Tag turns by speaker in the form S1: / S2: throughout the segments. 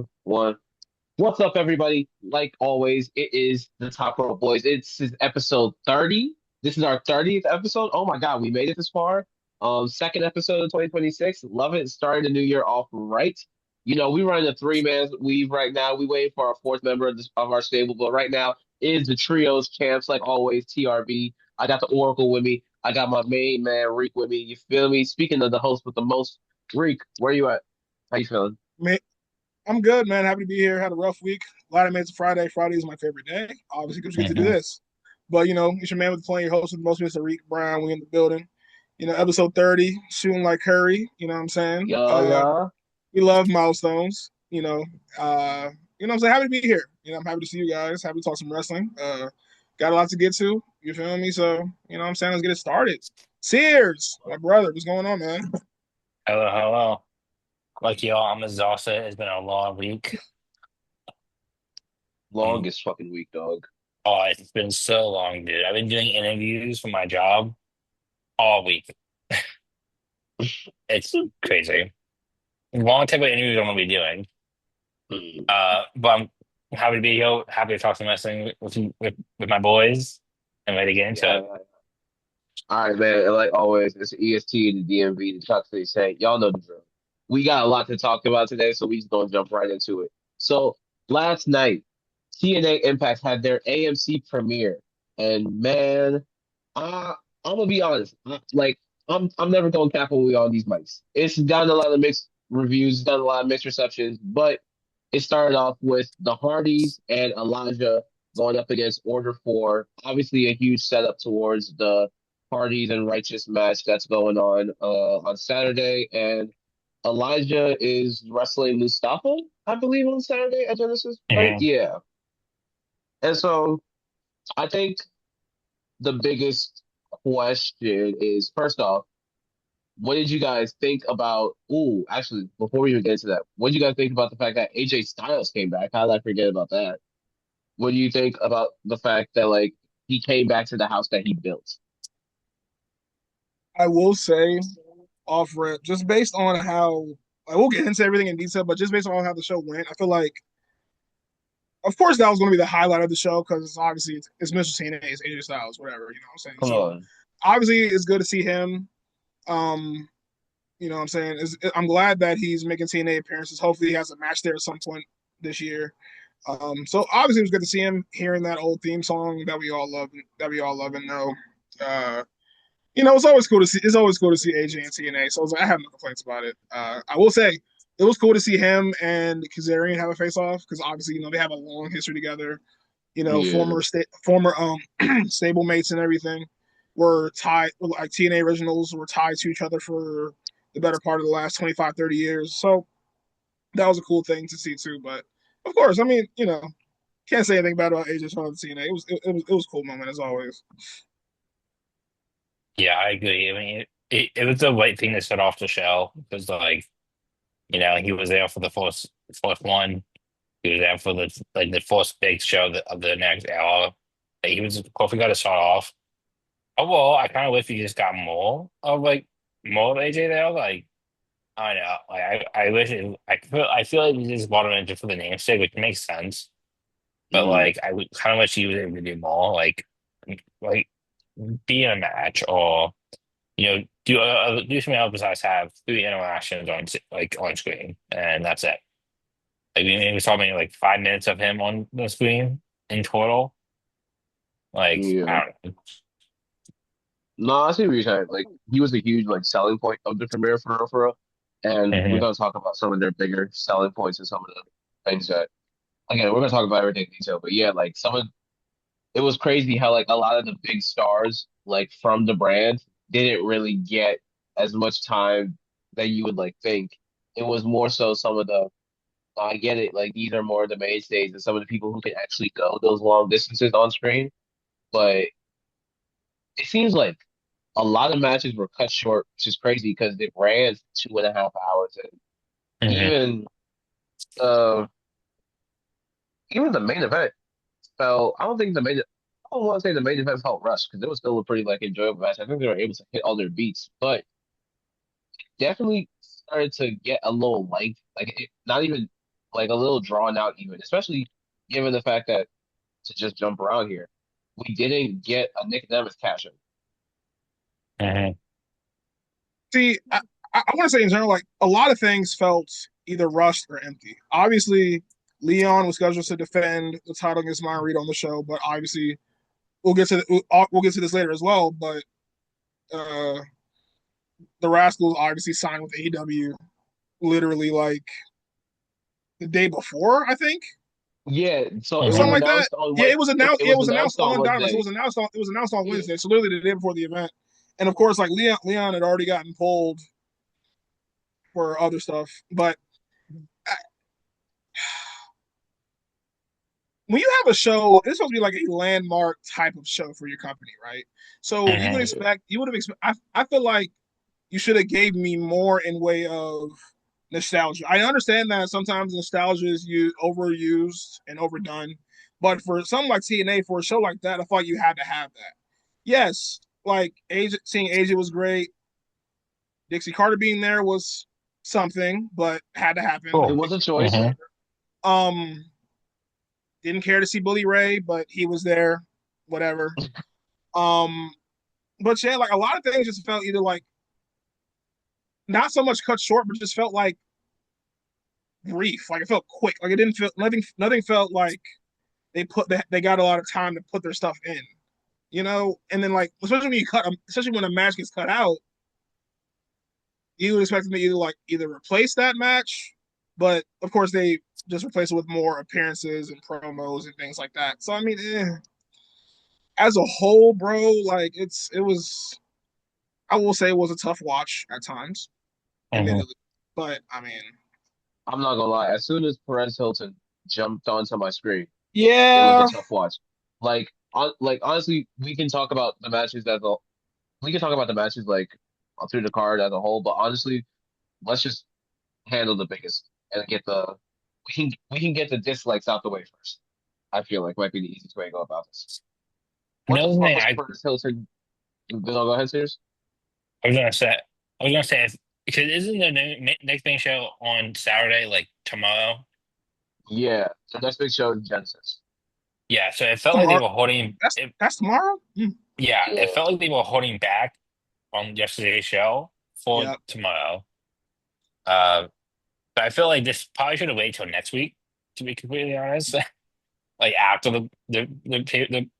S1: two, one. What's up, everybody? Like always, it is the Top Row Boys. It's episode 30. This is our 30th episode. Oh my God, we made it this far. Second episode of 2026. Love it. Starting the new year off right. We run a three-man weave right now. We waiting for our fourth member of our stable, but right now is the trios champs, like always, TRB. I got the Oracle with me. I got my main man, Reek, with me. You feel me? Speaking of the host with the most, Reek, where you at? How you feeling?
S2: Man, I'm good, man. Happy to be here. Had a rough week. Glad I made it to Friday. Friday is my favorite day, obviously, because we get to do
S3: hmm
S2: this. But it's your man with the plenty host with the most, Mr. Reek Brown. We in the building. Episode 30, shooting like Curry. You know what I'm saying?
S1: Yeah.
S2: We love milestones. What I'm saying? Happy to be here. I'm happy to see you guys. Happy to talk some wrestling. Got a lot to get to. You feel me? So, what I'm saying? Let's get it started. Sears, my brother, what's going on, man?
S3: Hello, hello. Like y'all, I'm exhausted. It's been a long week. Um,
S1: Longest fucking week, dog.
S3: oh, it's been so long, dude. I've been doing interviews for my job all week. It's crazy. Long type of interviews I'm gonna be doing.
S1: Hmm.
S3: But I'm happy to be here. Happy to talk some wrestling with my boys and ready to get into
S1: Yeah.
S3: it.
S1: All right, man. And like always, it's EST, the DMV, the Chuck City say, y'all know the drill. We got a lot to talk about today, so we just gonna jump right into it. So last night, TNA Impact had their AMC premiere, and man, I'm gonna be honest. Like I'm never going cap when we on these mics. It's gotten a lot of mixed reviews, gotten a lot of mixed receptions, but it started off with the Hardys and Elijah going up against Order 4. Obviously, a huge setup towards the Hardys and Righteous match that's going on Saturday. And Elijah is wrestling Mustafa, I believe, on Saturday at Genesis, right?
S3: hmm
S1: Yeah. And so I think the biggest question is first off, what did you guys think about? Ooh, actually, before we even get into that, what did you guys think about the fact that AJ Styles came back? How did I forget about that? What do you think about the fact that like he came back to the house that he built?
S2: I will say off rip, just based on how I will get into everything in detail, but just based on how the show went, I feel like, of course, that was going to be the highlight of the show because obviously it's Mr. TNA, it's AJ Styles, whatever. You know what I'm saying?
S1: Come
S2: So
S1: on.
S2: obviously, it's good to see him. Um, what I'm saying? I'm glad that he's making TNA appearances. Hopefully, he has a match there at some point this year. So obviously, it was good to see him hearing that old theme song that we all love, and know. Uh, it's always cool to see. It's always cool to see AJ and TNA. So I have no complaints about it. I will say it was cool to see him and Kazarian have a face off because obviously they have a long history together.
S1: Yeah.
S2: Former stable mates and everything were tied. Like TNA originals were tied to each other for the better part of the last 25, 30 years. So that was a cool thing to see too. But of course, I mean, can't say anything bad about AJ Styles and TNA. It was a cool moment as always.
S3: Yeah, I agree. I mean, it was the right thing to set off the show because, like, he was there for the first one. He was there for the first big show of the next hour. Like, he was Kofi got to start off. Oh well, I kind of wish we just got more of AJ there. Like, I don't know. Like, I wish I feel like we just brought him in just for the namesake, which makes sense. But
S1: Mm.
S3: like, I would kind of wish he was able to do more. Like be in a match or do something else besides have three interactions on screen, and that's it. Like we maybe saw maybe like 5 minutes of him on the screen in total. Like
S1: Yeah.
S3: I don't know.
S1: No, I see what you're saying. Like he was a huge like selling point of the premiere for real, for real. And we're
S3: hmm
S1: gonna talk about some of their bigger selling points and some of the things that again we're gonna talk about everything in detail. But yeah, like some of it was crazy how like a lot of the big stars like from the brand didn't really get as much time that you would like think. It was more so some of the I get it, like these are more of the mainstays and some of the people who can actually go those long distances on screen. But it seems like a lot of matches were cut short, which is crazy because it ran 2.5 hours and
S3: hmm
S1: even uh even the main event felt I don't think the main I don't want to say the main event felt rushed because it was still a pretty like enjoyable match. I think they were able to hit all their beats, but definitely started to get a little length. Like not even. like a little drawn out even, especially given the fact that to just jump around here, we didn't get a Nick Nemeth cash in.
S3: Mhm.
S2: See, I want to say in general, like a lot of things felt either rushed or empty. Obviously, Leon was scheduled to defend the title against Myron Reed on the show, but obviously we'll get to this later as well. But uh, the Rascals obviously signed with AEW literally like the day before, I think,
S1: Yeah, so
S2: or
S1: it was
S2: something
S3: Mhm.
S2: like that.
S1: announced on
S2: Yeah,
S1: Wed.
S2: it was announced.
S1: It
S2: Yeah, it
S1: was
S2: was announced
S1: announced on
S2: on Dynamite. So
S1: Wednesday.
S2: it was announced on
S1: Yeah,
S2: Wednesday. So literally the day before the event, and of course, like Leon had already gotten pulled for other stuff. But when you have a show, it's supposed to be like a landmark type of show for your company, right? So
S3: Mhm.
S2: you would have expect. I feel like you should have gave me more in way of nostalgia. I understand that sometimes nostalgia is overused and overdone, but for something like TNA, for a show like that, I thought you had to have that. Yes, like seeing AJ was great. Dixie Carter being there was something, but had to happen.
S1: it
S3: Cool.
S1: was a choice.
S3: Mhm.
S2: Um, didn't care to see Bully Ray, but he was there. Whatever. Um, but yeah, like a lot of things just felt either like not so much cut short, but just felt like brief. Like it felt quick. Like it didn't feel nothing felt like they got a lot of time to put their stuff in. You know, and then like especially when a match gets cut out, you would expect them to either replace that match, but of course they just replace it with more appearances and promos and things like that. So I mean, as a whole, bro, like it was. I will say it was a tough watch at times,
S3: Mhm.
S2: admittedly, but I mean,
S1: I'm not gonna lie. As soon as Perez Hilton jumped onto my screen, it was a
S2: yeah,
S1: tough watch. Like honestly, we can talk about the matches like through the card as a whole, but honestly, let's just handle the biggest and get the we can get the dislikes out the way first. I feel like might be the easiest way to go about this. What the
S3: Another
S1: fuck
S3: thing
S1: was Perez Hilton? Go ahead, serious.
S3: I was gonna say, I was gonna say, because isn't the next main show on Saturday, like tomorrow?
S1: Yeah, the next big show in Genesis.
S3: Yeah, so it felt like they
S2: tomorrow.
S3: were holding it.
S2: That's tomorrow. Mm.
S3: Yeah, it
S1: Yeah,
S3: felt like they were holding back on yesterday's show for
S2: Yeah,
S3: tomorrow. Uh, but I feel like this probably should have waited till next week, to be completely honest. Like after the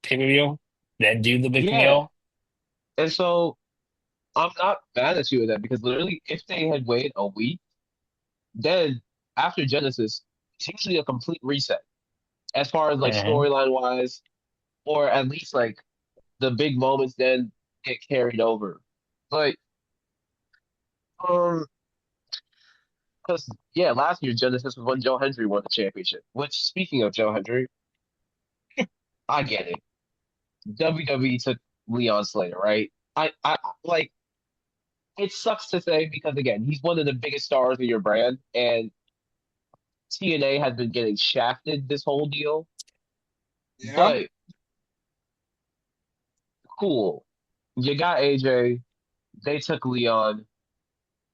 S3: pay-per-view, then do the big
S1: yeah,
S3: meal.
S1: and so I'm not mad at you with that because literally, if they had waited a week, then after Genesis, it's usually a complete reset as far as like
S3: Hmm.
S1: storyline wise, or at least like the big moments then get carried over. But um, because yeah, last year Genesis was when Joe Hendry won the championship. Which, speaking of Joe Hendry, I get it. WWE took Leon Slater, right? I like it sucks to say because again, he's one of the biggest stars of your brand, and TNA has been getting shafted this whole deal.
S2: yeah,
S1: But cool, you got AJ. They took Leon.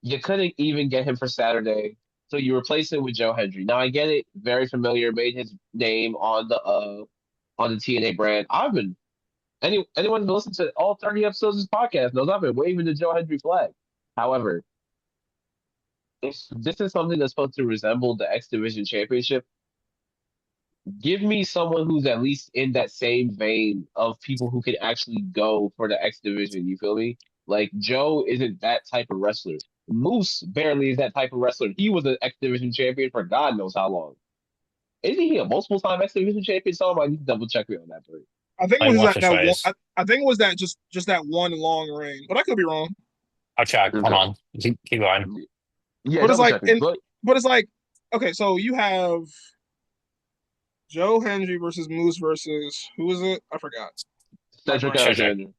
S1: You couldn't even get him for Saturday, so you replace him with Joe Hendry. Now I get it, very familiar, made his name on the TNA brand. Anyone who listens to all 30 episodes of this podcast knows I've been waving the Joe Hendry flag. However, if this is something that's supposed to resemble the X Division Championship, give me someone who's at least in that same vein of people who can actually go for the X Division. You feel me? Like Joe isn't that type of wrestler. Moose barely is that type of wrestler. He was an X Division champion for God knows how long. Isn't he a multiple time X Division champion? Someone might need to double check me on that, but
S2: I think it
S3: Like
S2: was
S3: once
S2: that
S3: or
S2: that one.
S3: twice.
S2: I think it was that just that one long reign, but I could be wrong.
S3: I'll check. Hold
S1: okay.
S3: on. Keep going.
S1: Yeah,
S2: But it's
S1: double
S2: like,
S1: check me. But
S2: it's like, okay, so you have Joe Hendry versus Moose versus who is it? I forgot. My
S1: Cedric
S2: brain.
S3: Cedric.
S1: Alexander.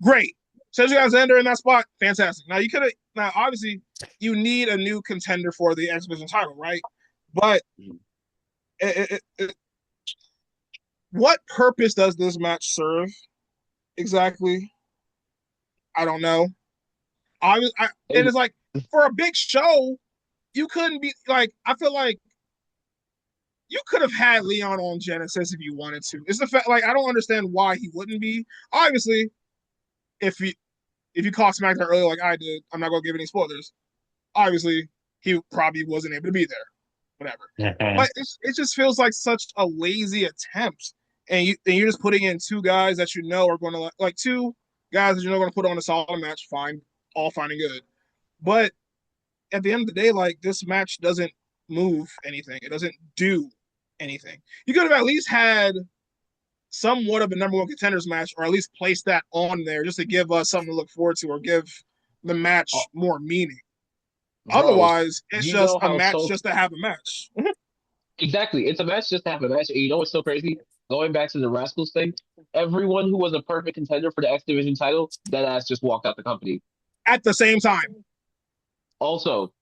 S2: Great. Cedric Alexander in that spot, fantastic. Now you could have. Now obviously you need a new contender for the X Division title, right? But what purpose does this match serve exactly? I don't know. And
S1: And
S2: it's like for a big show, you couldn't be like. I feel like you could have had Leon on Genesis if you wanted to. It's the fact, like, I don't understand why he wouldn't be. Obviously, if you caught SmackDown earlier like I did, I'm not gonna give any spoilers. Obviously, he probably wasn't able to be there. Whatever.
S3: Mhm.
S2: But it just feels like such a lazy attempt. And you're just putting in two guys that you know are going to like two guys that you know are going to put on a solid match. Fine, all fine and good. But at the end of the day, like this match doesn't move anything. It doesn't do anything. You could have at least had somewhat of a number one contenders match, or at least place that on there just to give us something to look forward to, or give the match
S1: Oh,
S2: more meaning.
S1: bro,
S2: Otherwise, it's
S1: you
S2: just
S1: know
S2: a
S1: how
S2: match
S1: so
S2: just to have a match.
S1: exactly it's a match just to have a match. And you know what's so crazy? Going back to the Rascals thing, everyone who was a perfect contender for the X Division title, that ass just walked out the company.
S2: At the same time.
S1: Also,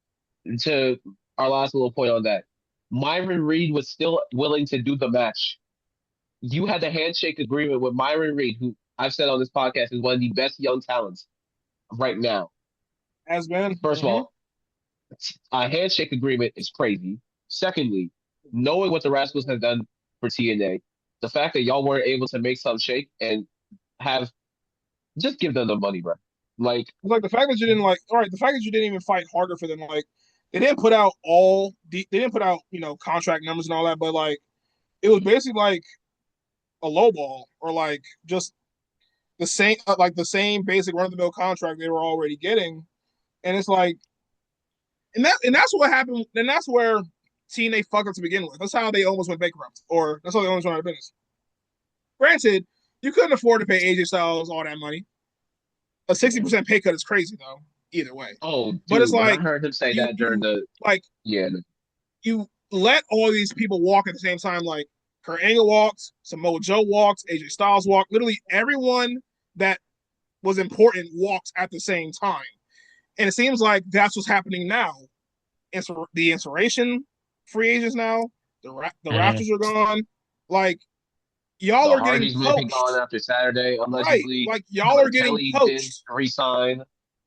S1: to our last little point on that, Myron Reed was still willing to do the match. You had the handshake agreement with Myron Reed, who I've said on this podcast is one of the best young talents right now.
S2: Has been.
S1: First of
S2: Mm-hmm.
S1: all, a handshake agreement is crazy. Secondly, knowing what the Rascals have done for TNA, the fact that y'all weren't able to make some shake and have just give them the money, bro. Like,
S2: Like the fact that you didn't like, all right, the fact that you didn't even fight harder for them, like they didn't put out they didn't put out contract numbers and all that, but like it was basically like a low ball or like just the same basic run of the mill contract they were already getting, and it's like, and that's what happened, and that's where TNA fucked up to begin with. That's how they almost went bankrupt, or that's how they almost went out of business. Granted, you couldn't afford to pay AJ Styles all that money. A 60% pay cut is crazy though. Either way,
S1: oh,
S2: but it's
S1: dude, when I
S2: like
S1: heard him say
S2: you
S1: that during
S2: you
S1: the
S2: like
S1: yeah,
S2: you let all these people walk at the same time. Like Kurt Angle walked, Samoa Joe walked, AJ Styles walked. Literally everyone that was important walked at the same time, and it seems like that's what's happening now. The Inspiration free agents now. The
S3: Mhm.
S2: Raptors are gone. Like y'all
S1: the
S2: are getting
S1: Hardys may be gone
S2: poached.
S1: after Saturday,
S2: Right.
S1: allegedly.
S2: Like y'all are getting
S1: Kelly didn't
S2: poached.
S1: resign.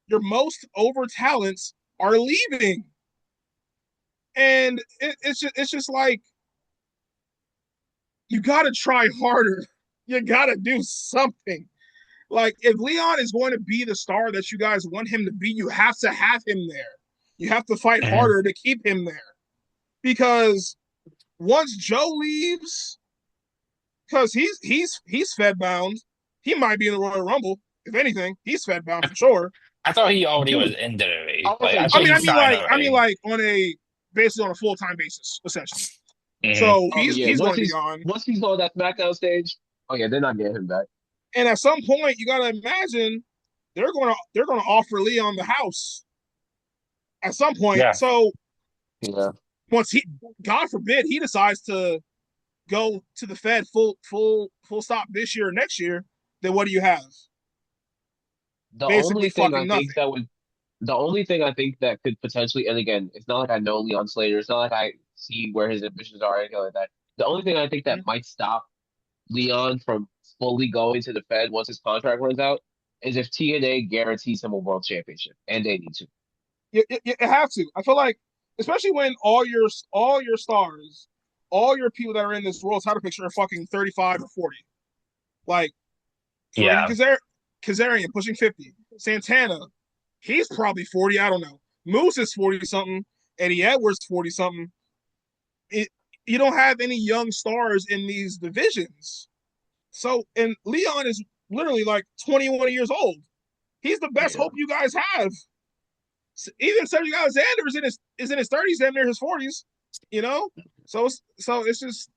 S2: Your most over talents are leaving. And it's just like you gotta try harder. You gotta do something. Like if Leon is going to be the star that you guys want him to be, you have to have him there. You have to fight
S3: Mhm.
S2: harder to keep him there. Because once Joe leaves, because he's fed bound, he might be in the Royal Rumble. If anything, he's fed bound for sure.
S3: I thought he already was
S1: Dude,
S3: in
S1: I
S3: WWE.
S1: was
S3: Like
S1: say
S3: I
S2: I
S3: thought
S2: mean,
S3: he
S2: I
S1: Joe.
S2: mean,
S3: signed
S2: like, I mean,
S3: already.
S2: like on a basically on a full time basis, essentially.
S3: Hmm.
S2: So
S1: Oh
S2: he's
S1: yeah,
S2: he's going to be gone.
S1: once he's on that SmackDown stage, oh yeah, they're not getting him back.
S2: And at some point, you got to imagine they're going to offer Leon the house at some point.
S3: Yeah.
S2: So
S1: Yeah.
S2: once God forbid, he decides to go to the Fed full stop this year or next year, then what do you have?
S1: The
S2: Basically,
S1: only thing I
S2: fucking
S1: think
S2: nothing.
S1: that would the only thing I think that could potentially, and again, it's not like I know Leon Slater. It's not like I see where his ambitions are or anything like that. The only thing I think that
S2: Mhm.
S1: might stop Leon from fully going to the Fed once his contract runs out is if TNA guarantees him a world championship, and they need to.
S2: You have to. I feel like, especially when all your stars, all your people that are in this world title picture are fucking 35 or 40. Like Frankie
S3: Yeah.
S2: Kazarian pushing 50. Santana, he's probably 40. I don't know. Moose is 40 something. Eddie Edwards 40 something. It, you don't have any young stars in these divisions. So, and Leon is literally like 21 years old. He's the best
S1: Yeah.
S2: hope you guys have. Even Cedric Alexander is in his 30s, damn near his 40s. You know, so it's just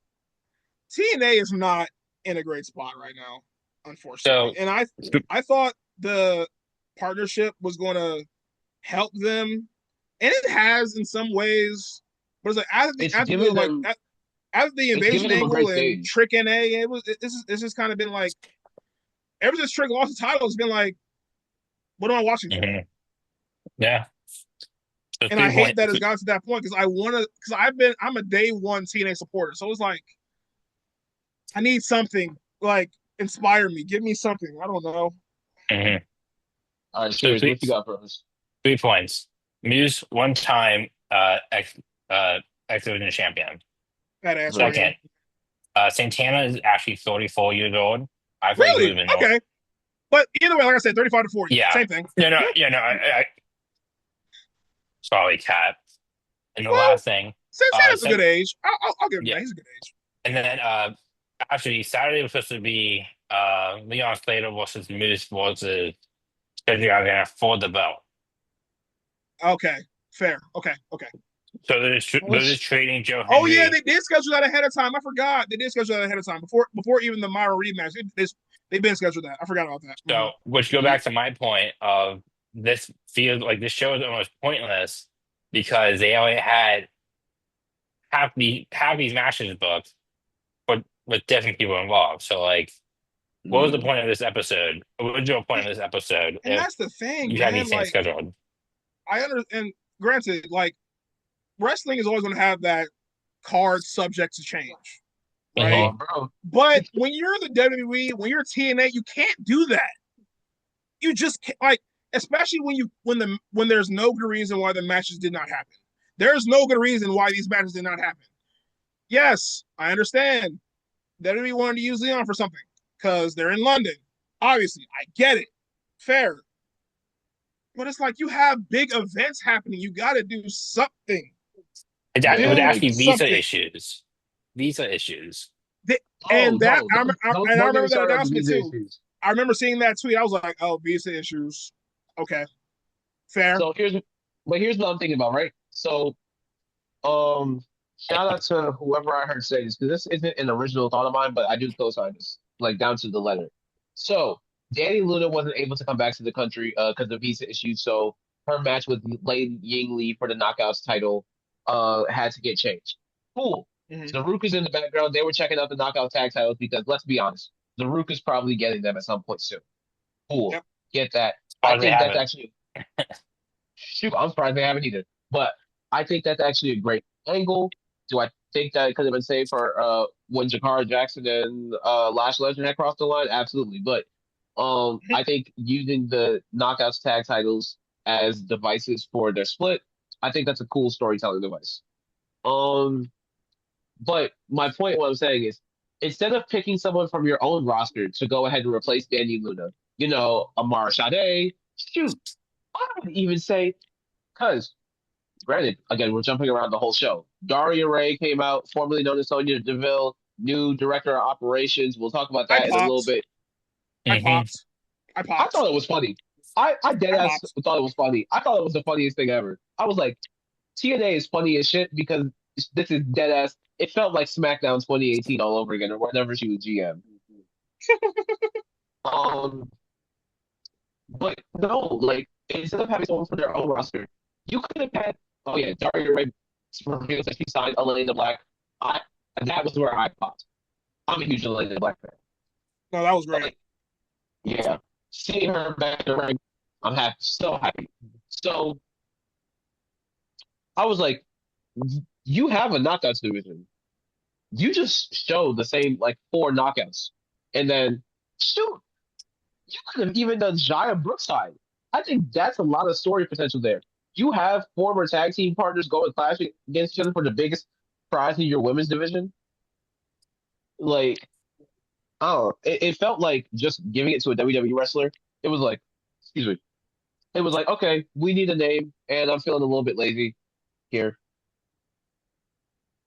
S2: TNA is not in a great spot right now, unfortunately.
S3: So
S2: And I thought the partnership was going to help them, and it has in some ways. But it's like
S1: It's
S2: after the
S1: given them
S2: after the
S1: it's given
S2: invasion
S1: them a great
S2: angle and
S1: stage.
S2: Trick NA, it's just kind of been like ever since Trick lost the title, it's been like, what am I watching for?
S3: mhm. Yeah. So
S2: And I
S3: three
S2: hate
S3: point.
S2: that it's gotten to that point because I'm a day one TNA supporter, so it's like I need something like inspire me, give me something. I don't know.
S3: Mhm.
S1: All right,
S3: So
S1: serious. What you got for us?
S3: 3 points. Muse one time X Division champion.
S2: Badass Warrior.
S3: Second, Santana is actually 34 years old. I thought he would
S2: Really?
S3: have been old.
S2: Okay. But either way, like I said, 35 to 40.
S3: Yeah.
S2: Same thing.
S3: Sorry, Cat. And the
S2: Well,
S3: last thing,
S2: Santana's a
S3: sec
S2: good age. I'll give him
S3: yeah,
S2: that. He's a good age.
S3: and then actually Saturday was supposed to be Leon Slater versus Moose versus Cedric Alexander for the belt.
S2: Okay. Fair. Okay.
S3: So they're just trading Joe
S2: Oh yeah,
S3: Henry.
S2: they did schedule that ahead of time. I forgot. They did schedule that ahead of time before even the Myra rematch. They've been scheduled that. I forgot about that.
S3: So, which go back to my point of this feels like this show is almost pointless because they only had half these matches booked, but with different people involved. So, like, what was the point of this episode? What was your point of this episode
S2: And
S3: if
S2: that's the thing,
S3: you had
S2: man.
S3: these things
S2: Like,
S3: scheduled?
S2: I understand. Granted, like wrestling is always going to have that card subject to change, right?
S3: Mhm.
S1: bro.
S2: But when you're the WWE, when you're TNA, you can't do that. You just can't, like, especially when there's no good reason why the matches did not happen. There's no good reason why these matches did not happen. Yes, I understand. WWE wanted to use Leon for something because they're in London. Obviously, I get it. Fair. But it's like you have big events happening. You got to do something.
S3: It was
S2: Do
S3: actually visa
S2: something.
S3: issues. Visa issues.
S2: And that
S1: No,
S2: I
S1: don't get me
S2: remember that
S1: started on the
S2: announcement
S1: visa
S2: too.
S1: issues.
S2: I remember seeing that tweet. I was like, "Oh, visa issues. Okay, fair."
S1: Here's what I'm thinking about, right? So, shout out to whoever I heard say this because this isn't an original thought of mine, but I do co-sign this, like down to the letter. So, Danny Luna wasn't able to come back to the country because of visa issues, so her match with Lei Ying Li for the Knockouts title had to get changed. Cool.
S2: Mm-hmm.
S1: Zaruka's in the background. They were checking out the knockout tag titles because let's be honest, Zaruka's probably getting them at some point soon. Cool.
S2: Yep.
S1: Get that. I
S3: Oh, they
S1: think that's
S3: haven't.
S1: actually shoot, I'm surprised they haven't either. But I think that's actually a great angle. Do I think that it could have been saved for when Jakara Jackson and Lash Legend had crossed the line? Absolutely. But I think using the knockouts tag titles as devices for their split, I think that's a cool storytelling device. Um but my point, what I'm saying is, instead of picking someone from your own roster to go ahead and replace Danny Luna, Amara Sade, shoot, I would even say, because, granted, again, we're jumping around the whole show. Daria Ray came out, formerly known as Sonya Deville, new director of operations. We'll talk about
S2: I
S1: that in a little
S2: popped.
S1: bit.
S2: I
S3: Mhm.
S2: popped. I
S1: I
S2: popped.
S1: thought it was funny. I dead
S2: I
S1: ass
S2: popped.
S1: thought it was funny. I thought it was the funniest thing ever. I was like, TNA is funny as shit because this is dead ass. It felt like SmackDown 2018 all over again, or whenever she was GM. Um, but no, like instead of having someone for their own roster, you could have had. Oh yeah, Daria Ray reveals that she signed Elena Black. I that was where I popped. I'm a huge Elena Black fan.
S2: No, that was great.
S1: Like, yeah, seeing her back in the ring, I'm happy, so happy. So I was like, you have a knockouts division. You just showed the same like four knockouts, and then shoot, you could have even done Jaya Brookside. I think that's a lot of story potential there. You have former tag team partners going clashing against each other for the biggest prize in your women's division. Like, oh, it felt like just giving it to a WWE wrestler. It was like, excuse me, it was like, okay, we need a name, and I'm feeling a little bit lazy here.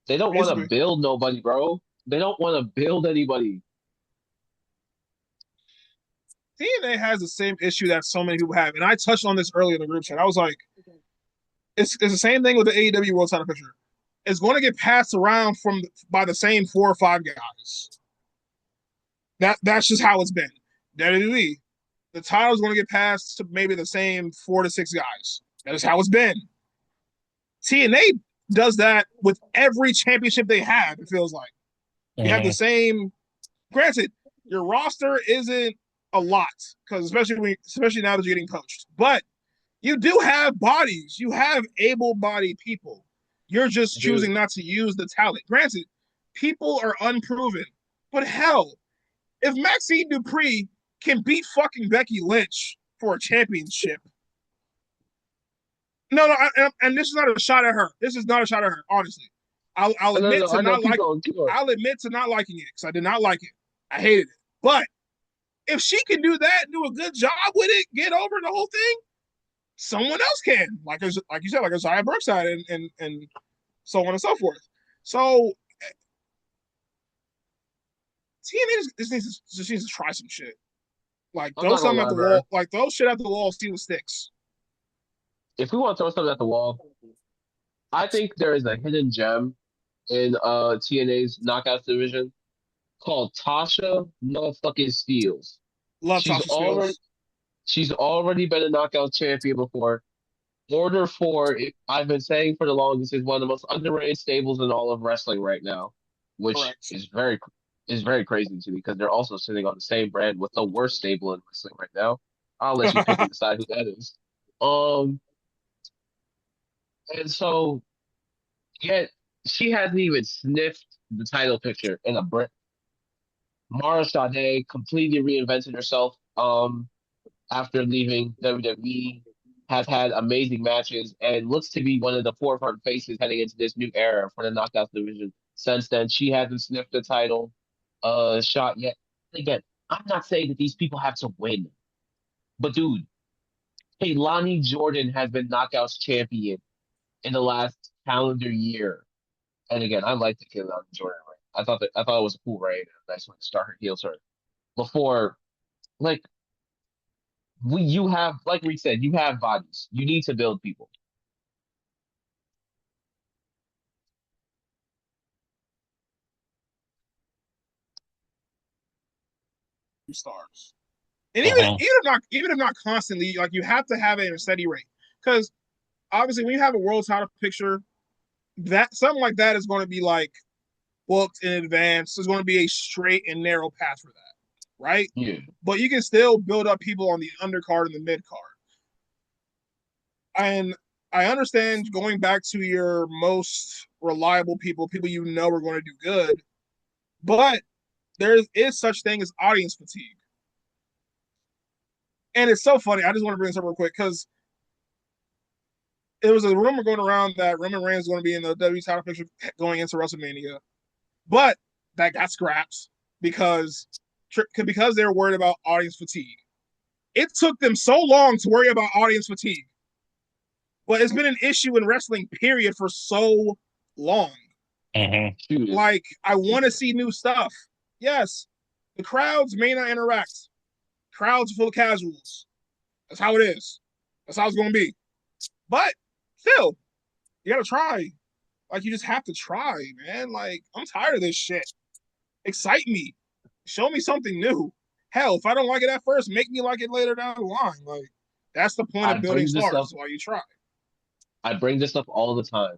S1: They don't want to
S2: Basically,
S1: build nobody, bro. They don't want to build anybody.
S2: TNA has the same issue that so many people have, and I touched on this earlier in the group chat. I was like, it's the same thing with the AEW World Title picture. It's going to get passed around by the same 4 or 5 guys. That's just how it's been. WWE, the title's going to get passed to maybe the same 4 to 6 guys. That is how it's been. TNA does that with every championship they have. It feels like you have the same. Granted, your roster isn't a lot because especially now that you're getting coached, but you do have bodies. You have able-bodied people. You're just choosing not to use the talent. Granted, people are unproven, but hell, if Maxine Dupree can beat fucking Becky Lynch for a championship. No, and this is not a shot at her. This is not a shot at her, honestly. I'll
S1: No, no,
S2: admit
S1: no.
S2: to
S1: I know.
S2: not
S1: Keep
S2: like.
S1: going. Keep going.
S2: I'll admit to not liking it because I did not like it. I hated it. But if she can do that, do a good job with it, get over the whole thing, someone else can. Like you said, like Isaiah Brookside and so on and so forth. So TNA just needs to try some shit. Like
S1: I'm
S2: throw
S1: not gonna
S2: something at
S1: lie,
S2: the
S1: man.
S2: wall. Like throw shit at the wall, see what sticks.
S1: If we want to throw something at the wall, I think there is a hidden gem in TNA's Knockouts division called Tasha motherfucking Steeles.
S2: Love
S1: She's
S2: Tasha
S1: already
S2: Steelz.
S1: she's already been a knockout champion before. Order 4, I've been saying for the longest, is one of the most underrated stables in all of wrestling right now, which
S2: Correct.
S1: is very crazy to me because they're also sitting on the same brand with the worst stable in wrestling right now. I'll let you pick and decide who that is. Um, and so yet she hasn't even sniffed the title picture in a brick. Mara Sade completely reinvented herself. After leaving WWE, has had amazing matches and looks to be one of the forefront faces heading into this new era for the Knockouts division. Since then, she hasn't sniffed the title shot yet. Again, I'm not saying that these people have to win, but dude, Lonnie Jordan has been Knockouts champion in the last calendar year. And again, I like the Lonnie Jordan reign. I thought it was a cool reign, a nice way to start her heel turn. Before, like you have, like we said, you have bodies. You need to build people.
S2: Stars. And
S3: Uh-huh.
S2: even if not constantly, like you have to have it in a steady rate. Because obviously when you have a world title picture, that something like that is going to be like booked in advance. There's going to be a straight and narrow path for that, right?
S1: Yeah.
S2: But you can still build up people on the undercard and the mid card. And I understand going back to your most reliable people, people you know are going to do good, but there is such thing as audience fatigue. And it's so funny. I just want to bring this up real quick because there was a rumor going around that Roman Reigns is going to be in the WWE title picture going into WrestleMania, but that got scrapped because they're worried about audience fatigue. It took them so long to worry about audience fatigue, but it's been an issue in wrestling, period, for so long.
S3: Uh-huh.
S1: Shoot.
S2: Like, I want to see new stuff. Yes, the crowds may not interact. Crowds full of casuals. That's how it is. That's how it's going to be. But still, you got to try. Like, you just have to try, man. Like, I'm tired of this shit. Excite me. Show me something new. Hell, if I don't like it at first, make me like it later down the line. Like, that's the point
S1: I
S2: of building
S1: bring this up
S2: stars while you try.
S1: I bring this up all the time.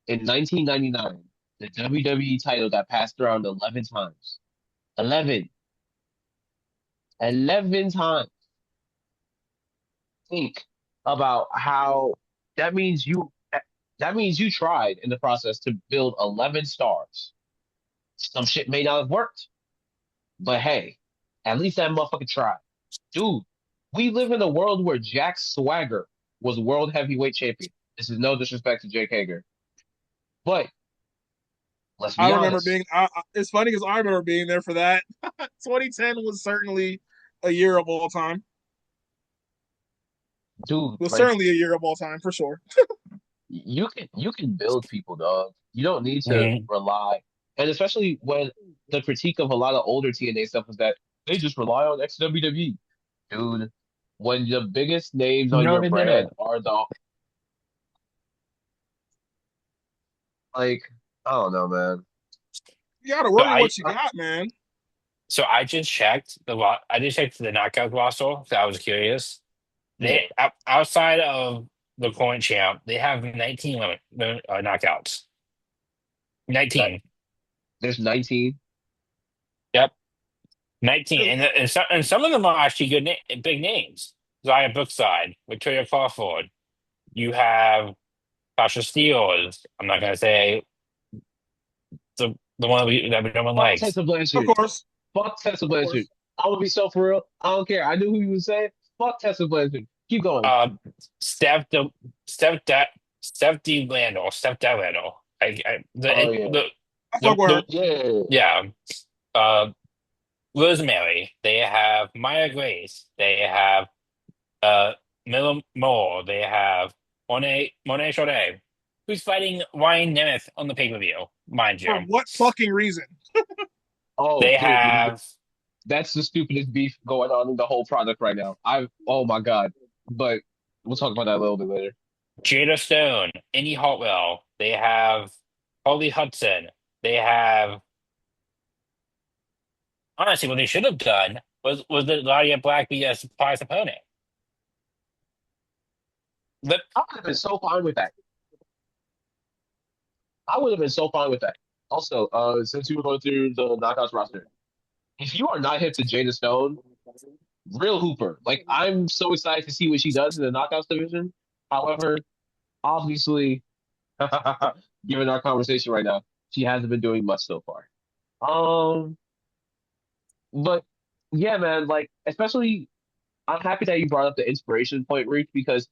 S1: In 1999, the WWE title got passed around 11 times. 11. 11 times. Think about how that means you that means you tried in the process to build 11 stars. Some shit may not have worked, but hey, at least that motherfucker tried. Dude, we live in a world where Jack Swagger was world heavyweight champion. This is no disrespect to Jake Hager, but let's
S2: I
S1: be
S2: remember
S1: honest,
S2: being. It's funny because I remember being there for that. 2010 was certainly a year of all time.
S1: dude.
S2: It was
S1: Like
S2: certainly a year of all time for sure.
S1: you can build people, dog. You don't need to
S3: Uh-huh.
S1: rely, and especially when the critique of a lot of older TNA stuff was that they just rely on ex-WWE. Dude, when the biggest names on
S3: No,
S1: your
S3: they
S1: brand
S3: didn't.
S1: are the like, I don't know, man.
S2: You got to
S3: So
S2: work with
S3: I
S2: what you got, man.
S3: so I just checked I just checked the knockout roster. So I was curious.
S1: Yeah,
S3: Outside of the current champ, they have 19 knockouts.
S1: that
S3: 19.
S1: there's 19.
S3: Yep, 19, and some of them are actually big names. Zion Brookside, Victoria Crawford. You have Sasha Steele. I'm not gonna say the one that no one
S1: Fuck
S3: likes.
S1: Tessa
S2: Of
S1: Blanchard.
S2: course,
S1: Fuck Tessa
S2: of
S1: Blanchard.
S2: course.
S1: I would be so for real. I don't care. I knew who you was saying. Fuck Tessa Blanchard. Keep going.
S3: Uh, Steph the Steph that Steph D Lando, Steph Delano.
S1: Oh yeah,
S2: I fuck with her.
S1: yeah.
S3: yeah. Uh, Rosemary. They have Maya Grace. They have uh Miller Moore. They have Monet Chaudet, who's fighting Ryan Nemeth on the pay-per-view, mind
S2: For
S3: you.
S2: what fucking reason?
S1: Oh,
S3: They
S1: dude,
S3: have
S1: that's the stupidest beef going on in the whole product right now. Oh my God. But we'll talk about that a little bit later.
S3: Jada Stone, Indy Hartwell. They have Holly Hudson. They have honestly, what they should have done was the Nadia Black be a surprise opponent. But
S1: I would have been so fine with that. I would have been so fine with that. Also, since you were going through the knockouts roster, if you are not hip to Jada Stone, real hooper. Like I'm so excited to see what she does in the knockouts division. However, obviously, given our conversation right now, she hasn't been doing much so far. Um, but yeah, man, like especially I'm happy that you brought up the inspiration point, Reach, because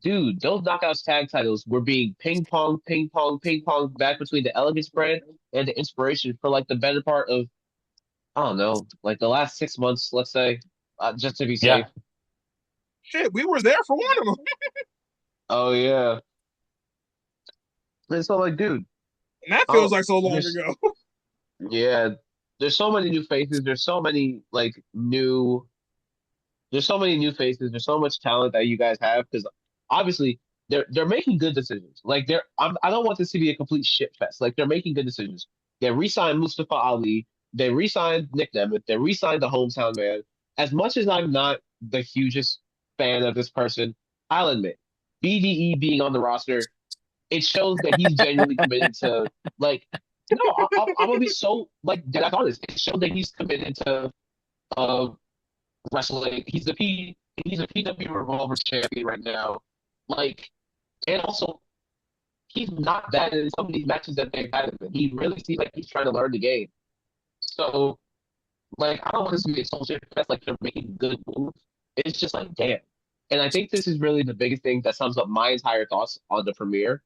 S1: dude, those knockouts tag titles were being ping pong, ping pong, ping pong back between the Elegance brand and the inspiration for like the better part of I don't know, like the last 6 months, let's say, just to be
S3: yeah,
S1: safe.
S2: Shit, we were there for one of them,
S1: Oh yeah, and so like, dude,
S2: and that feels
S1: oh,
S2: like so long
S1: there's
S2: ago.
S1: yeah, there's so many new faces. There's so many new faces. There's so much talent that you guys have because obviously they're making good decisions. Like I don't want this to be a complete shit fest. Like they're making good decisions. They re-signed Mustafa Ali. They re-signed Nick Nemeth. They re-signed the hometown man. As much as I'm not the hugest fan of this person, I'll admit BDE being on the roster, it shows that he's genuinely committed to like. No, I'm gonna be so like dead honest. It shows that he's committed to uh wrestling. He's a PW Revolver champion right now. Like, and also he's not bad in some of these matches that they've had him in. He really seems like he's trying to learn the game. So, like, I don't want this to be a social fest. Like they're making good moves. It's just like, damn. And I think this is really the biggest thing that sums up my entire thoughts on the premiere.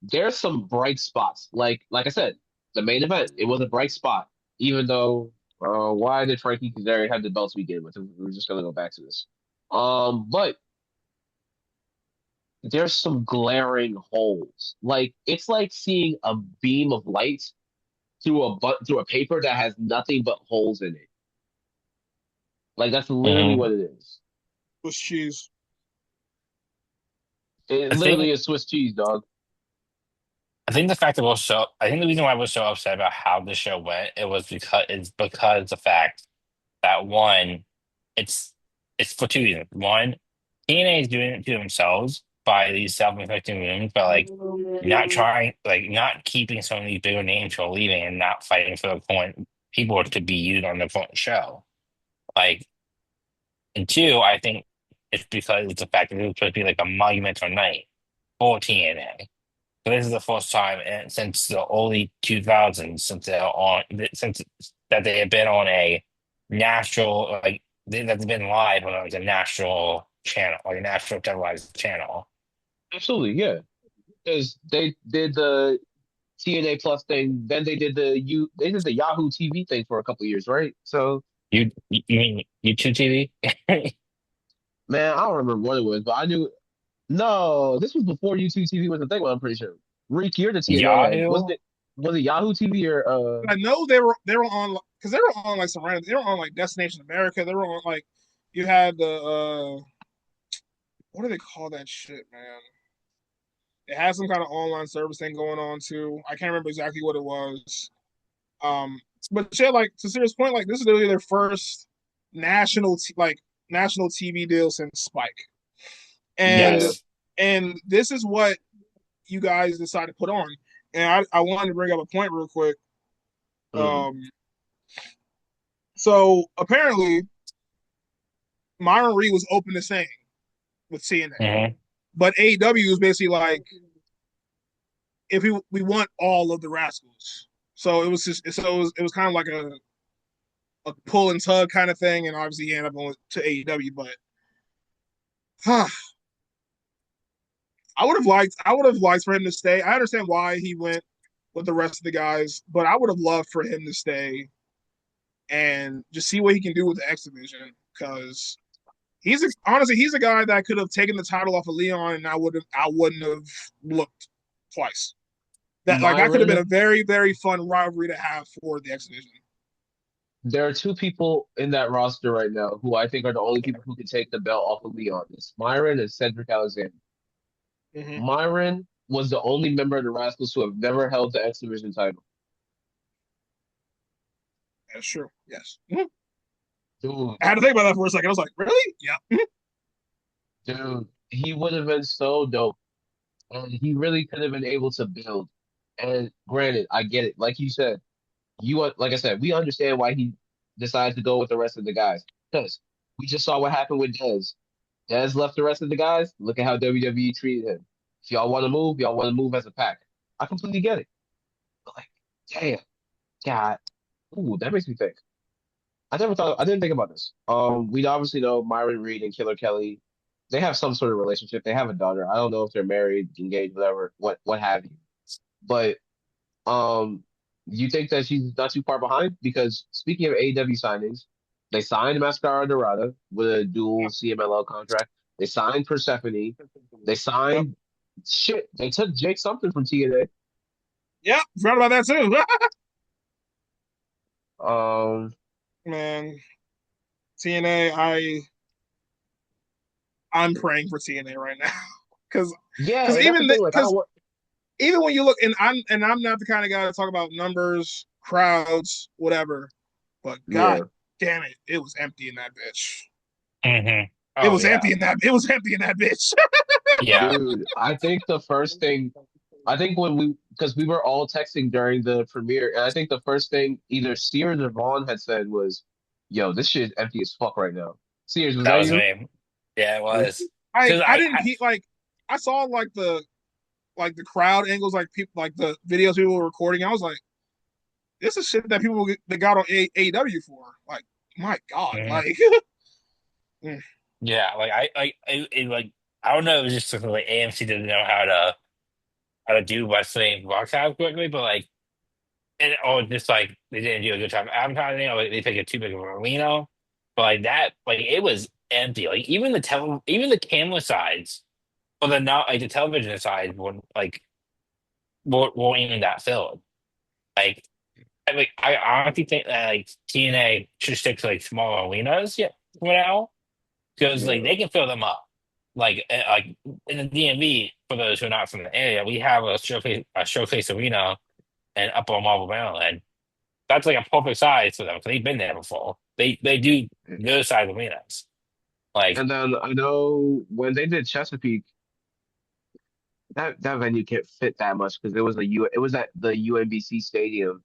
S1: There's some bright spots. Like I said, the main event, it was a bright spot. Even though, why did Frankie Kazarian have the belts to begin with? We're just gonna go back to this. But there's some glaring holes. Like it's like seeing a beam of light through a paper that has nothing but holes in it. Like that's literally
S3: mhm.
S1: what it is.
S2: With cheese.
S1: It
S3: I
S1: literally
S3: think
S1: is Swiss cheese, dog.
S3: I think the fact that we're so I think the reason why we're so upset about how the show went because the fact that one, it's it's for two reasons. One, TNA is doing it to themselves by these self-inflicting wounds, but like not keeping some of these bigger names who are leaving and not fighting for the point people to be used on the front show. Like, and two, I think it's because it's the fact that it was supposed to be like a monumental night for TNA. So this is the first time since the early 2000s since that they have been on a national that's been live on like a national channel, like a national televised channel.
S1: Absolutely, yeah. Because they did the TNA Plus thing, then they did the Yahoo TV thing for a couple of years, right? So
S3: You mean YouTube TV?
S1: man, I don't remember what it was, but I knew no, this was before YouTube TV was a thing. I'm pretty sure. Reek, you're the TNA head, wasn't
S3: Yahoo?
S1: it? Was it Yahoo TV or
S2: I know they were on because they were on like some random. They were on like Destination America. They were on like you had the what do they call that shit, man? It had some kind of online service thing going on too. I can't remember exactly what it was. Um, but yeah, like to serious point, like this is literally their first national TV deal since Spike, and
S1: yeah?
S3: Yes.
S2: and this is what you guys decided to put on. And I wanted to bring up a point real quick.
S1: Mm.
S2: Um, so apparently Myron Reed was open to saying with CNA,
S3: Hmm.
S2: but AEW is basically like if we want all of the Rascals. So it was kind of like a pull and tug kind of thing, and obviously he ended up going to AEW. But I would have liked for him to stay. I understand why he went with the rest of the guys, but I would have loved for him to stay and just see what he can do with the X division because honestly he's a guy that could have taken the title off of Leon and I wouldn't have looked twice. That could have been
S1: Myron,
S2: a very very fun rivalry to have for the X division.
S1: there are two people in that roster right now who I think are the only people who can take the belt off of Leon. It's Myron and Cedric Alexander.
S2: Mm-hmm.
S1: Myron was the only member of the Rascals who have never held the X Division title.
S2: That's true. Yes. Mm-hmm.
S1: Dude,
S2: I had to think about that for a second. I was like, really? Yeah.
S1: dude, he would have been so dope. And he really could have been able to build. And granted, I get it. Like you said, like I said, we understand why he decided to go with the rest of the guys. Because we just saw what happened with Dez. Dez left the rest of the guys. Look at how WWE treated him. If y'all want to move as a pack. I completely get it. But like, damn, God. Ooh, that makes me think. I didn't think about this. We obviously know Myron Reed and Killer Kelly. They have some sort of relationship. They have a daughter. I don't know if they're married, engaged, whatever, what have you. But um, you think that she's not too far behind? Because speaking of AEW signings, they signed Mascara Dorada with a dual
S2: Yep.
S1: CMLL contract. They signed Persephone. They
S2: Yep.
S1: signed shit. They took Jake something from TNA.
S2: Yeah. Forgot about that too.
S1: Um,
S2: Man, TNA. I'm praying for TNA right now because
S1: yeah,
S2: because
S1: and that's the
S2: even
S1: thing. Like, I don't
S2: because
S1: want.
S2: even when you look and I'm not the kind of guy to talk about numbers, crowds, whatever. But god
S1: Yeah,
S2: damn it, it was empty in that bitch.
S3: Hmm.
S2: It
S3: Oh
S2: was
S3: yeah,
S2: empty in that. It was empty in that bitch.
S3: yeah.
S1: dude. I think the first thing I think because we were all texting during the premiere, and I think the first thing either Sears or Vaughn had said was, "Yo, this shit is empty as fuck right now." Sears, was
S3: That
S1: that
S3: was
S1: you?
S3: me. Yeah, it was.
S2: I
S3: Because
S2: I didn't he like I saw like the crowd angles, like people like the videos people were recording. I was like, this is shit that people that got on AEW for. Like, my God,
S3: Mhm.
S2: like, mm,
S3: Yeah, like like I don't know. It was just sort of like AMC didn't know how to do wrestling broadcast quickly, but like or just like they didn't do a good job advertising, or like, they picked a too big of an arena. But like that, like it was empty. Like even the camera sides, or the not like the television side were like weren't even that filled. Like I honestly think that like TNA should stick to like smaller arenas, yeah, for now, because like
S1: Yeah,
S3: they can fill them up. Like in the DMV, for those who are not from the area, we have a showcase arena in Upper Marlboro, Maryland. That's like a perfect size for them. So they've been there before. They do good size arenas. Like
S1: and then I know when they did Chesapeake, that venue can't fit that much because it was at the UMBC stadium.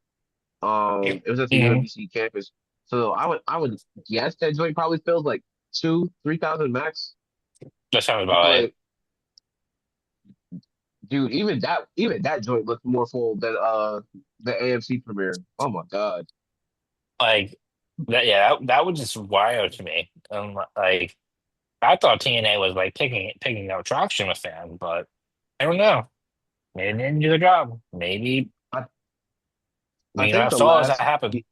S1: It was at the
S3: mhm,
S1: UMBC campus. So I would guess that joint probably fills like 3,000 max.
S3: that sounds about it.
S1: But dude, even that joint looked more full than the AMC premiere. Oh my God.
S3: Like that, yeah, that was just wild to me. Like I thought TNA was like picking up traction with fans, but I don't know. Maybe they didn't do the job. Maybe
S1: I, I
S3: we
S1: think
S3: not
S1: the
S3: saw as that
S1: last
S3: happen.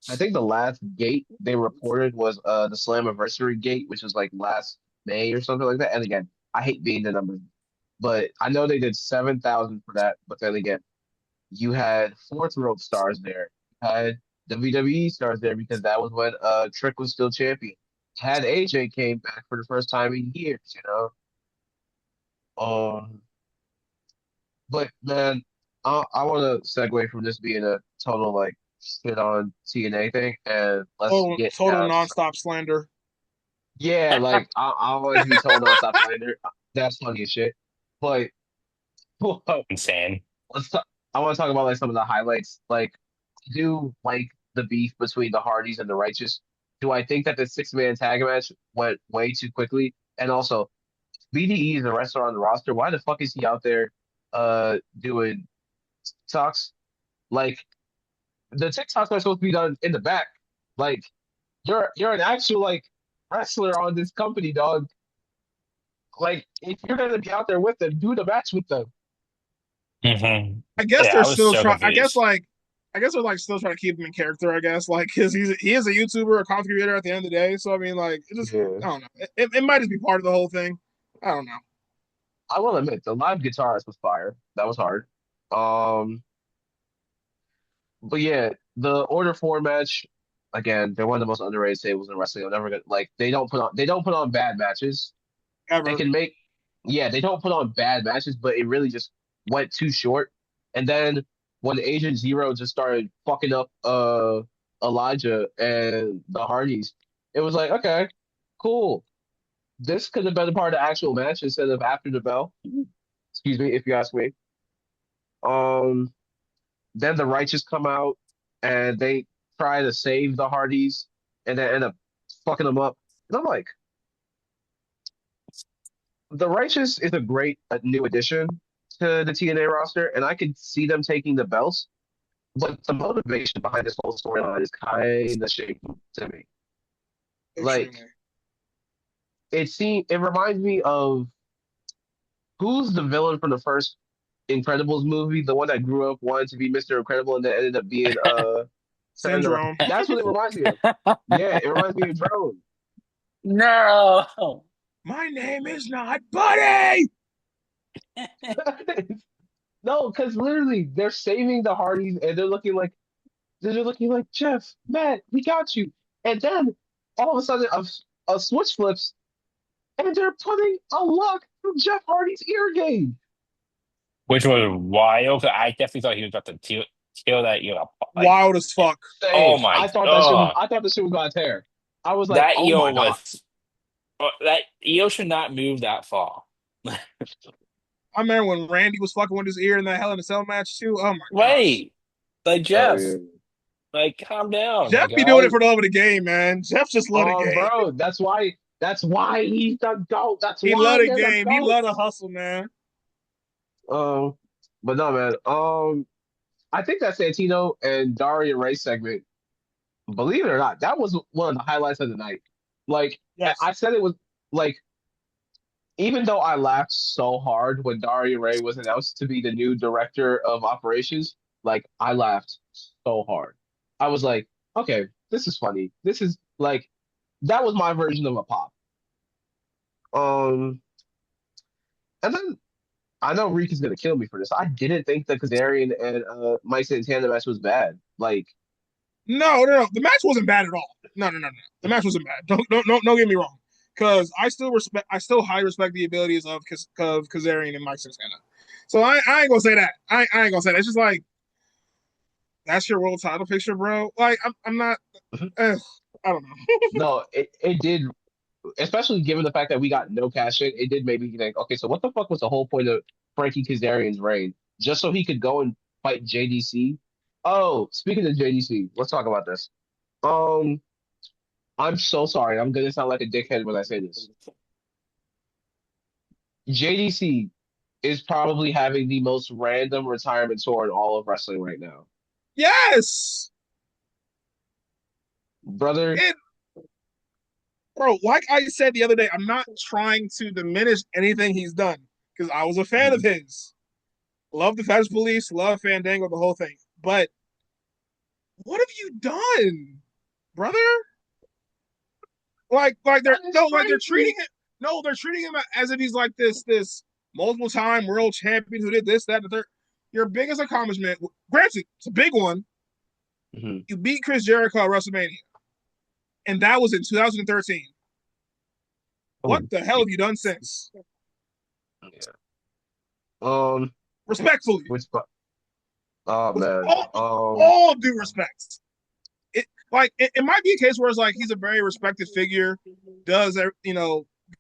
S1: I think the last gate they reported was the Slammiversary gate, which was like last May or something like that. And again, I hate being the numbers, but I know they did 7,000 for that. But then again, you had fourth rope stars there. You had WWE stars there because that was when Trick was still champion. Had AJ came back for the first time in years. Um, but man, I want to segue from this being a total like shit on TNA thing, and let's get
S2: total
S1: down to some.
S2: nonstop slander.
S1: Yeah, like I always be told nonstop slander. That's funny as shit. But
S3: Insane.
S1: let's talk. I want to talk about like some of the highlights. Like, I do like the beef between the Hardys and the Righteous. Do I think that the six-man tag match went way too quickly? And also, BDE is a wrestler on the roster. Why the fuck is he out there doing TikToks? Like the TikToks are supposed to be done in the back. Like you're an actual like wrestler on this company, dog. Like, if you're gonna be out there with them, do the match with them.
S3: Hmm.
S2: I guess
S3: Yeah,
S2: they're
S3: I was
S2: still
S3: so
S2: trying.
S3: confused.
S2: I guess they're like still trying to keep him in character. I guess like because he is a YouTuber, a content creator at the end of the day. So I mean, like it just
S1: Yeah.
S2: I don't know. It might just be part of the whole thing. I don't know.
S1: I will admit, the live guitarist was fire. That was hard. Um, but yeah, the Order 4 match, again, they're one of the most underrated tables in wrestling. I'm never gonna like they don't put on bad matches. They
S2: Ever.
S1: can make yeah, they don't put on bad matches, but it really just went too short. And then when Agent Zero just started fucking up Elijah and the Hardys, it was like, okay, cool. This could have been a part of the actual match instead of after the bell. Excuse me, if you ask me. Um, then the Righteous come out and they try to save the Hardys and then end up fucking them up. And I'm like, the Righteous is a great new addition to the TNA roster, and I could see them taking the belts, but the motivation behind this whole storyline is kind of shaky to me. Like,
S2: Extremely.
S1: it reminds me of who's the villain from the first Incredibles movie, the one that grew up wanting to be Mr. Incredible and then ended up being turned around.
S2: Syndrome.
S1: That's what it reminds me of. Yeah, it reminds me of Drone.
S3: No.
S2: My name is not Buddy.
S1: No, because literally they're saving the Hardys and they're looking like Jeff, Matt, we got you. And then all of a sudden a switch flips and they're putting a lock through Jeff Hardy's ear game.
S3: Which was wild. 'Cause I definitely thought he was about to kill that eel. Like,
S2: Wild as fuck.
S3: oh
S1: Same.
S3: my, oh,
S1: I thought the shit was gonna tear. I was like,
S3: that
S1: oh my
S3: eel
S1: God.
S3: was, that eel should not move that far.
S2: I remember when Randy was fucking with his ear in that Hell in a Cell match too. Oh my gosh.
S3: Wait, like
S1: Oh
S3: Jeff,
S1: yeah.
S3: like calm down, my
S2: Jeff be doing it
S3: guy.
S2: for the love of the game, man. Jeff just love the game.
S1: Bro, that's why he's the GOAT. That's
S2: He
S1: why
S2: love the
S1: they're the
S2: game. He
S1: GOAT.
S2: love the hustle, man.
S1: Um, but no man. I think that Santino and Daria Ray segment, believe it or not, that was one of the highlights of the night. Like
S2: Yes.
S1: I said, it was like even though I laughed so hard when Daria Ray was announced to be the new director of operations, like I laughed so hard. I was like, okay, this is funny. This is like that was my version of a pop. Um, and then I know Reek is gonna kill me for this. I didn't think the Kazarian and Mike Santana match was bad. Like,
S2: No. The match wasn't bad at all. No. The match wasn't bad. Don't get me wrong. Because I still highly respect the abilities of Kazarian and Mike Santana. So I ain't gonna say that. I ain't gonna say that. It's just like that's your world title picture, bro. Like I'm not. I don't know.
S1: no, it did, especially given the fact that we got no cash in. It did make me think, okay, so what the fuck was the whole point of Frankie Kazarian's reign? Just so he could go and fight JDC? Oh, speaking of JDC, let's talk about this. Um, I'm so sorry. I'm gonna sound like a dickhead when I say this. JDC is probably having the most random retirement tour in all of wrestling right now.
S2: Yes,
S1: Brother,
S2: it, bro. Like I said the other day, I'm not trying to diminish anything he's done because I was a fan of his. Love the Fetish Police, love Fandango, the whole thing. But what have you done, brother?
S1: that is
S2: like they're treating
S1: crazy.
S2: it. No, they're treating him as if he's like this multiple time world champion who did this, that, and the third. Your biggest accomplishment, granted, it's a big one.
S1: Mhm.
S2: You beat Chris Jericho at WrestleMania, and that was in 2013. What
S1: Oh,
S2: the hell have you done since?
S1: yeah. Um,
S2: Respectfully,
S1: which, oh
S2: with
S1: man.
S2: all due respect, it might be a case where it's like he's a very respected figure, does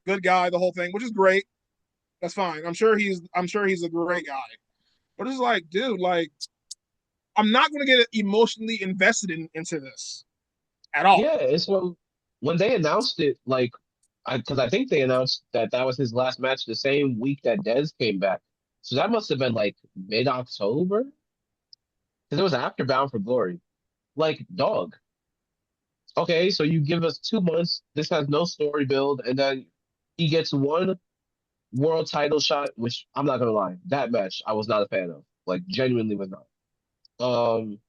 S2: good guy, the whole thing, which is great. That's fine. I'm sure he's a great guy. But it's like, dude, like I'm not gonna get emotionally invested into this at all.
S1: Yeah, it's when they announced it, like, because I think they announced that that was his last match the same week that Dez came back. So that must have been like mid-October, because it was after Bound for Glory. Like, dog. Okay, so you give us 2 months. This has no story build, and then he gets one. world title shot, which I'm not gonna lie, that match I was not a fan of. Like genuinely was not. Um,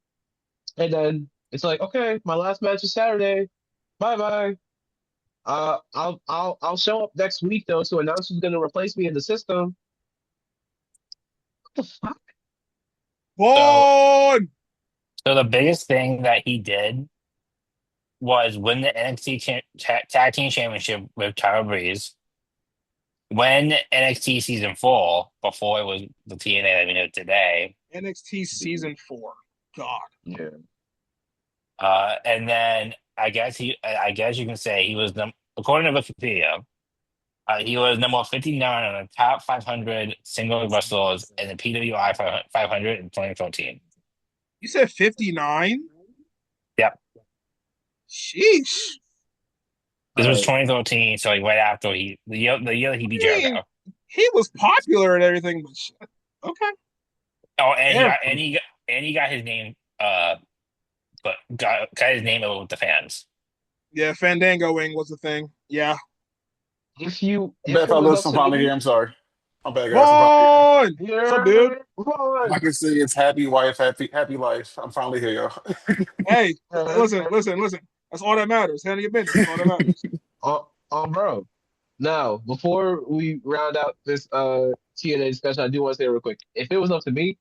S1: and then it's like, okay, my last match is Saturday. Bye bye. I'll show up next week though to announce who's gonna replace me in the system. What the fuck?
S3: So,
S2: Vaughn!
S3: so the biggest thing that he did was win the NXT Tag Team Championship with Tyler Breeze, win NXT Season 4 before it was the TNA that we know today.
S2: NXT Season 4. God.
S1: Yeah.
S3: And then I guess you can say he was according to Wikipedia, he was number 59 on the top 500 single wrestlers in the PWI 500 in 2014.
S2: You said 59?
S3: Yep.
S2: Sheesh.
S3: This
S1: All
S3: was
S1: right.
S3: 2013, so like right after the year that he beat
S2: I mean,
S3: Jericho.
S2: he was popular and everything, but shit. Okay.
S3: Oh, and
S2: Fair.
S3: he got his name but got his name over with the fans.
S2: Yeah, Fandangoing was the thing. Yeah.
S1: If
S4: Bet
S1: it was
S4: fellas,
S1: up
S4: I'm
S1: to
S4: finally here.
S1: me,
S4: I'm sorry. I'm back, guys. I'm finally here.
S2: Vaughn! What's up, dude?
S1: yeah,
S4: I
S1: Vaughn.
S4: can see it's happy wife, happy life. I'm finally here, y'all.
S2: Hey,
S1: Uh,
S2: listen. That's all that matters. Handle your business. That's all that matters.
S1: bro. Now, before we round out this TNA discussion, I do want to say real quick. If it was up to me,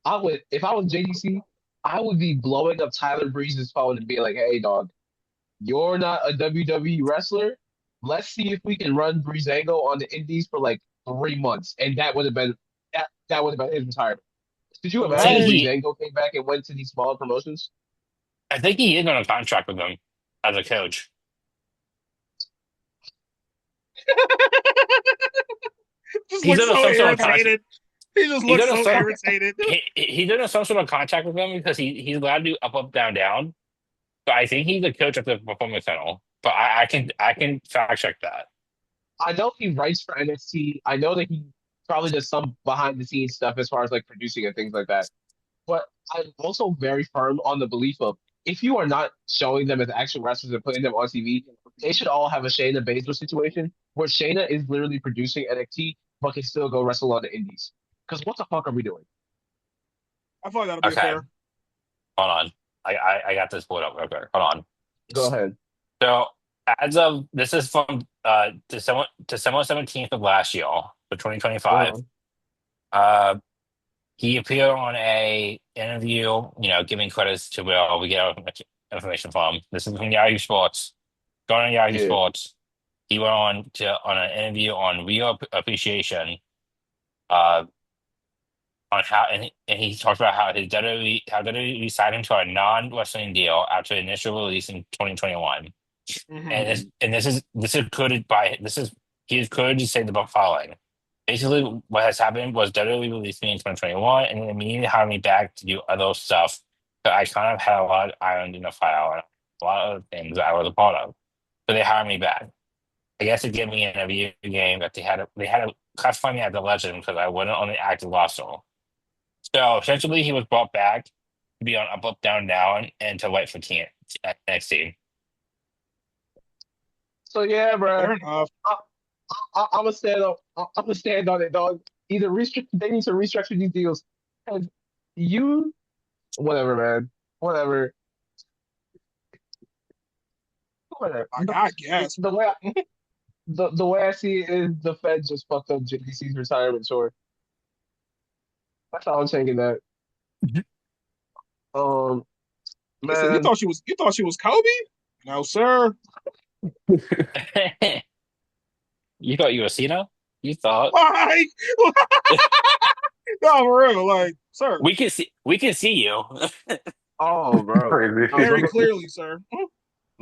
S1: I would if I was JDC, I would be blowing up Tyler Breeze's phone and be like, hey dog, you're not a WWE wrestler. Let's see if we can run Breezango on the indies for like 3 months. And that would have been his retirement. Could you
S2: All
S3: I think
S1: imagine if
S2: right.
S1: Breezango came back and went to these smaller promotions?
S3: I think he is on a contract with them as a coach.
S2: Just
S3: He's
S2: looks
S3: under
S2: so
S3: some sort of contract.
S2: irritated. He just
S3: He's
S2: looks
S3: under
S2: so
S3: some
S2: irritated.
S3: he's under some sort of contract with them because he's allowed to do up down down. But I think he's the coach of the Performance Center. But I can fact check that.
S1: I know he writes for NXT. I know that he probably does some behind the scenes stuff as far as like producing and things like that. But I'm also very firm on the belief of if you are not showing them as actual wrestlers and putting them on TV, they should all have a Shayna Baszler situation where Shayna is literally producing NXT but can still go wrestle on the indies. Because what the fuck are we doing?
S2: I thought that'll be a
S3: Okay,
S2: fair.
S3: hold on. I got this pulled up. Okay, hold on.
S1: Go ahead.
S3: So as of this is from December 17th of last year for 2025.
S1: Uh-huh.
S3: Uh, he appeared on a interview, giving credits to where we get our information from. This is from Yahoo Sports. Going on Yahoo
S1: Yeah.
S3: Sports, he went on an interview on Real Appreciation, uh, on how and he talked about how his WWE signed him to a non-wrestling deal after the initial release in 2021.
S2: Mm-hmm.
S3: And this is coded by this is he is coded to say the following. Basically, what has happened was WWE released me in 2021 and then immediately hired me back to do other stuff. But I kind of had a lot of irons in the fire and a lot of other things that I was a part of. So they hired me back. I guess to get me in a video game that they had to classify me as a legend because I wasn't on the active roster. So essentially, he was brought back to be on up, down, down, and to wait for NXT.
S1: So yeah, bro.
S2: Fair enough.
S1: I'm gonna stand on. I'm gonna stand on it, dog. Either restrict. They need to restructure these deals. And you, whatever, man. Whatever. Whatever.
S2: I guess.
S1: The way the way I see it is the Fed just fucked up JDC's retirement tour. That's how I'm taking that. Um,
S2: He said,
S1: man.
S2: you thought she was Kobe? No, sir.
S3: You thought you were Cena? You thought
S2: Like, no, for real. Like, sir.
S3: we can see you.
S1: Oh, bro.
S4: Crazy.
S1: No,
S2: Very clearly, sir.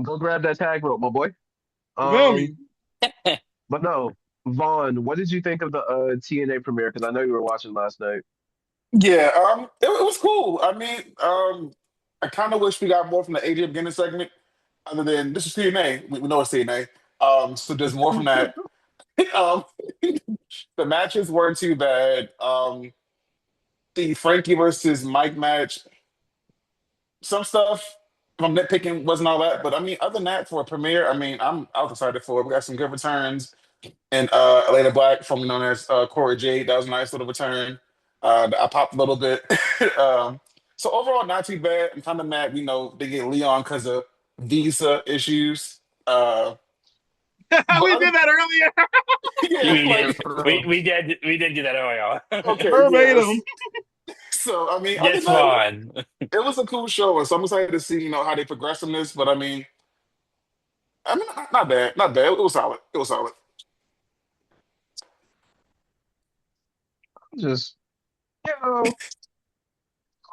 S1: go grab that tag rope, my boy.
S2: You feel me?
S1: But no, Vaughn, what did you think of the TNA premiere? Because I know you were watching last night.
S4: Yeah, it was cool. I mean, I kind of wish we got more from the AJ beginning segment, other than this is TNA. We know it's TNA. So there's more from that. Um, the matches weren't too bad. The Frankie versus Mike match, some stuff, if I'm nitpicking, wasn't all that. But I mean, other than that, for a premiere, I mean, I was excited for it. We got some good returns. and Elena Black, formerly known as Corey Jade. That was a nice little return. I popped a little bit. um, so overall, not too bad. I'm kind of mad, they get Leon because of visa issues. But
S2: We
S4: other,
S2: did that earlier.
S4: yeah,
S3: We did.
S4: like
S3: We did do that earlier.
S4: okay, yes.
S2: Verbatim.
S4: So I mean, other than
S3: Just
S4: that,
S3: fun.
S4: it was a cool show, and so I'm excited to see how they progress in this. But I mean, not bad, not bad. It was solid. It was solid.
S1: Just, you know,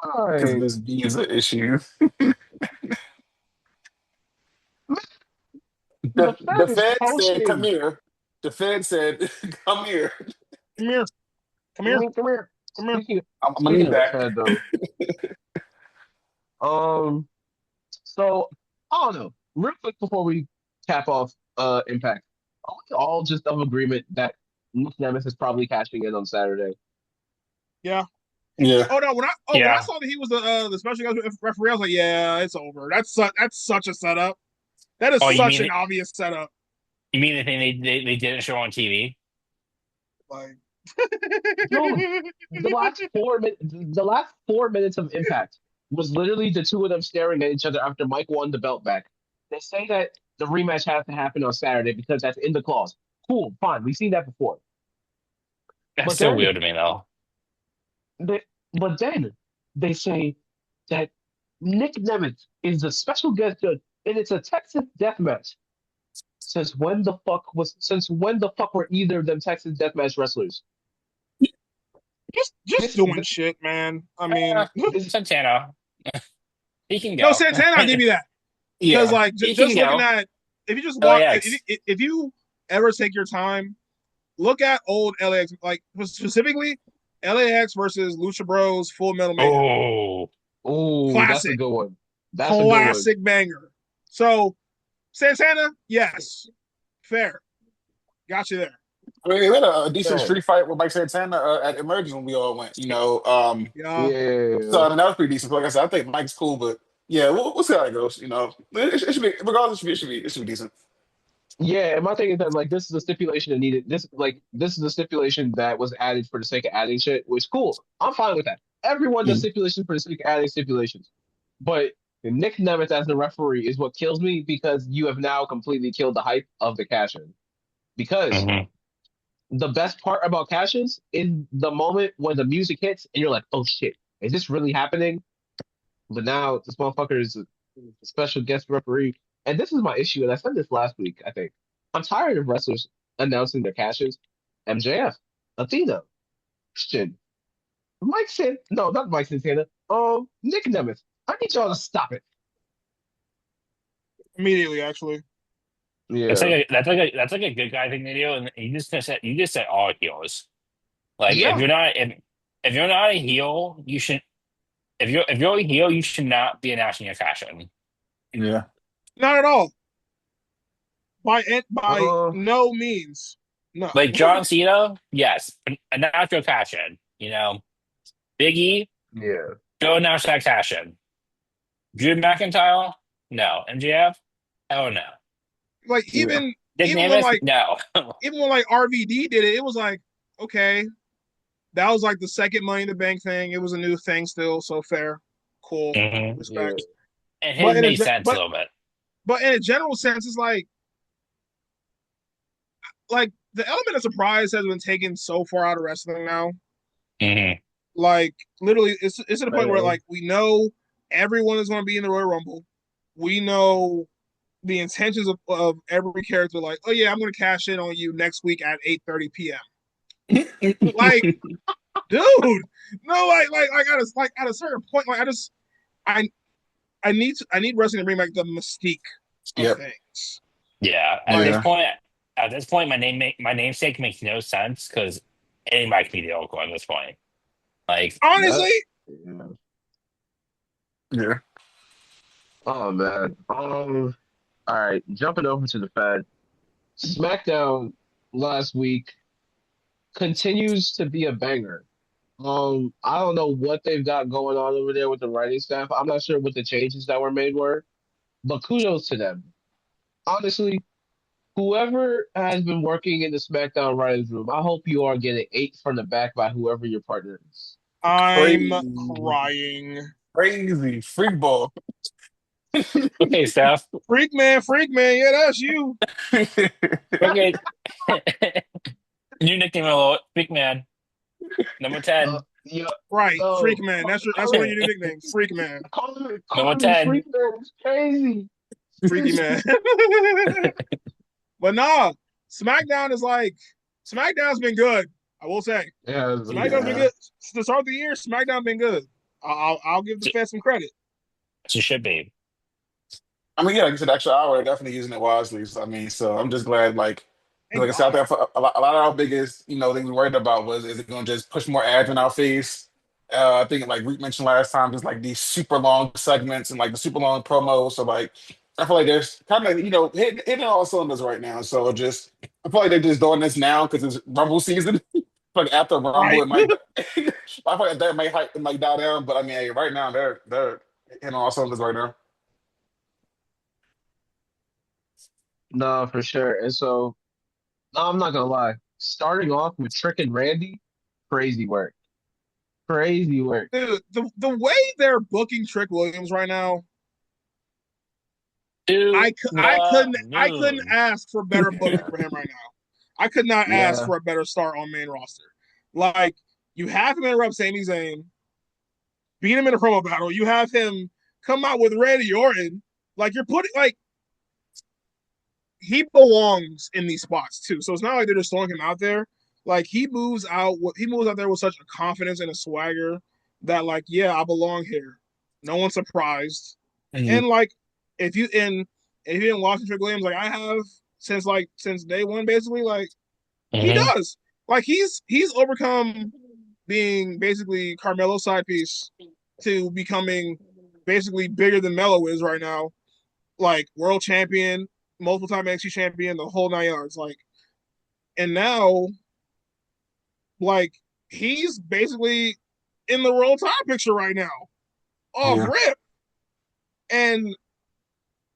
S4: Because
S1: like
S4: this visa issue.
S1: the
S4: The
S1: Fed is
S4: Fed said, "Come
S1: posting.
S4: here." The Fed said, "Come here.
S2: Come here. Come
S1: I
S2: here.
S1: mean, come here.
S2: Come here.
S4: I'm gonna
S1: Speaking
S4: need
S1: of the
S4: that."
S1: Fed, though, um, so I don't know. Real quick before we cap off, Impact, are we all just of agreement that Nick Nemes is probably cashing in on Saturday?
S2: Yeah.
S4: Yeah,
S2: Oh no, when I
S3: Yeah.
S2: saw that he was the special guest referee, I was like, yeah, it's over. That's such a setup. That is
S3: Oh, you
S2: such an
S3: mean
S2: obvious setup.
S3: you mean the thing they didn't show on TV?
S2: Like
S1: Dude, the last 4 minutes of Impact was literally the two of them staring at each other after Mike won the belt back. They say that the rematch has to happen on Saturday because that's in the clause. Cool, fine. We've seen that before.
S3: That's
S1: But
S3: still
S1: then
S3: weird to me though.
S1: they but then they say that Nick Nemeth is the special guest judge and it's a Texas death match. Since when the fuck were either of them Texas deathmatch wrestlers?
S2: just
S1: This
S2: doing shit, man. I
S3: Uh,
S2: mean,
S3: Santana, he can
S2: no,
S3: go.
S2: Santana, I'll give you that because
S4: yeah.
S2: like
S3: He can
S2: just looking
S3: go.
S2: at if you just watch
S3: LAX.
S2: if you ever take your time, look at old LAX like specifically LAX versus Lucha Bros Full Metal Mayhem.
S3: Oh,
S1: Oh, that's a
S2: Classic,
S1: good one. That's a good one.
S2: classic banger. So Santana, yes, fair, got you there.
S4: I mean, we had a decent
S1: Man,
S4: street fight with Mike Santana at Emergence when we all went.
S2: Yeah,
S4: So
S1: yeah.
S4: I mean, that was pretty decent. So, like I said, I think Mike's cool, but yeah, we'll see how it goes. It should be regardless. It should be decent.
S1: Yeah, and my thing is that like this is a stipulation that needed this is a stipulation that was added for the sake of adding shit, which cool. I'm fine with that. Everyone does
S4: Mm.
S1: stipulations for the sake of adding stipulations. But Nick Nemeth as the referee is what kills me because you have now completely killed the hype of the cash-in. Because
S3: hmm
S1: the best part about cash-ins is the moment when the music hits and you're like, oh shit, is this really happening? But now this motherfucker is a special guest referee. And this is my issue, and I said this last week, I think. I'm tired of wrestlers announcing their cashes. MJF, Athena, Christian, no, not Mike Santana. Nick Nemeth. I need y'all to stop it.
S2: immediately actually.
S1: Yeah.
S3: that's like a good guy thing to do, and you just said all heels. Like
S1: Yeah.
S3: if you're not a heel, you should if you're a heel, you should not be announcing your cash in.
S4: Yeah.
S2: Not at all. By
S1: Uh,
S2: no means. No.
S3: Like John Cena, yes, announce your cash in. Biggie,
S1: yeah.
S3: go announce that cash in. Drew McIntyre, no. MJF, hell no.
S2: Like
S4: Yeah.
S3: Dick
S2: even when
S3: Davis,
S2: like
S3: no.
S2: even when like RVD did it, it was like, okay, that was like the second Money in the Bank thing. It was a new thing still, so fair, cool,
S3: hmm
S1: Yeah.
S2: respect.
S3: And
S2: But
S3: his
S2: in a
S3: made sense a
S2: but
S3: little bit.
S2: but in a general sense, it's like the element of surprise has been taken so far out of wrestling now.
S3: hmm
S2: Like literally, it's to the point where
S1: Man.
S2: like we know everyone is going to be in the Royal Rumble. We know the intentions of every character. Like, oh yeah, I'm going to cash in on you next week at 8:30 p.m. Like, dude, no, like at a certain point, like I I need wrestling to bring back the mystique of
S4: Yep.
S2: things.
S3: Yeah.
S2: Like,
S4: Yeah.
S3: At this point, my namesake makes no sense because anybody can be the Oracle at this point. Like,
S2: honestly,
S1: That. Yeah.
S4: Yeah.
S1: Oh man. All right. Jumping over to the Fed. SmackDown last week continues to be a banger. I don't know what they've got going on over there with the writing staff. I'm not sure what the changes that were made were, but kudos to them. Honestly, whoever has been working in the SmackDown writers room, I hope you are getting ate from the back by whoever your partner is.
S2: I'm
S4: Crazy,
S2: crying.
S4: crazy freak ball.
S3: Okay, Steph.
S2: Freak man, yeah, that's you.
S3: Okay. New nickname alert, Big Man. Number 10.
S1: Yeah.
S2: Right, Freak
S1: Oh,
S2: man. That's one of your new nicknames, Freak man,
S3: Number
S1: calling me
S3: 10.
S1: freak man is crazy.
S2: Freaky man. But nah, SmackDown is like SmackDown's been good. I will say
S1: Yeah,
S2: SmackDown's been
S4: Yeah.
S2: good to start the year. SmackDown been good. I'll give the Fed some credit.
S3: She should be.
S4: I mean, yeah, like you said, extra hour, definitely using it wisely. So, I mean, so I'm just glad,
S2: Thank
S4: like I said, out
S2: God.
S4: there, for a lot of our biggest, thing we worried about was, is it going to just push more ads in our face? I think, like we mentioned last time, just like these super long segments and like the super long promos. So, like, I feel like there's kind of, hitting all cylinders right now. So, I feel like they're just doing this now because it's Rumble season. Like after Rumble,
S2: Right.
S4: it might, I feel like that might die down. But I mean, hey, right now they're hitting all cylinders right now.
S1: no, for sure. And so, no, I'm not gonna lie. Starting off with Trick and Randy, crazy work. Crazy work.
S2: Dude, the way they're booking Trick Williams right now,
S3: To the
S2: I couldn't
S3: moon.
S2: ask for better booking for him right now. I could not ask
S1: Yeah.
S2: for a better start on main roster. Like you have him interrupt Sami Zayn, beat him in a promo battle. You have him come out with Randy Orton. Like you're putting like he belongs in these spots too. So it's not like they're just throwing him out there. Like he moves out there with such a confidence and a swagger that like, yeah, I belong here. No one's surprised.
S4: Mhm.
S2: And like if you in if you didn't watch Trick Williams, like I have since day one, basically, like he
S3: Hmm.
S2: does. Like he's overcome being basically Carmelo's side piece to becoming basically bigger than Melo is right now, like world champion, multiple time NXT champion, the whole 9 yards. Like, and now, like, he's basically in the world title picture right now, off
S4: Yeah.
S2: rip, and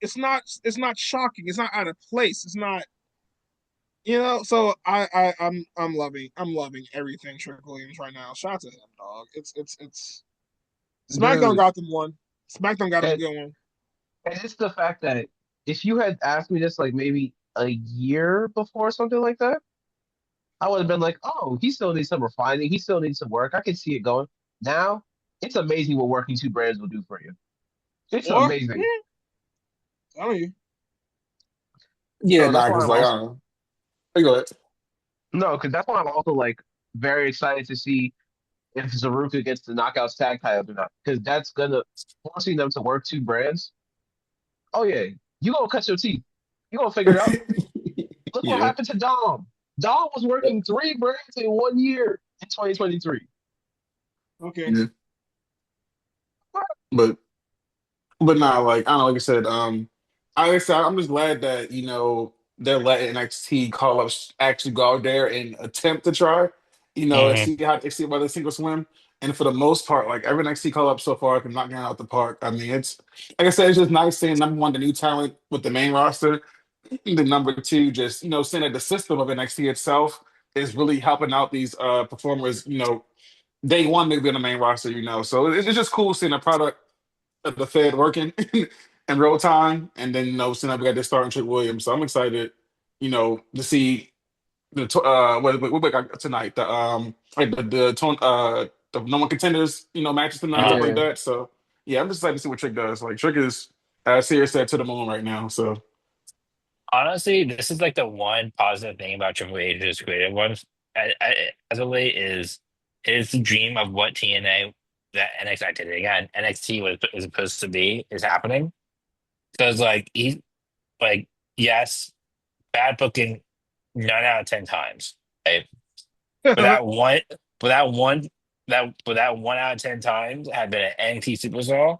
S2: it's not shocking. It's not out of place. It's not, So I'm loving everything Trick Williams right now. Shout out to him, dog. It's SmackDown
S1: Dude.
S2: got them one. SmackDown got them a
S1: And,
S2: good one.
S1: and it's the fact that if you had asked me this like maybe a year before something like that, I would have been like, oh, he still needs some refining. He still needs some work. I can see it going. Now, it's amazing what working two brands will do for you. It's
S2: Or
S1: amazing.
S2: tell you,
S4: Yeah,
S1: So that's
S4: nah,
S1: why
S4: because
S1: I'm
S4: like I
S1: also
S4: don't know. You go ahead.
S1: no, because that's why I'm also like very excited to see if Zaruka gets the Knockouts tag titles or not. Because that's gonna forcing them to work two brands. Oh yeah, you gonna cut your teeth. You gonna figure it out. Look what
S4: Yeah.
S1: happened to Dom. Dom was working three brands in 1 year in 2023.
S2: okay.
S4: Yeah. But nah, like I don't know, like I said, I'm just glad that they're letting NXT call ups actually go out there and attempt to try, and
S3: Hmm.
S4: see whether single swim. And for the most part, like every NXT call up so far can knock it out the park. I mean, it's like I said, it's just nice seeing number one, the new talent with the main roster. The number two, just seeing that the system of NXT itself is really helping out these performers, day one they be on the main roster, So it's just cool seeing a product of the Fed working in real time, and then seeing that we got this starting Trick Williams. So I'm excited, to see what we got tonight. The the no one contenders, matches tonight, stuff
S3: Uh,
S4: like
S1: Yeah,
S4: that. So yeah, I'm just excited to see what Trick does. Like Trick is serious set to the moon right now. So
S3: Honestly, this is like the one positive thing about Triple H's creative ones. As of late, is it is the dream of what TNA that NXT did again. NXT was is supposed to be is happening because like yes, bad booking 9 out of 10 times. Right? But that one, but that one, but that 1 out of 10 times had been an NXT superstar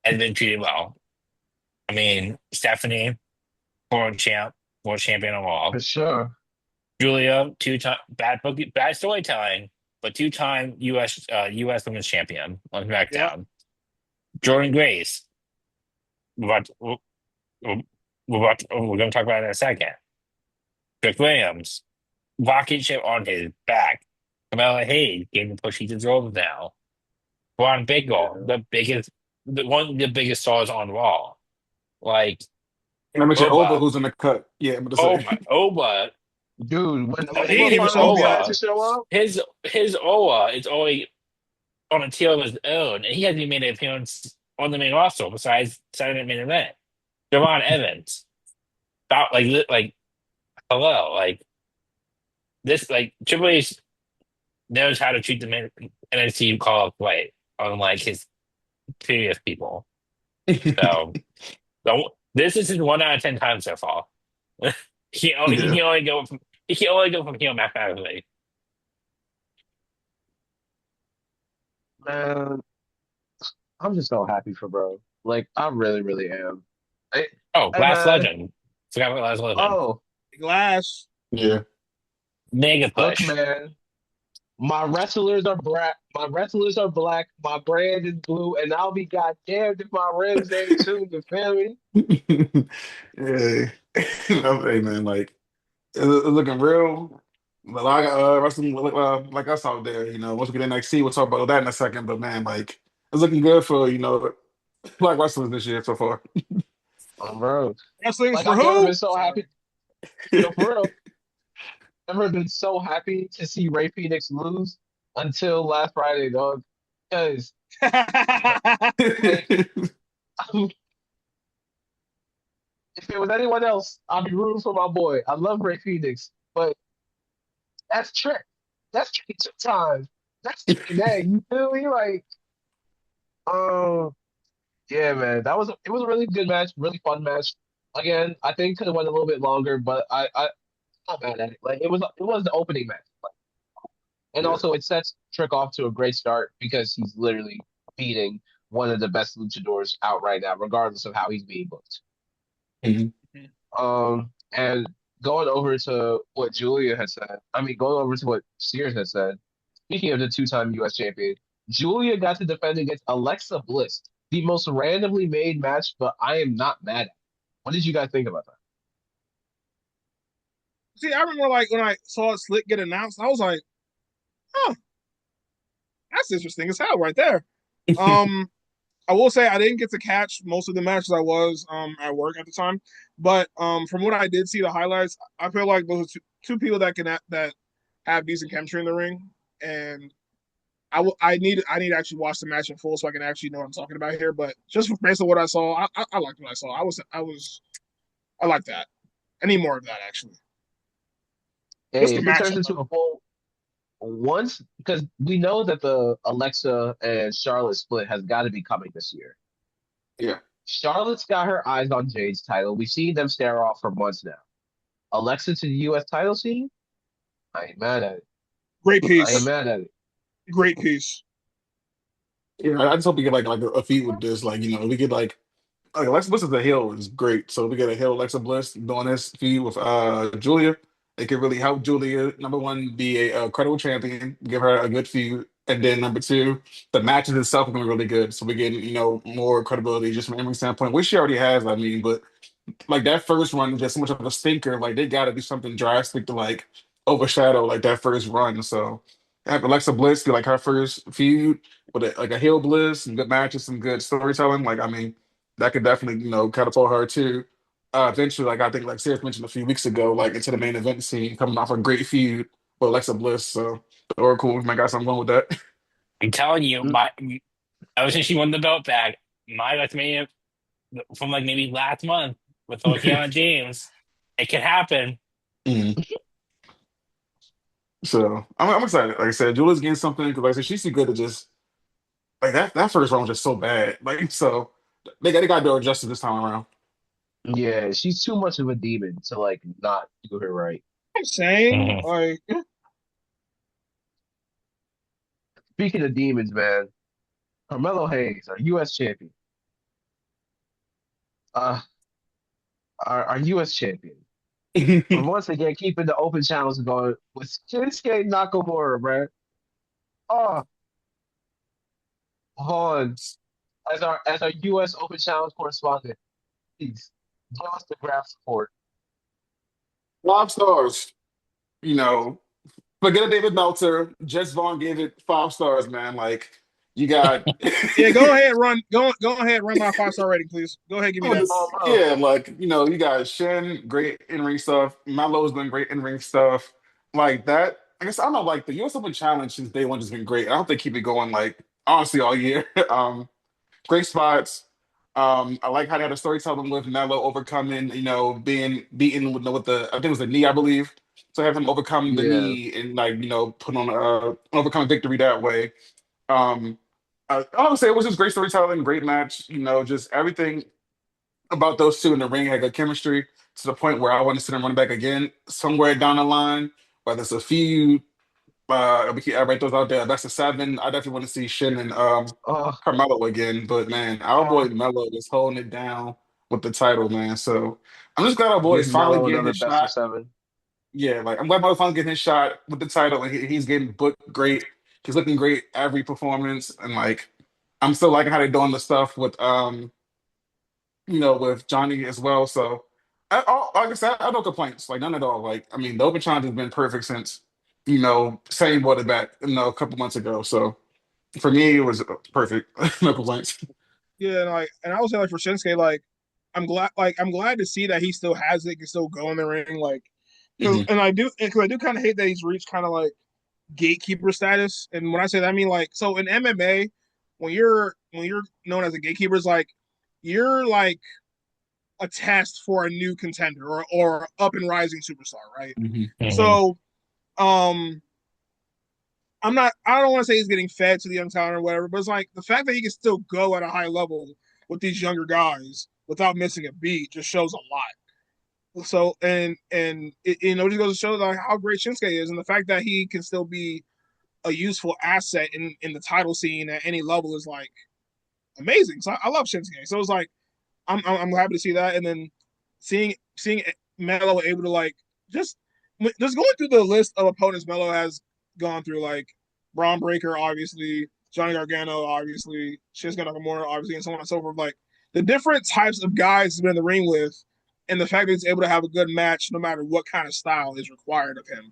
S3: and been treated well. I mean, Stephanie, former champ, world champion of all.
S1: for sure.
S3: Julia, 2 time bad booking, bad storytelling, but 2 time US Women's Champion on
S2: Yeah.
S3: SmackDown. Jordan Grace, what we're going to talk about it in a second. Trick Williams, rocket ship on his back. Kamala Hayes getting pushy to roles now. Braun Biggle,
S1: Yeah.
S3: one of the biggest stars on Raw. Like
S4: And I mentioned Ova,
S3: Oba,
S4: who's in the cut. Yeah, I'm gonna
S3: oh
S4: say.
S3: my Oba,
S1: Dude, when
S2: He
S1: Oba
S2: ain't even
S1: finally
S2: showing up
S1: decided
S2: yet.
S1: to
S3: Oba,
S1: show up,
S3: his Oa is only on a tier of his own, and he hasn't even made an appearance on the main roster besides Saturday main event. Javon Evans, like hello, like this, like Triple H knows how to treat the main NXT call up play, unlike his previous people. So this is his 1 out of 10 times so far. He
S4: Yeah.
S3: can only go from here mathematically.
S1: man, I'm just so happy for bro. Like, I really, really am. Hey,
S3: Oh,
S1: hey
S3: Glass
S1: man.
S3: Legend. Forgot about Glass Legend.
S1: Oh,
S2: Glass.
S4: Yeah.
S3: Mega
S1: look,
S3: push.
S1: man. My wrestlers are black. My wrestlers are black. My brand is blue, and I'll be goddamned if my rims ain't too. You feel me?
S4: Yeah. Hey man, like it's looking real. A lot of wrestling like us out there. Once we get to NXT, we'll talk about that in a second. But man, like it's looking good for black wrestlers this year so far.
S1: Bro.
S2: Wrestling's
S1: Like,
S2: for
S1: I've never
S2: who?
S1: been so
S2: Sorry.
S1: happy. Yo, for real. Never been so happy to see Ray Phoenix lose until last Friday, dog. Because, like, if it was anyone else, I'd be rooting for my boy. I love Ray Phoenix, but that's Trick. That's Trick two times. That's Trick Day. You feel me? Like, um, yeah, man. It was a really good match, really fun match. Again, I think could have went a little bit longer, but I not mad at it. Like, it was the opening match. And
S4: Yeah.
S1: also, it sets Trick off to a great start because he's literally beating one of the best luchadors out right now, regardless of how he's being booked.
S4: Mhm.
S1: And going over to what Julia had said, I mean, going over to what Sears had said, speaking of the two-time U.S. champion, Julia got to defend against Alexa Bliss, the most randomly made match, but I am not mad at it. What did you guys think about that?
S2: See, I remember like when I saw Slick get announced, I was like, "Oh, that's interesting as hell right there." Um, I will say I didn't get to catch most of the matches. I was at work at the time, but from what I did see the highlights, I feel like those are two people that that have decent chemistry in the ring, and I need to actually watch the match in full so I can actually know what I'm talking about here. But just based on what I saw, I liked what I saw. I like that. I need more of that actually. Just
S1: Hey,
S2: the
S1: if it
S2: match
S1: turns into
S2: alone.
S1: a full once, because we know that the Alexa and Charlotte split has got to be coming this year.
S4: Yeah.
S1: Charlotte's got her eyes on Jade's title. We've seen them stare off for months now. Alexa to the U.S. title scene? I ain't mad at it.
S2: Great
S1: I ain't
S2: piece.
S1: mad at it.
S2: Great piece.
S4: Yeah. I just hope we get like a feat with this. We get like Alexa Bliss is a heel is great. So we get a heel Alexa Bliss doing this feud with Julia. It could really help Julia, number one, be a credible champion, give her a good feud. And then number two, the matches itself are going to be really good. So we get, more credibility just from every standpoint, which she already has, I mean, but like that first run is just so much of a stinker. Like they got to do something drastic to like overshadow like that first run. So have Alexa Bliss be like her first feud with like a heel Bliss, some good matches, some good storytelling. Like I mean, that could definitely catapult her too. Eventually, like I think like Sarah mentioned a few weeks ago, like into the main event scene, coming off a great feud with Alexa Bliss. So or cool, we might got something going with that.
S3: I'm telling you,
S1: Mm,
S3: ever since she won the belt back, my WrestleMania from like maybe last month with Kiana James, it could happen.
S4: Mhm. So I'm excited. Like I said, Julia's getting something because like I said, she's too good to just like that first round was just so bad. Like so they gotta do her justice this time around.
S1: Yeah, she's too much of a demon to like not do her right.
S2: I'm saying
S3: Mhm.
S2: like
S1: Speaking of demons, man, Carmelo Hayes, our U.S. champion, uh, our U.S. champion, for once again keeping the open challenge going with Shinsuke Nakamura, man. Oh, Vaughn, as our U.S. Open Challenge correspondent, please Give us the graph support.
S4: 5 stars. You know, forget a David Meltzer. Jess Vaughn gave it 5 stars, man. Like you got
S2: Yeah, go ahead, go ahead, run my 5-star rating, please. Go ahead, give me that.
S1: Oh, bro.
S4: yeah, like you got Shin, great in ring stuff. Melo's been great in ring stuff. Like that. I guess I don't know, like the US Open Challenge since day one has been great. I hope they keep it going like honestly all year. Great spots. I like how they had a storytelling with Melo overcoming, being beaten with the I think it was the knee, I believe. So have him overcome the
S1: Yeah.
S4: knee and like put on overcome victory that way. Um, I would say it was just great storytelling, great match. Just everything about those two in the ring had good chemistry to the point where I want to see them run back again somewhere down the line, whether it's a feud. We keep everybody throws out there. That's a seven. I definitely want to see Shin and
S1: Oh,
S4: Carmelo again. But man, our boy
S1: oh,
S4: Melo is holding it down with the title, man. So I'm just glad our boy
S1: give
S4: is finally
S1: Melo
S4: getting
S1: another
S4: his
S1: best of
S4: shot.
S1: seven.
S4: Yeah, like I'm glad Melo finally getting his shot with the title, and he's getting booked great. He's looking great every performance, and like I'm still liking how they're doing the stuff with with Johnny as well. So, like I said, I have no complaints, like none at all. Like, I mean, the Open Challenge has been perfect since, saying what it back, a couple months ago. So, for me, it was perfect. No complaints.
S2: Yeah, and I would say like for Shinsuke, I'm glad to see that he still has it, can still go in the ring, like,
S4: Hmm.
S2: because I do kind of hate that he's reached kind of like gatekeeper status. And when I say that, I mean like, so in MMA, when you're known as a gatekeeper, it's like you're like a test for a new contender or up and rising superstar, right?
S4: Hmm.
S3: Mhm.
S2: So, um, I don't want to say he's getting fed to the young talent or whatever, but it's like the fact that he can still go at a high level with these younger guys without missing a beat just shows a lot. So and just goes to show like how great Shinsuke is, and the fact that he can still be a useful asset in the title scene at any level is like amazing. So I love Shinsuke. So it's like I'm happy to see that, and then seeing Melo able to like just just going through the list of opponents Melo has gone through, like Braun Breaker, obviously, Johnny Gargano, obviously, Shinsuke Nakamura, obviously, and so on and so forth. Like the different types of guys he's been in the ring with, and the fact that he's able to have a good match no matter what kind of style is required of him,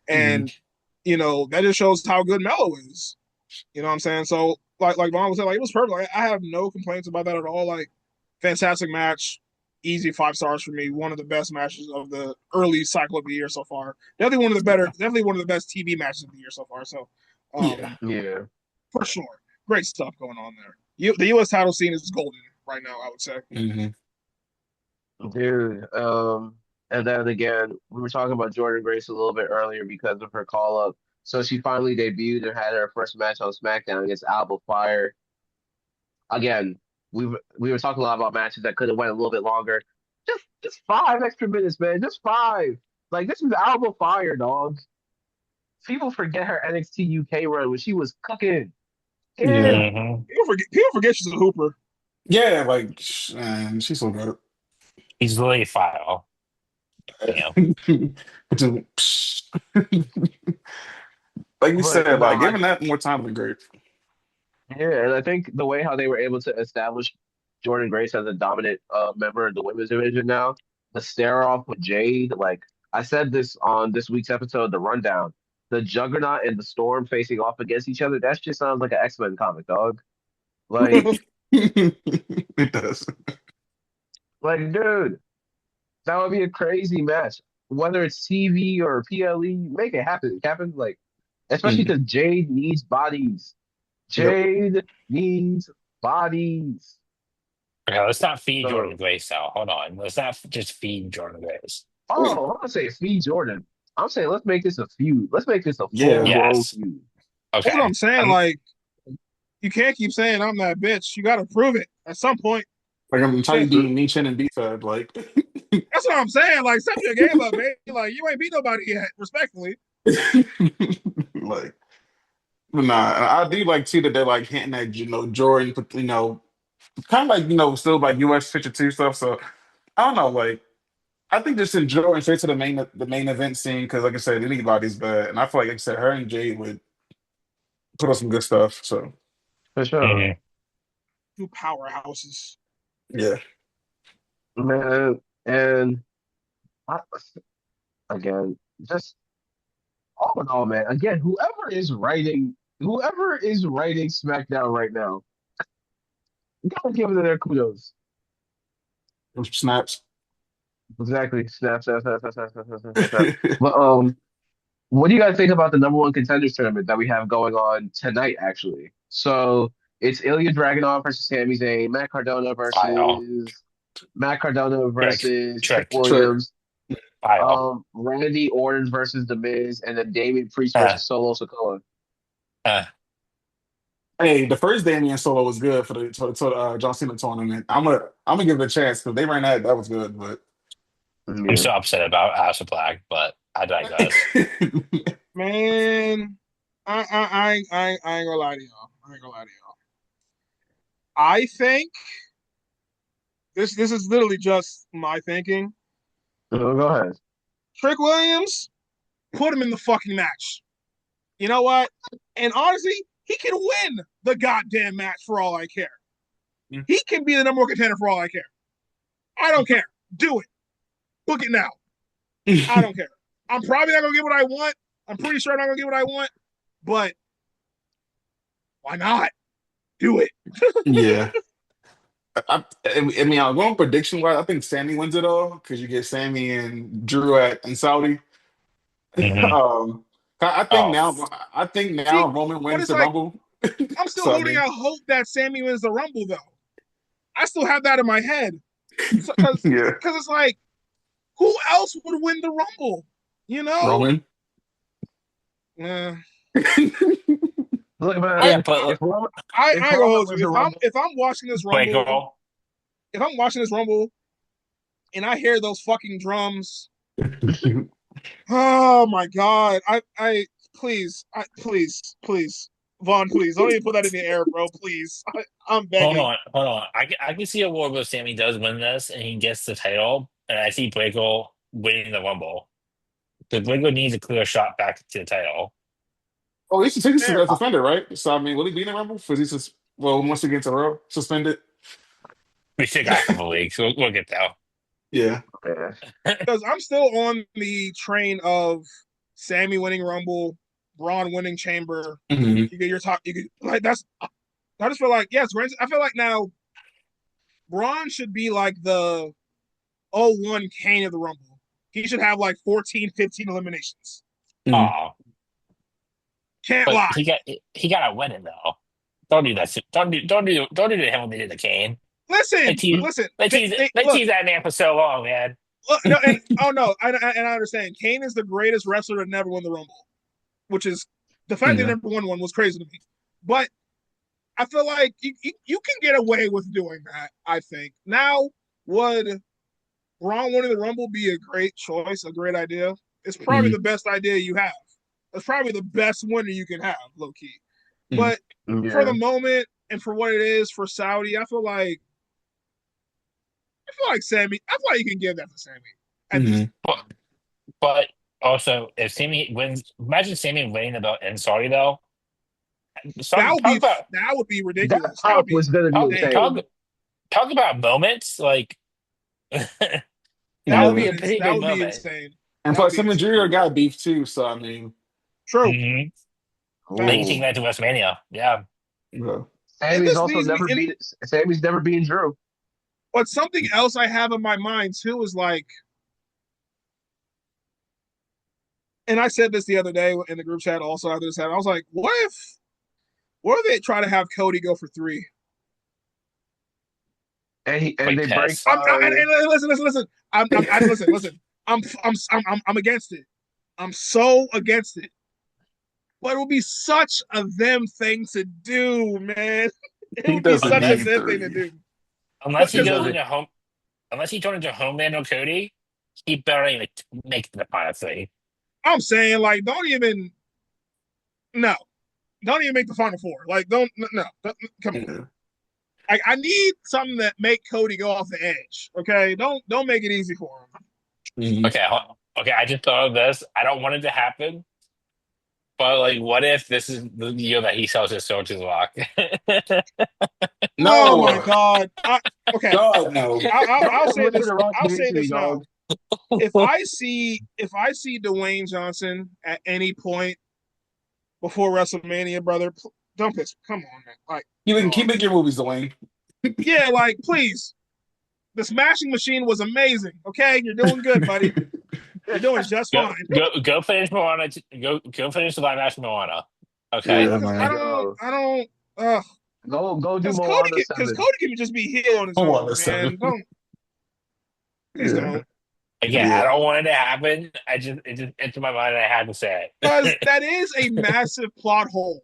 S4: Hmm.
S2: and that just shows how good Melo is. You know what I'm saying? So like Vaughn was saying, like it was perfect. Like, I have no complaints about that at all. Like fantastic match, easy 5 stars for me. One of the best matches of the early cycle of the year so far. Definitely one of the best TV matches of the year so far. So,
S4: Yeah.
S1: Yeah.
S2: for sure, great stuff going on there. The U.S. title scene is golden right now, I would say.
S4: Hmm.
S1: Dude. And then again, we were talking about Jordan Grace a little bit earlier because of her call up. So she finally debuted and had her first match on SmackDown against Alba Fire. Again, we were talking a lot about matches that could have went a little bit longer. Just 5 extra minutes, man. Just five. Like this is Alba Fire, dog. People forget her NXT UK run when she was cooking.
S4: Yeah.
S1: Yeah.
S3: Mhm.
S2: People forget she's a hooper.
S4: Yeah, like, man, she's so good.
S3: He's really file. You know.
S4: Just- like you
S1: But
S4: said,
S1: no,
S4: like giving that more time would be great.
S1: yeah, and I think the way how they were able to establish Jordan Grace as a dominant member of the women's division now, the stare off with Jade, like I said this on this week's episode, the rundown, the Juggernaut and the Storm facing off against each other, that just sounds like an X-Men comic, dog. Like,
S4: It does.
S1: dude, that would be a crazy match. Whether it's TV or PLE, make it happen, Captain. Like, especially
S4: Mhm.
S1: because Jade needs bodies.
S4: Yep.
S1: Jade needs bodies.
S3: Okay, let's not feed Jordan
S1: So,
S3: Grace now. Hold on. Let's not just feed Jordan Grace.
S1: oh, I'm gonna say feed Jordan. I'm saying let's make this a feud. Let's make this a full
S4: Yeah.
S1: blown
S3: Yes.
S1: feud.
S2: That's what
S3: Okay.
S2: I'm saying. Like you can't keep saying I'm that bitch. You got to prove it at some point.
S4: Like I'm trying to
S2: Shit.
S4: beat Nichin and B-Fed, like
S2: That's what I'm saying. Like, step your game up, man. Like, you ain't beat nobody yet, respectfully.
S4: like but nah, I do like too that they're like hinting at Jordan, but kind of like still like US 52 stuff. So I don't know, like I think just enjoying straight to the main event scene because like I said, anybody's bad, and I feel like I said her and Jade would put on some good stuff. So
S1: For sure.
S3: Mhm.
S2: Two powerhouses.
S4: yeah.
S1: Man. And I, again, just all in all, man. Again, whoever is writing SmackDown right now, you gotta give it their kudos.
S4: Snaps.
S1: Exactly. Snap, snap, snap, snap, snap, snap, snap, snap, snap. But what do you guys think about the number one contenders tournament that we have going on tonight, actually? So it's Ilya Dragunov versus Sami Zayn,
S3: I know.
S1: Matt Cardona
S3: Trick.
S1: versus Trick
S3: Trick.
S4: Trick.
S1: Williams,
S3: I know.
S1: Randy Orton versus The Miz, and then Damian Priest
S3: Uh,
S1: versus Solo Sikoa.
S3: uh,
S4: Hey, the first Damian solo was good for the John Cena tournament. I'm gonna give it a chance because they ran that. That was good, but
S3: I'm
S1: Yeah.
S3: so upset about Aleister Black, but I digress.
S2: Man, I ain't gonna lie to y'all. I ain't gonna lie to y'all. I think this is literally just my thinking.
S1: Go ahead.
S2: Trick Williams, put him in the fucking match. You know what? And honestly, he can win the goddamn match for all I care. He can be the number one contender for all I care. I don't care. Do it. Book it now. I don't care. I'm probably not gonna get what I want. I'm pretty sure I'm not gonna get what I want, but why not? Do it.
S4: yeah. I mean, I'm going prediction wise. I think Sammy wins it all because you get Sammy and Drew in Saudi.
S3: hmm
S4: Um, I think
S3: Oh,
S4: now, I think
S2: See,
S4: now Roman
S2: but
S4: wins
S2: it's
S4: the
S2: like
S4: Rumble.
S2: I'm still
S4: So I
S2: holding
S4: mean,
S2: out hope that Sammy wins the Rumble, though. I still have that in my head because
S4: yeah,
S2: it's like, who else would win the Rumble? You know?
S4: Roman.
S2: Uh,
S1: Look, man,
S3: yeah,
S2: I
S3: but
S2: I
S1: if
S2: ain't gonna
S1: Roman
S2: hold you.
S1: wins the Rumble,
S2: If I'm watching this
S3: Quake
S2: Rumble,
S3: Girl.
S2: if I'm watching this Rumble and I hear those fucking drums, oh my god! Please, Vaughn, please don't even put that in the air, bro. Please, I'm begging.
S3: Hold on. I can see a world where Sammy does win this and he gets the title, and I see Blake winning the Rumble. Because Blake needs a clear shot back to the title.
S4: Oh, he's
S2: Fair.
S4: suspended, right? So I mean, will he be in the Rumble? Because once again to row suspended.
S3: We still got a couple weeks. We'll get there.
S4: Yeah.
S1: yeah.
S2: Because I'm still on the train of Sammy winning Rumble, Braun winning Chamber.
S4: hmm
S2: You get your top. You get like that's. I just feel like yes. I feel like now Braun should be like the 01 Kane of the Rumble. He should have like 14, 15 eliminations.
S3: Oh,
S2: Can't
S3: but
S2: lie.
S3: he got to win it though. Don't do that. Don't do to him when they did the Kane.
S2: Listen, listen.
S3: They
S2: Look,
S3: tease that man for so long, man.
S2: look, no, and oh no, and I understand. Kane is the greatest wrestler to never win the Rumble, which is the fact they
S4: Yeah.
S2: never won one was crazy to me. But I feel like you can get away with doing that. I think now would Braun winning the Rumble be a great choice, a great idea? It's probably
S4: hmm
S2: the best idea you have. It's probably the best winner you can have, low key.
S4: hmm
S2: But for the
S1: Yeah.
S2: moment and for what it is for Saudi, I feel like Sammy. I feel like you can give that to Sammy at this.
S4: hmm
S3: But also, if Sammy wins, imagine Sammy winning the belt in Saudi though.
S2: That would be
S3: Talk
S2: that would be
S1: That
S2: ridiculous. That would
S1: pop
S2: be
S1: was gonna be
S3: talk
S2: insane.
S1: insane.
S3: talk talk about moments like that would be
S4: Yeah.
S3: a pretty
S2: That
S3: big
S2: would be
S3: moment.
S2: insane.
S4: And
S2: That would
S4: plus,
S2: be
S4: him and
S2: insane.
S4: Drew got beef too. So I mean,
S2: True.
S3: hmm They can take
S2: Facts.
S1: Oh,
S3: that to WrestleMania. Yeah.
S4: yeah.
S2: And
S1: Sammy's
S2: this
S1: also
S2: leads me
S1: never
S2: in.
S1: beat. Sammy's never beaten Drew.
S2: But something else I have in my mind too is like, and I said this the other day in the group chat. Also after this happened, I was like, what if they try to have Cody go for 3?
S1: And
S3: Quick
S1: they break.
S3: piss.
S2: And listen. Listen. I'm against it. I'm so against it. But it would be such a them thing to do, man. It
S4: He
S2: would be
S4: doesn't
S2: such a
S3: Unless
S4: need
S2: them thing to
S4: three.
S2: do.
S3: unless he
S1: He
S2: Because
S3: goes
S1: doesn't.
S3: into home unless he turns into Homelander Cody, he better even make the final three.
S2: I'm saying, like, no, don't even make the final 4. Like, no, come on.
S4: Yeah.
S2: I need something that make Cody go off the edge. Okay, don't make it easy for him.
S4: Mhm.
S3: Okay, okay. I just thought of this. I don't want it to happen, But like, what if this is the year that he sells his soul to the Rock?
S2: Oh my
S4: No,
S2: God. Okay.
S4: God, no.
S2: I'll
S1: Don't
S2: say
S1: look at
S2: this.
S1: the Rock
S2: I'll say
S1: me,
S2: this
S1: dog.
S2: now. If I see Dwayne Johnson at any point before WrestleMania, brother, don't piss. Come on, man. Like,
S4: You can keep
S2: dog.
S4: making movies, Dwayne.
S2: Yeah, like, please. The Smashing Machine was amazing. Okay, you're doing good, buddy. You're doing just
S3: Go,
S2: fine.
S3: go finish Moana. Go finish the live action Moana. Okay.
S4: Yeah,
S2: Because
S4: man.
S1: Yo,
S2: I don't.
S1: go do
S2: Because
S1: Moana
S2: Cody
S1: 7.
S2: can just be heel on his
S4: Hold
S2: own,
S4: on a
S2: man.
S4: second.
S2: Please
S4: Yeah,
S2: don't.
S3: Again, I
S4: yeah.
S3: don't want it to happen. It just entered my mind and I had to say
S2: Because
S3: it.
S2: that is a massive plot hole.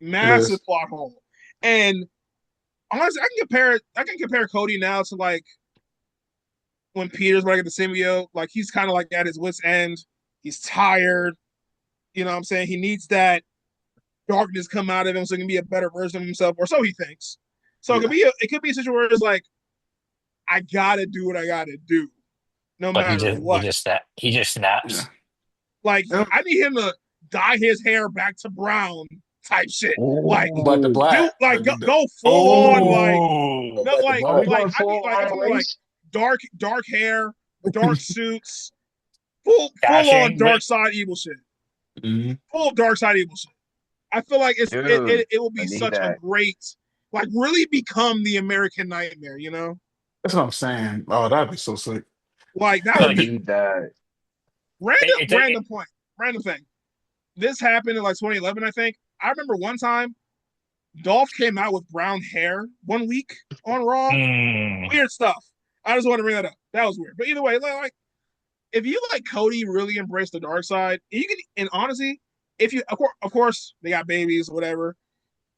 S4: It is.
S2: Massive plot hole. And honestly, I can compare Cody now to like when Peter's running the symbiote. Like he's kind of like at his wits end. He's tired. You know what I'm saying? He needs that darkness come out of him so he can be a better version of himself, or so he thinks. So
S4: Yeah.
S2: it could be a situation where it's like, I gotta do what I gotta do, no
S3: But
S2: matter what.
S3: he just
S4: Yeah.
S3: snaps.
S2: Like
S4: Yep.
S2: I need him to dye his hair back to brown type shit. Like
S4: Black to
S1: Oh,
S2: do
S4: black.
S2: like
S4: Like,
S2: go full on like
S3: Oh,
S2: no
S4: Black to
S1: are we
S4: black.
S1: going
S2: like
S1: full
S2: I'm
S1: on
S2: talking like
S1: race?
S2: dark hair, dark suits, full on
S3: dashing
S2: dark
S3: with
S2: side evil shit.
S4: Mhm.
S2: Full dark side evil shit. I feel like
S1: Dude,
S2: it will
S1: I
S2: be
S1: need
S2: such a
S1: that.
S2: great like really become the American Nightmare, you know?
S4: That's what I'm saying. Oh, that'd be so sick.
S2: Like that
S1: I
S2: would
S3: like
S2: be
S1: need that.
S2: random point, random thing. This happened in like 2011, I think. I remember one time Dolph came out with brown hair one week on Raw.
S3: mm,
S2: Weird stuff. I just want to bring that up. That was weird. But either way, like if you like Cody really embrace the dark side, you can and honestly, if you of course they got babies, whatever.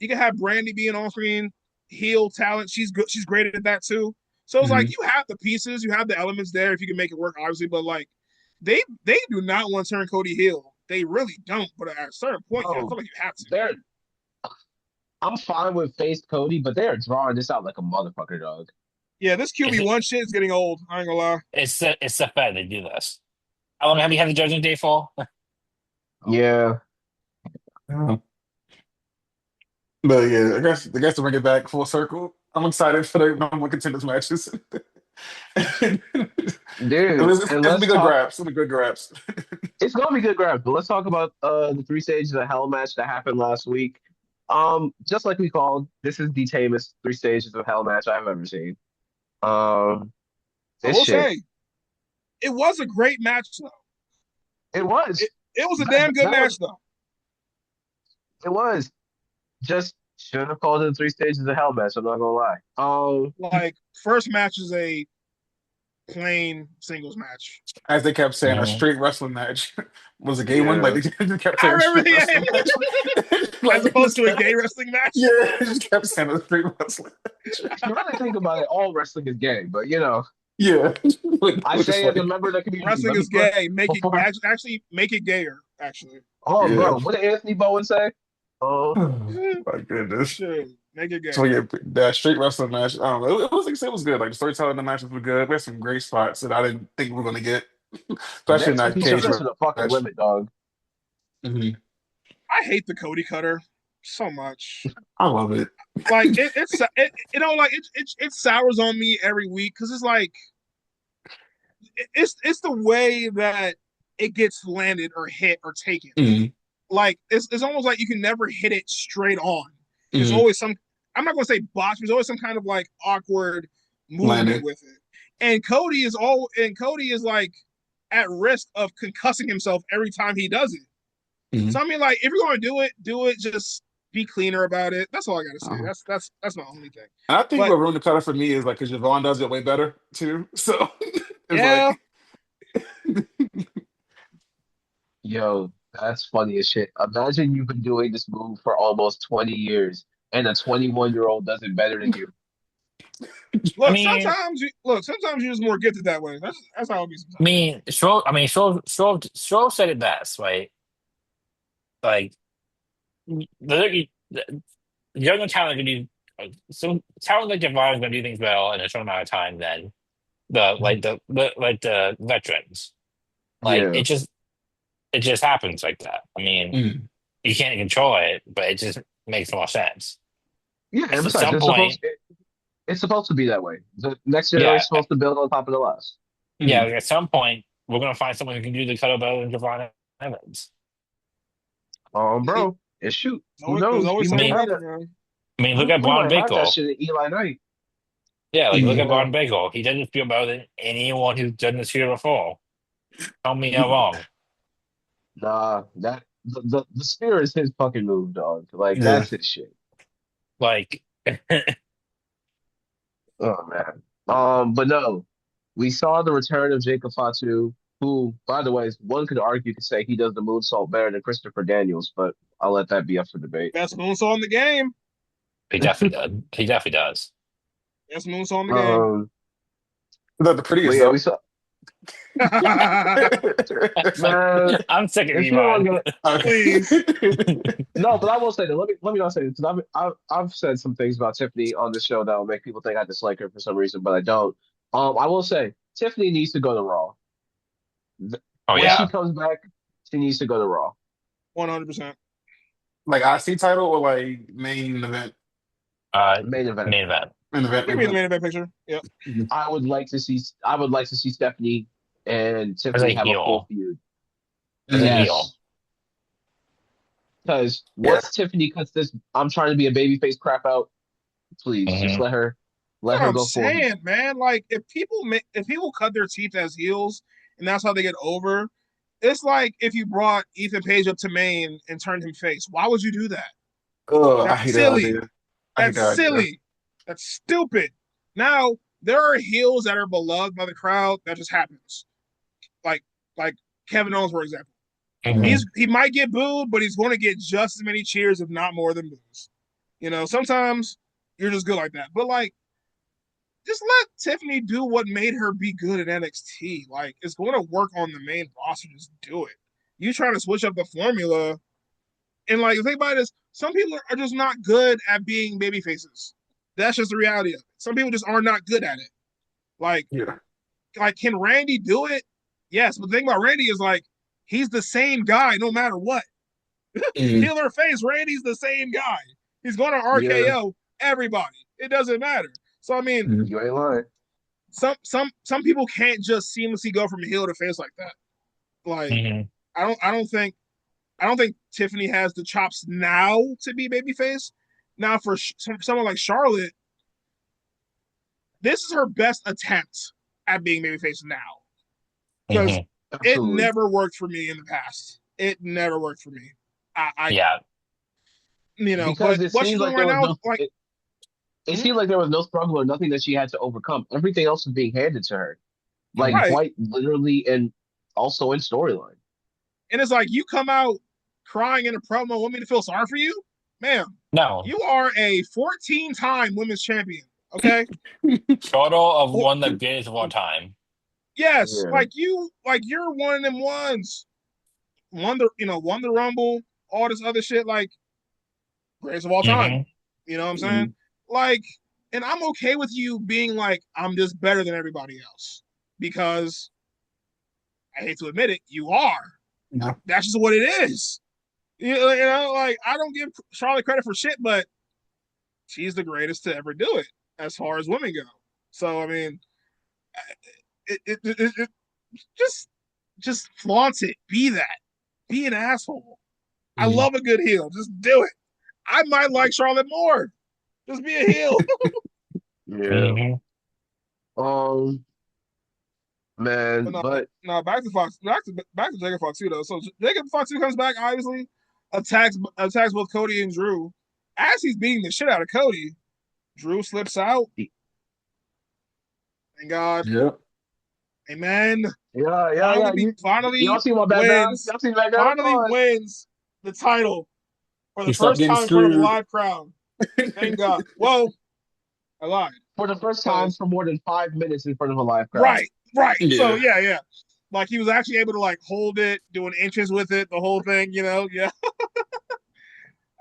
S2: You can have Brandy being on screen, heel talent. She's good. She's great at that too. So it's like
S4: Mhm.
S2: you have the pieces, you have the elements there if you can make it work, obviously. But like they do not want to turn Cody heel. They really don't. But at a certain point, yeah, I feel
S1: Bro,
S2: like you have to.
S1: they're I'm fine with face Cody, but they're drawing this out like a motherfucker, dog.
S2: Yeah, this
S3: it's
S2: QB1 shit is getting old. I ain't gonna lie.
S3: it's the fact they do this. How long have you had the Judgment Day for?
S1: Yeah.
S4: Yeah. But yeah, I guess to bring it back full circle, I'm excited for the number one contenders matches.
S1: Dude,
S4: It's
S1: and
S4: gonna be
S1: let's
S4: good
S1: talk.
S4: grabs. It's gonna be good grabs.
S1: It's gonna be good grabs, but let's talk about the three stages of hell match that happened last week. Just like we called, this is the tamest three stages of hell match I've ever seen. Um,
S2: I
S1: this
S2: will
S1: shit.
S2: say it was a great match though.
S1: It was.
S2: It was a
S1: That,
S2: damn good
S1: that
S2: match
S1: was
S2: though.
S1: it was. Just should have called it the three stages of hell match, I'm not gonna lie.
S2: Like first match is a plain singles match.
S4: As they kept saying, a
S3: Mhm.
S4: straight wrestling match was a gay one. Like
S1: Yeah.
S4: they just kept
S2: I
S4: saying
S2: remember,
S4: straight
S2: yeah,
S4: wrestling match.
S2: as
S4: Like they
S2: opposed
S4: just
S2: to a
S4: kept,
S2: gay wrestling match.
S4: yeah, they just kept saying a straight wrestling.
S1: If you really think about it, all wrestling is gay, but you know,
S4: Yeah,
S1: I
S4: which is
S1: say as a
S4: funny.
S1: member of the community,
S2: Wrestling
S1: let me
S2: is
S1: put
S2: gay. Make it
S1: before.
S2: actually make it gayer. Actually,
S1: Oh,
S4: Yeah.
S1: bro, what did Anthony Bowen say? Oh,
S4: My goodness.
S2: shit, make it
S4: So
S2: gayer.
S4: yeah, that straight wrestling match. I don't know. It was good. Like the storytelling in the matches were good. We had some great spots that I didn't think we were gonna get, especially
S1: they
S4: in
S1: took
S4: that
S1: each
S2: Look,
S4: cage
S1: other to the fucking
S4: match.
S1: limit, dog.
S4: Mhm.
S2: I hate the Cody Cutter so much.
S4: I love it.
S2: Like you know like it sours on me every week because it's like it's the way that it gets landed or hit or taken.
S4: Mhm.
S2: Like it's almost like you can never hit it straight on. There's
S4: Mhm.
S2: always some. I'm not gonna say botch. There's always some kind of like awkward movement
S4: Landed.
S2: with it. And Cody is like at risk of concussing himself every time he does it.
S4: Mhm.
S2: So I mean, like if you're gonna do it. Just be cleaner about it. That's all I gotta say.
S4: Uh-huh.
S2: That's my only thing.
S4: And I think
S2: But
S4: what ruined the cutter for me is like because Javon does it way better too. So it's
S2: yeah,
S4: like,
S1: Yo, that's funny as shit. Imagine you've been doing this move for almost 20 years, and a 21-year-old does it better than you.
S3: I
S2: look.
S3: mean,
S2: Sometimes you're just more gifted that way. That's how it be
S3: I
S2: sometimes.
S3: mean, Stroll said it best, right? Like the younger talent can do some talent like Javon is going to do things well in a short amount of time than the veterans. Like
S1: Yeah.
S3: it just happens like that. I mean,
S4: Mhm.
S3: you can't control it, but it just makes more sense.
S1: Yeah, and
S3: At
S1: besides,
S3: some point,
S1: it's supposed to be that way. The next generation
S3: yeah,
S1: is supposed to build on top of the last.
S3: yeah, at some point, we're gonna find someone who can do the cuddle better than Javon Evans.
S1: Bro, and shoot, who
S2: There's
S1: knows?
S2: always
S3: I
S2: someone
S3: mean,
S2: out there, man.
S3: look at
S1: We
S3: Braun
S1: might have that
S3: Bagel.
S1: shit in Eli Knight.
S3: Yeah, like look at
S1: Yeah.
S3: Braun Bagel. He doesn't feel better than anyone who's done this here before. Tell me I'm wrong.
S1: Nah, the spear is his fucking move, dog. Like
S4: Yeah.
S1: that's his shit.
S3: Like,
S1: Oh man. But no, we saw the return of Jacob Fatu, who, by the way, one could argue could say he does the moonsault better than Christopher Daniels, but I'll let that be up for debate.
S2: Best moonsault in the game.
S3: he definitely does. He definitely does.
S2: Best moonsault in the game.
S1: Um,
S4: Not the
S1: but
S4: prettiest
S1: yeah,
S4: though.
S1: we saw. Man,
S3: I'm sick of
S1: if you don't
S3: Ivan.
S1: get
S2: Please.
S1: no, but I will say that. Let me not say this because I've said some things about Tiffany on the show that will make people think I dislike her for some reason, but I don't. I will say Tiffany needs to go to Raw.
S3: Oh
S1: When she
S3: yeah.
S1: comes back, she needs to go to Raw.
S2: 100%.
S4: Like IC title or like main event?
S1: Main event.
S3: Main event.
S4: Main event.
S2: Give me the main event picture. Yep.
S1: I would like to see. I would like to see Stephanie and
S3: As a
S1: Tiffany have a full
S3: heel.
S1: feud.
S3: As a heel.
S1: Yes, because once
S4: Yes.
S1: Tiffany cuts this, I'm trying to be a babyface crap out. Please, just
S3: Hmm.
S1: let
S2: What
S1: her
S2: I'm
S1: go full heel.
S2: saying, man. Like, if people cut their teeth as heels and that's how they get over, it's like if you brought Ethan Page up to main and turned him face. Why would you do that?
S4: Oh, I
S2: That's
S4: hate that
S2: silly.
S4: idea. I hate
S2: That's
S4: that idea.
S2: silly. That's stupid. Now, there are heels that are beloved by the crowd. That just happens. Like like Kevin Owens, for example.
S3: Hmm.
S2: He might get booed, but he's going to get just as many cheers, if not more than boos. Sometimes you're just good like that. But like, just let Tiffany do what made her be good at NXT. Like, it's going to work on the main roster. Just do it. You trying to switch up the formula, and like, the thing about it is, some people are just not good at being baby faces. That's just the reality of it. Some people just are not good at it. Like,
S4: Yeah.
S2: can Randy do it? Yes, but the thing about Randy is like, he's the same guy no matter what.
S4: Mhm.
S2: Heel or face, Randy's the same guy. He's going to
S1: Yeah,
S2: RKO everybody. It doesn't matter. So I mean,
S4: Mhm.
S1: you ain't lying.
S2: some people can't just seamlessly go from heel to face like that. Like,
S3: Hmm.
S2: I don't think Tiffany has the chops now to be babyface. Now for someone like Charlotte, this is her best attempt at being babyface now, because
S3: Hmm.
S2: it
S1: Absolutely.
S2: never worked for me in the past. It never worked for me. I
S3: Yeah.
S2: but
S1: Because it
S2: what she's
S1: seemed
S2: doing
S1: like there
S2: right
S1: was
S2: now,
S1: no
S2: like,
S1: it seemed like there was no struggle or nothing that she had to overcome. Everything else was being handed to her, like
S3: Hmm.
S2: right.
S1: quite literally and also in storyline.
S2: And it's like, you come out crying in a promo, want me to feel sorry for you? Ma'am,
S3: No.
S2: you are a 14-time women's champion, okay?
S3: Total of
S2: Or,
S3: one of the greatest of all time.
S2: yes,
S1: Yeah.
S2: you're one of them ones. Won the Rumble, all this other shit, like, greatest of all time.
S3: Hmm.
S2: You know what I'm
S1: Mhm.
S2: saying? Like, and I'm okay with you being like, I'm just better than everybody else. Because I hate to admit it, you are.
S4: Yeah.
S2: That's just what it is. Like, I don't give Charlotte credit for shit, but she's the greatest to ever do it as far as women go. So I mean, it just flaunt it. Be that. Be an asshole. I
S4: Mhm.
S2: love a good heel. Just do it. I might like Charlotte more. Just be a heel.
S1: Yeah.
S3: Hmm.
S1: Um, man,
S2: But no,
S1: but
S2: no, back to Fox. Back to Jacob Fox too though. So Jacob Fox 2 comes back, obviously, attacks both Cody and Drew. As he's beating the shit out of Cody, Drew slips out. Thank God.
S4: Yeah.
S2: Amen.
S1: yeah. Y'all
S2: Finally
S1: see my background?
S2: wins.
S1: Y'all see the background? Come
S2: Finally
S1: on.
S2: wins the title for the
S4: You stop
S2: first
S4: getting
S2: time in front of a
S4: screwed.
S2: live crowd. Thank God. Well, I lied.
S1: For the first time for more than 5 minutes in front of a live crowd.
S2: Right. So
S4: Yeah.
S2: yeah. Like, he was actually able to like hold it, doing inches with it, the whole thing, yeah.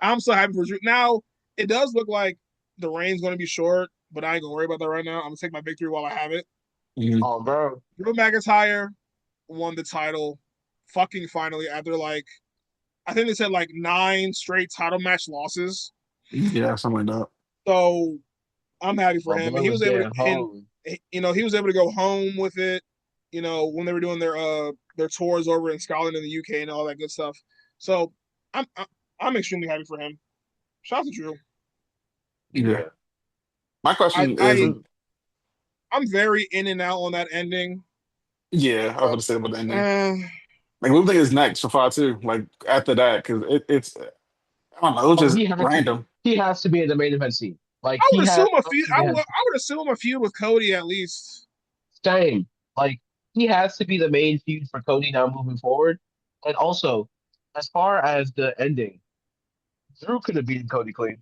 S2: I'm so happy for Drew. Now, it does look like the reign's going to be short, but I ain't going to worry about that right now. I'm going to take my victory while I have it.
S4: Mhm.
S1: Oh, bro.
S2: Drew McIntyre won the title fucking finally after like I think they said like 9 straight title match losses.
S4: Yeah, something like that.
S2: So I'm happy for
S1: My
S2: him.
S1: boy
S2: He
S1: was
S2: was able to,
S1: getting
S2: and
S1: home.
S2: he was able to go home with it. When they were doing their tours over in Scotland and the UK and all that good stuff. So I'm I'm extremely happy for him. Shout out to Drew.
S4: Yeah.
S1: Yeah.
S4: My
S2: I
S4: question is,
S2: I I'm very in and out on that ending.
S4: yeah, I was
S2: Uh,
S4: going to say about the ending.
S2: uh,
S4: Like, what do you think is next for Fire 2? Like, after that, because it's, I don't know, it was
S1: Oh,
S4: just random.
S1: he has to be in the main event scene. Like
S2: I would
S1: he has
S2: assume a feud.
S1: to be
S2: I would assume a feud with Cody at least.
S1: same. Like he has to be the main feud for Cody now moving forward. And also, as far as the ending, Drew could have beaten Cody clean.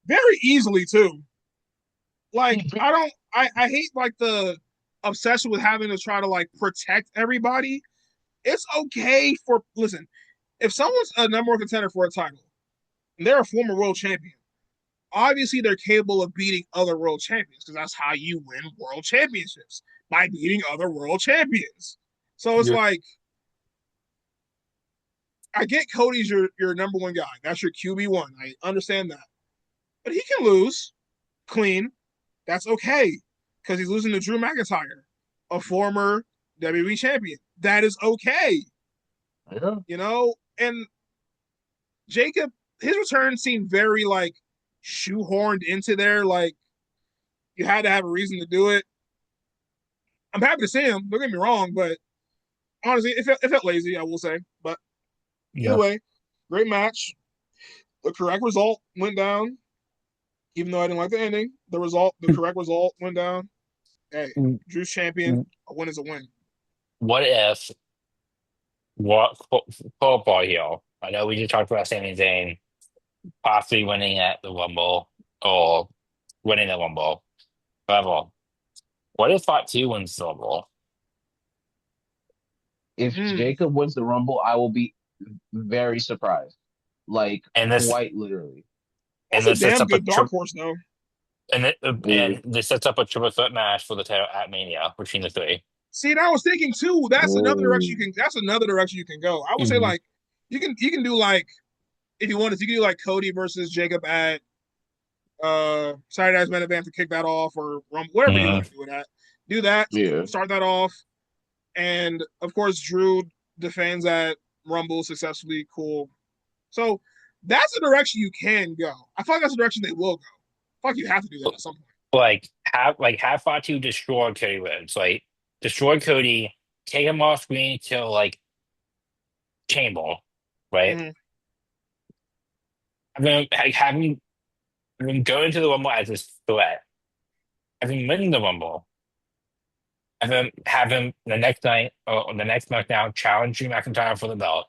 S2: Very easily too. Like
S1: He
S2: I don't I hate like the obsession with having to try to like protect everybody. It's okay for listen, if someone's a number one contender for a title and they're a former world champion, obviously they're capable of beating other world champions because that's how you win world championships by beating other world champions. So it's
S4: Yeah.
S2: like I get Cody's your number one guy. That's your QB1. I understand that. But he can lose clean. That's okay because he's losing to Drew McIntyre, a former WWE champion. That is okay,
S1: yeah.
S2: And Jacob, his return seemed very like shoehorned into there. Like you had to have a reason to do it. I'm happy to see him. Don't get me wrong, but honestly, it felt lazy. I will say, but either
S3: Yeah.
S2: way, great match. The correct result went down, even though I didn't like the ending. The correct result went down. Hey, Drew's champion. A win is a win.
S3: What if what football here? I know we just talked about Sami Zayn possibly winning at the Rumble or winning the Rumble. However, what if Part 2 wins the Rumble?
S1: If
S2: Mm.
S1: Jacob wins the Rumble, I will be very surprised. Like
S3: And this
S1: quite literally.
S3: and
S2: That's a
S3: this sets
S2: damn
S3: up a
S2: good dark horse, though.
S3: and this sets up a triple threat match for the title at Mania between the three.
S2: See, and I was thinking too. That's another direction you
S1: Ooh.
S2: can. That's another direction you can go. I would say
S3: Mhm.
S2: like you can do like if you wanted, you can do like Cody versus Jacob at Saturday Night's Main Event to kick that off, or whatever you want
S3: Mhm.
S2: to do with that. Do that,
S1: Yeah.
S2: start that off, and of course Drew defends at Rumble successfully. Cool. So that's the direction you can go. I feel like that's the direction they will go. I feel like you have to do that at some point.
S3: Have Fatu destroy Cody Rhodes, like destroy Cody, take him off screen till like Chamber, right?
S2: Mm-hmm.
S3: Have him go into the Rumble as this threat. Have him win the Rumble. Have him the next night or the next SmackDown challenge Drew McIntyre for the belt.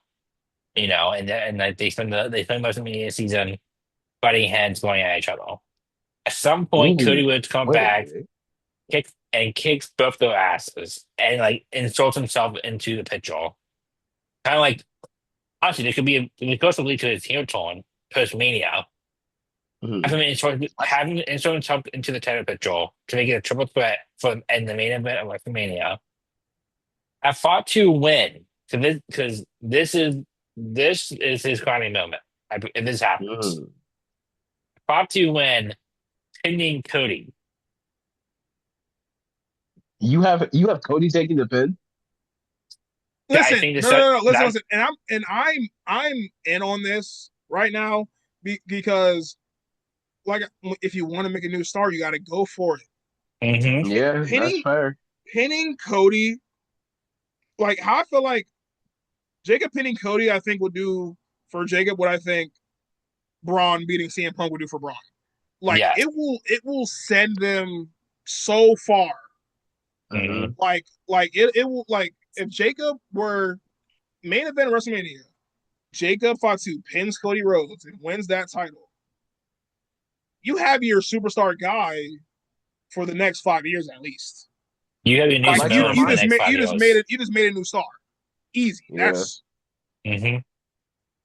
S3: And like they spend most of the season butting heads going at each other. At some point, Cody
S1: Ooh.
S3: would come
S1: Wait a
S3: back,
S1: minute.
S3: kicks both their asses, and like insults himself into the picture. Kind of like honestly, there could be it goes to lead to his heel turn post Mania.
S1: Mhm.
S3: Have him insert himself into the title picture to make it a triple threat for in the main event of WrestleMania. I fought to win because this is his crowning moment. If this happens,
S1: Mhm.
S3: fought to win, pinning Cody.
S1: You have Cody taking the pin?
S3: Yeah, I
S2: Listen,
S3: think this
S2: no.
S3: that
S2: Listen, I'm in on this right now because like if you want to make a new star, you got to go for
S3: hmm
S2: it.
S1: Yeah, that's fair.
S2: Pinning Cody, like how I feel like Jacob pinning Cody, I think will do for Jacob what I think Braun beating CM Punk would do for Braun. Like
S3: yeah.
S2: it will send them so far.
S3: hmm
S1: Mhm.
S2: Like it will like if Jacob were main event of WrestleMania, Jacob Fatu pins Cody Rhodes and wins that title. You have your superstar guy for the next 5 years at least.
S3: You have your new
S1: I'd
S2: Like
S1: like to
S3: Samoan for the
S1: remind
S3: next five years.
S2: you just made a new star. Easy.
S1: Yeah.
S2: That's
S3: hmm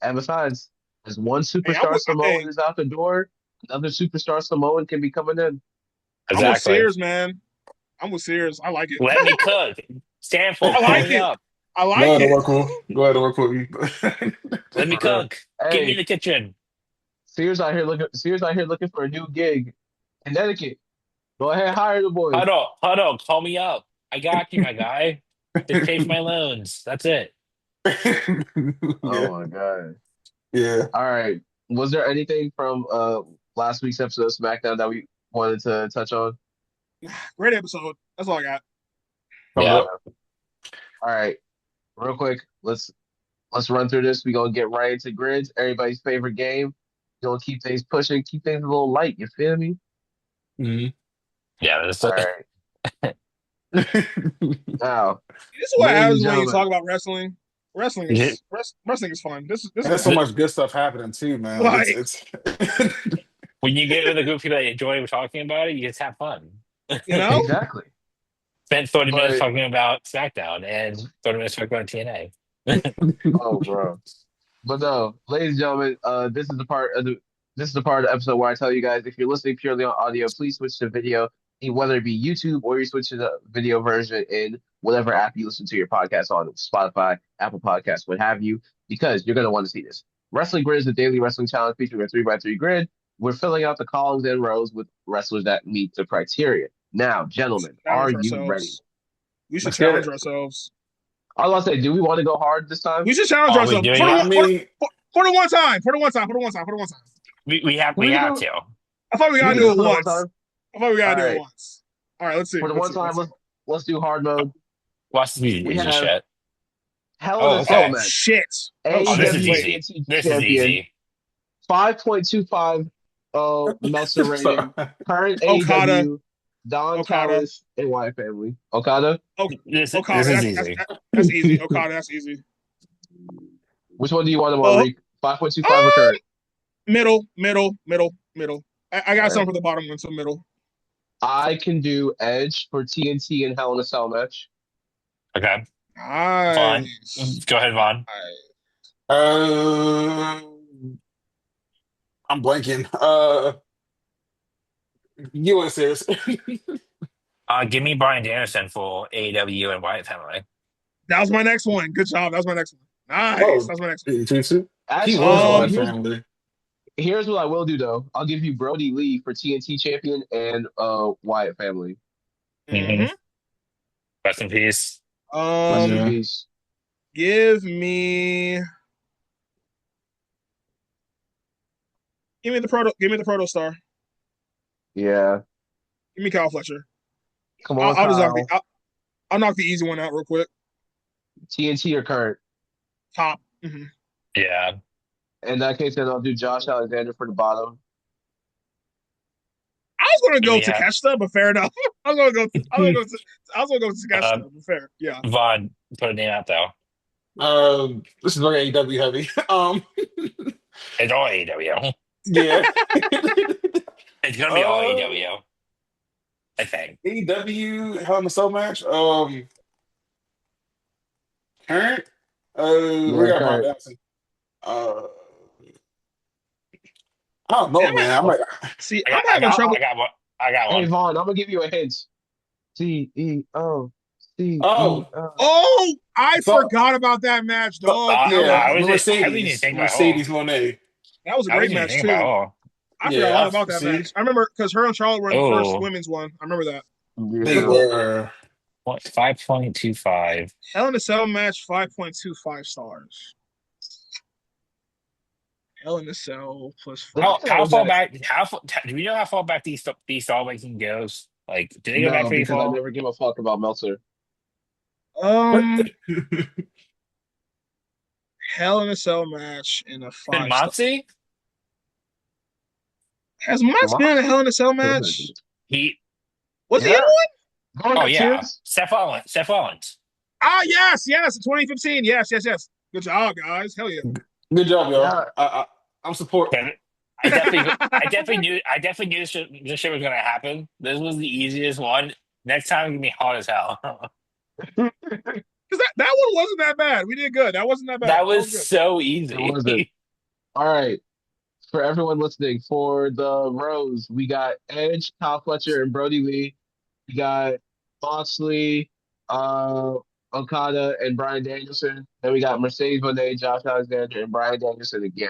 S1: And besides, as one
S2: hey,
S1: superstar Samoan
S2: hey,
S1: is out the door, another superstar Samoan can be coming in.
S2: I'm with
S3: Exactly.
S2: Sears, man. I'm with Sears. I like it.
S3: Let me cook.
S2: I
S3: Stanford, call
S2: like
S3: me
S2: it.
S3: up.
S2: I
S4: Go
S2: like
S4: ahead and
S2: it.
S4: work cool. Go ahead and work cool.
S3: Let me
S1: For real.
S3: cook. Get me in
S1: Hey,
S3: the kitchen.
S1: Sears out here looking for a new gig. Connecticut. Go ahead, hire the boys.
S3: Huddle, call me up. I got you, my guy. Just pay for my loans. That's it.
S4: Yeah,
S1: Oh my God.
S4: yeah.
S1: All right. Was there anything from last week's episode of SmackDown that we wanted to touch on?
S2: Great episode. That's all I got.
S4: Thumbs
S3: Yeah.
S4: up.
S1: All right. Real quick, let's run through this. We gonna get right into grids. Everybody's favorite game. Gonna keep things pushing, keep things a little light. You feel me?
S4: Mhm.
S3: Yeah, that's
S1: All
S3: it.
S1: right. Now,
S2: This is what
S1: ladies and
S2: happens when you
S1: gentlemen,
S2: talk about wrestling. Wrestling is fun. This
S4: And
S2: is
S4: there's so
S2: fun.
S4: much good stuff happening too, man. Like
S2: Like,
S4: it's
S3: When you get with a group of people that enjoy talking about it, you just have fun.
S2: you know?
S1: exactly.
S3: Spent 30 minutes
S1: But
S3: talking about SmackDown and 30 minutes talking about TNA.
S1: oh, bro. But no, ladies and gentlemen, this is the part of the episode where I tell you guys if you're listening purely on audio, please switch to video, whether it be YouTube or you switch to the video version in whatever app you listen to your podcast on, Spotify, Apple Podcasts, what have you, because you're gonna want to see this. Wrestling Grid is a daily wrestling challenge featuring a 3x3 grid. We're filling out the columns and rows with wrestlers that meet the criteria. Now, gentlemen, are
S2: Challenge
S1: you ready?
S2: ourselves. We should
S4: let's get
S2: challenge
S4: it.
S2: ourselves.
S1: I was gonna say, do we want to go hard this time?
S2: We should challenge
S3: Are we
S2: ourselves
S3: doing
S2: for the
S3: it?
S4: I
S2: one
S4: mean,
S2: for the one time. For the one time. For the one time. For the one time.
S3: We
S1: Can we
S3: have
S1: do?
S3: to.
S2: I thought we
S1: Can we
S2: gotta
S1: do
S2: do
S1: it
S2: it
S1: for the one
S2: once.
S1: time?
S2: I thought we
S1: All
S2: gotta do it
S1: right.
S2: once. All right, let's see.
S1: For the
S2: Let's
S1: one
S2: see.
S1: time,
S2: Let's see.
S1: let's do hard mode.
S3: Watch this
S1: We
S3: easy
S1: have
S3: shit.
S1: Hell in
S3: Oh,
S1: a Cell
S2: Oh
S3: okay.
S1: match.
S2: shit. Oh
S3: Oh, this
S2: shit.
S3: is
S1: AEW
S2: Wait.
S3: easy.
S1: TNT
S3: This is
S1: champion,
S3: easy.
S1: 5.25 Meltzer
S4: so,
S1: rating. Current
S2: Okada.
S1: AEW, Don
S2: Okada.
S1: Callis, and Wyatt family. Okada.
S2: Oh,
S3: This
S2: Okada.
S3: is
S2: That's
S3: easy.
S2: that's easy. Okada. That's easy.
S1: Which one do you want more,
S2: Oh,
S1: Reek? 5.25 or
S2: um,
S1: current?
S2: middle. I
S1: All
S2: got
S1: right.
S2: some for the bottom one, so middle.
S1: I can do Edge for TNT and Hell in a Cell match.
S3: Okay. Vaughn.
S2: Nice.
S3: Go ahead, Vaughn.
S4: uh, I'm blanking. You want serious?
S3: Give me Brian Danielson for AEW and Wyatt family.
S2: That was my next one. Good job. That was my next one. Nice.
S4: Oh,
S2: That was my next
S4: Jujutsu? He was
S1: Actually,
S4: a
S2: one.
S4: white family.
S1: here's what I will do though. I'll give you Brody Lee for TNT champion and Wyatt family.
S3: Mm-hmm.
S2: Mm-hmm.
S3: Rest in peace.
S1: Rest in
S4: Yeah.
S1: peace.
S2: Give me give me the proto star.
S1: Yeah.
S2: Give me Kyle Fletcher.
S1: Come on,
S2: I'll just
S1: Kyle.
S2: I'll knock the easy one out real quick.
S1: TNT or current?
S2: Top. Mm-hmm.
S3: Yeah.
S1: In that case, then I'll do Josh Alexander for the bottom.
S2: I was gonna go
S3: We have
S2: Takeshita, but fair enough. I was gonna go
S3: uh,
S2: Takeshita, but fair. Yeah.
S3: Vaughn. Put a name out though.
S4: This is very AEW heavy.
S3: It's all AEW.
S4: Yeah.
S3: It's gonna be all AEW. I think.
S4: AEW Hell in a Cell match. Current. We
S1: Yeah,
S4: got Brian
S1: current.
S4: Danielson. I don't know,
S2: Damn it.
S4: man. I'm like,
S2: See,
S3: I
S2: I'm
S3: got. I
S2: having
S3: got.
S2: trouble.
S3: I got one. I got
S1: Hey,
S3: one.
S1: Vaughn, I'm gonna give you a hint. CEO.
S4: oh,
S1: CEO.
S2: Oh, I
S4: so
S2: forgot about that match, dog.
S4: yeah,
S3: I
S4: the
S3: was. I didn't even
S4: Mercedes,
S3: think about
S4: Mercedes Monet.
S2: That was a
S3: I
S2: great
S3: wasn't even
S2: match
S3: thinking about
S2: too.
S3: all.
S2: I forgot all
S4: Yeah,
S2: about that
S4: see,
S2: match. I remember because her and Charlotte were in the first
S3: Oh,
S2: women's one. I remember that.
S4: they
S1: Yeah.
S4: were.
S3: what? 5.25.
S2: Hell in a Cell match, 5.25 stars. Hell in a Cell plus
S1: The
S2: five.
S1: thing
S3: How
S1: is
S3: far
S1: that
S3: back? Do we know how far back these Star ranking goes? Like, do they go back
S1: no,
S3: pretty
S1: because I
S3: far?
S1: never give a fuck about Meltzer.
S2: Hell in a Cell match in a
S3: Then
S2: 5 star.
S3: Moxie,
S2: Has Mox been in a
S1: Mox?
S2: Hell in a Cell match?
S3: he.
S2: Was he in
S1: Yeah.
S2: one?
S1: Go
S3: Oh
S1: ahead,
S3: yeah,
S1: Tears.
S3: Seth Rollins. Seth Rollins.
S2: Ah, yes, 2015. Yes. Good job, guys. Hell yeah.
S4: Good job, y'all.
S1: Yeah.
S4: I'm support.
S3: But I definitely knew this shit was gonna happen. This was the easiest one. Next time it's gonna be hard as hell.
S2: Because that one wasn't that bad. We did good. That wasn't that bad.
S3: That
S2: That was
S3: was
S2: good.
S3: so
S1: It wasn't.
S3: easy.
S1: All right. For everyone listening, for the rows, we got Edge, Kyle Fletcher, and Brody Lee. We got Moxley, Okada and Bryan Danielson. Then we got Mercedes Moné, Josh Alexander, and Bryan Danielson again.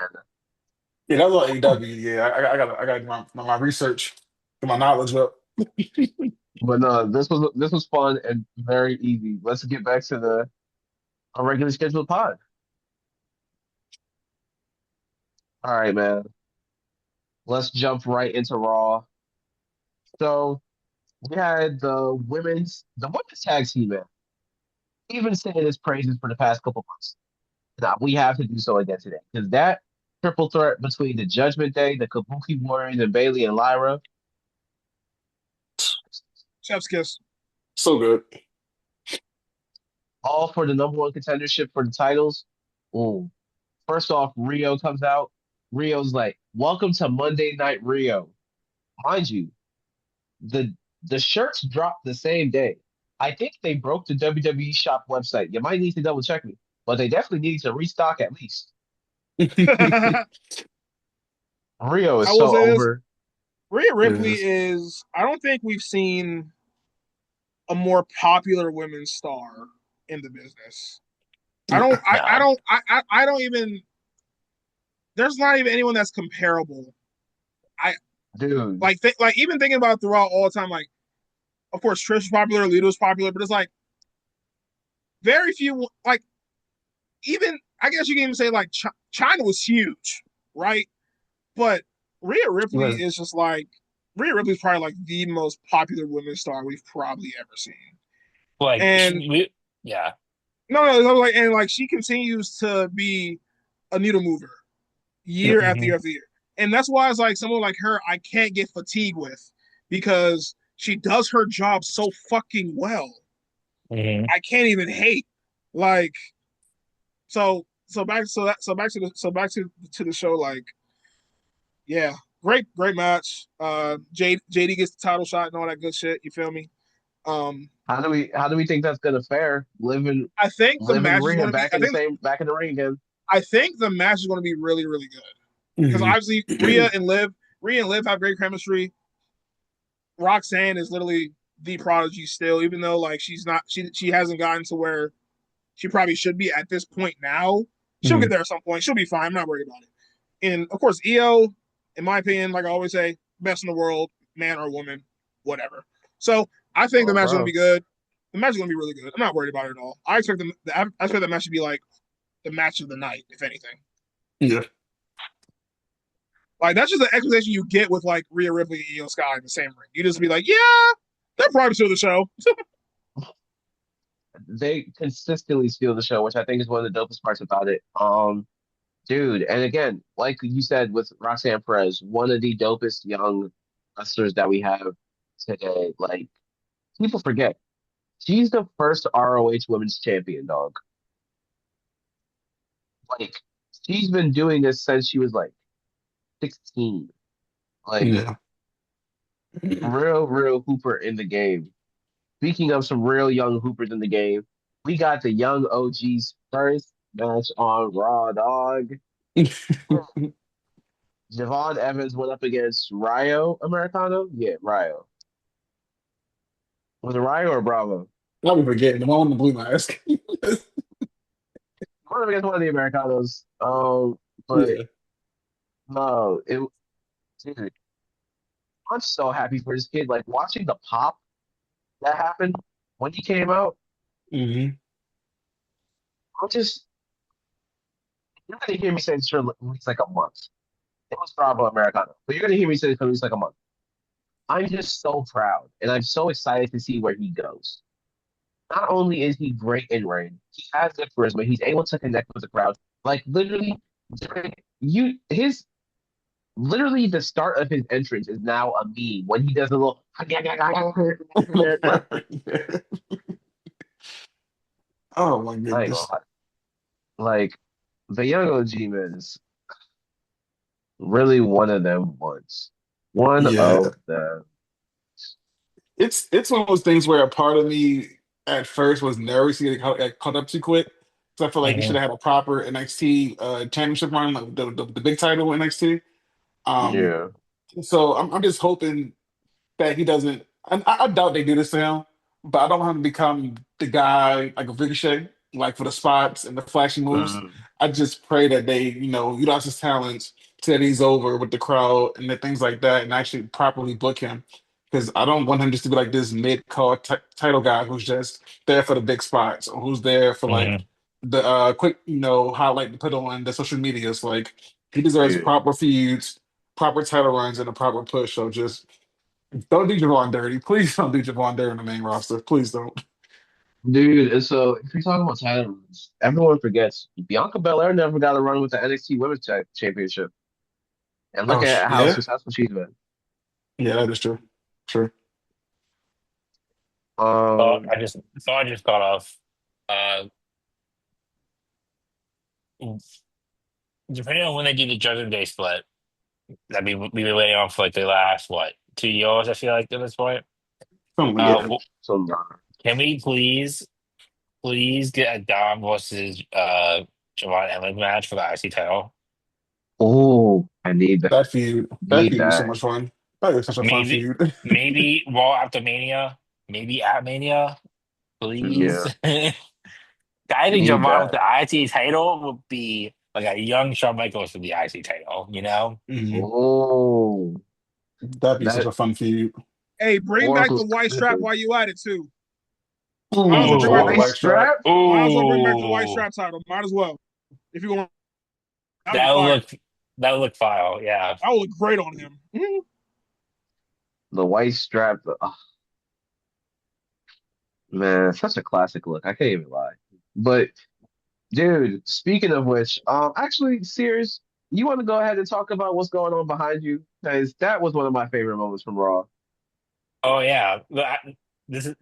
S4: Yeah, that was on AEW. Yeah, I got my research and my knowledge up.
S1: But no, this was fun and very easy. Let's get back to the our regularly scheduled pod. All right, man. Let's jump right into Raw. So we had the women's tag team, man. Even saying his praises for the past couple months. Now we have to do so again today because that triple threat between the Judgment Day, the Kabuki Warriors, and Bailey and Lyra,
S2: Chef's kiss.
S4: So good.
S1: all for the number one contendership for the titles. Ooh. First off, Rio comes out. Rio's like, "Welcome to Monday Night Rio." Mind you, the the shirts dropped the same day. I think they broke the WWE shop website. You might need to double check me, but they definitely need to restock at least.
S2: I
S1: Rio is
S2: will
S1: so
S2: say this:
S1: over.
S2: Rhea
S4: It
S2: Ripley
S4: is.
S2: is. I don't think we've seen a more popular women's star in the business. I don't.
S4: Yeah.
S2: I
S3: No.
S2: don't. I don't even. There's not even anyone that's comparable. I
S1: Dude,
S2: like even thinking about it throughout all the time. Like, of course, Trish is popular, Lito's popular, but it's like very few. Like even I guess you can even say like China was huge, right? But Rhea Ripley
S1: was
S2: is just like Rhea Ripley is probably like the most popular women's star we've probably ever seen.
S3: Like,
S2: And
S3: yeah.
S2: no, like and like she continues to be a needle mover year after
S3: Hmm.
S2: year after year. And that's why it's like someone like her I can't get fatigued with because she does her job so fucking well.
S3: Hmm.
S2: I can't even hate. Like so back to the show like yeah, great match. JD gets the title shot and all that good shit. You feel me? Um,
S1: how do we think that's gonna fare? Living
S2: I think the
S1: living
S2: match is
S1: Rhea
S2: going to be.
S1: back in the same back in the ring again.
S2: I think the match is going to be really really good because
S4: Mhm.
S2: obviously Rhea and Liv have great chemistry. Roxanne is literally the prodigy still, even though like she hasn't gotten to where she probably should be at this point now. She'll get
S4: Mhm.
S2: there at some point. She'll be fine. I'm not worried about it. And of course, EO, in my opinion, like I always say, best in the world, man or woman, whatever. So I think the
S1: Oh,
S2: match is gonna
S1: bro.
S2: be good. The match is gonna be really good. I'm not worried about it at all. I expect the match to be like the match of the night, if anything.
S4: Yeah.
S2: Like that's just the expectation you get with like Rhea Ripley and Io Sky in the same ring. You just be like, yeah, they're probably still the show.
S1: They consistently steal the show, which I think is one of the dopest parts about it. Dude, and again, like you said with Roxanne Perez, one of the dopest young wrestlers that we have today. Like people forget, she's the first ROH Women's Champion, dog. Like she's been doing this since she was like 16. Like
S4: Yeah. Mhm.
S1: real hooper in the game. Speaking of some real young hoopers in the game, we got the young OG's first match on Raw, dog. Javon Evans went up against Rio Americano. Yeah, Rio. Was it Rio or Bravo?
S4: I'll be forgetting the one with the blue mask.
S1: Went up against one of the Americanos. But
S4: Yeah.
S1: no, dude, I'm so happy for this kid. Like watching the pop that happened when he came out.
S4: Hmm.
S1: I'm just you're gonna hear me say this for at least like a month. It was Bravo Americano, but you're gonna hear me say this for at least like a month. I'm just so proud and I'm so excited to see where he goes. Not only is he great in ring, he has good charisma. He's able to connect with the crowd. Like literally, you his literally the start of his entrance is now a meme when he does a little like
S4: Oh my
S1: I ain't gonna
S4: goodness.
S1: lie. Like the young OG man is really one of them once. One
S4: Yeah.
S1: of them.
S4: It's one of those things where a part of me at first was nervous to get caught up too quick. So I feel like he should
S3: Hmm.
S4: have had a proper NXT championship run, like the big title in NXT. Um,
S1: Yeah.
S4: so I'm just hoping that he doesn't. I doubt they do this to him, but I don't want him to become the guy like a Ricochet, like for the spots and the flashy moves.
S1: Mm,
S4: I just pray that they, utilize his talents till he's over with the crowd and the things like that, and actually properly book him. Because I don't want him just to be like this mid-card title guy who's just there for the big spots or who's there for like
S3: Mhm.
S4: the quick, highlight to put on the social medias. Like he deserves
S1: yeah.
S4: proper feuds, proper title runs, and a proper push. So just don't do Javon dirty. Please don't do Javon dirty on the main roster. Please don't.
S1: Dude, and so if you're talking about title runs, everyone forgets Bianca Belair never got a run with the NXT Women's Championship. And look
S4: Oh,
S1: at how
S4: yeah.
S1: successful she's been.
S4: Yeah, that is true. True.
S3: Thought
S1: Um,
S3: I just thought I just got off. Uh, depending on when they do the Judgment Day split, that we've been waiting on for like the last what 2 years. I feel like at this point.
S4: Something like
S1: yeah.
S4: that.
S1: So nah.
S3: Can we please get a Dom versus Javon Evans match for the IC title?
S1: Oh, I need that.
S4: That
S1: Need
S4: feud was so
S1: that.
S4: much fun. That was such a fun
S3: Maybe
S4: feud.
S3: maybe Raw after Mania, maybe at Mania, please.
S1: Yeah,
S3: I think
S1: need
S3: Javon with
S1: that.
S3: the IC title would be like a young Shawn Michaels for the IC title, you know?
S4: Mhm.
S1: Oh,
S4: That'd be such
S1: that
S4: a fun feud.
S2: Hey, bring back the
S1: Oracle's
S2: white strap
S1: cooking.
S2: while you at it too. Might as well
S4: Ooh,
S2: bring
S1: The
S2: back
S4: Javon
S2: the
S1: white
S2: white.
S4: White Strap.
S1: strap?
S2: Might as well bring back the white
S3: Ooh,
S2: strap title. Might as well. If you want, that would be
S3: that would
S2: fire.
S3: look that would look fire, yeah.
S2: That would look great on him. Mhm.
S1: The white strap. Oh, man, such a classic look. I can't even lie. But dude, speaking of which, actually, Sears, you want to go ahead and talk about what's going on behind you? Because that was one of my favorite moments from Raw.
S3: Oh yeah. This is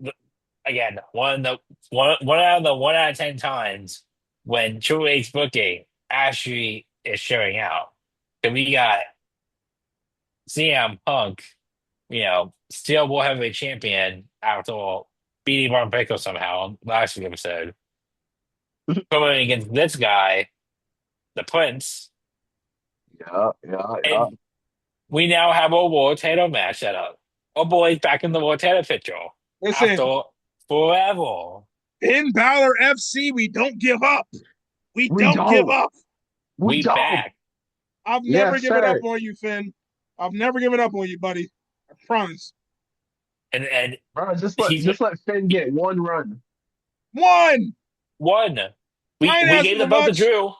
S3: again one out of the 1 out of 10 times when Triple H booking actually is showing out. And we got CM Punk, still World Heavyweight Champion after all beating Braun Breaker somehow on last week's episode, going against this guy, the Prince,
S1: Yeah, yeah, yeah.
S3: and we now have a World Title match set up. Oh boy, back in the World Title picture
S2: Listen,
S3: after forever.
S2: Finn Balor FC, we don't give up. We
S1: We
S2: don't give
S1: don't.
S2: up.
S1: We
S3: We
S1: don't.
S3: back.
S2: I've never
S1: Yes,
S2: given up
S1: sir.
S2: on you, Finn. I've never given up on you, buddy. I promise.
S3: And
S1: Bro, just let
S3: he's
S1: just let Finn get one run.
S2: One.
S3: won. We
S2: I ain't
S3: we
S2: asking
S3: gave the
S2: for
S3: belt to
S2: much.
S3: Drew.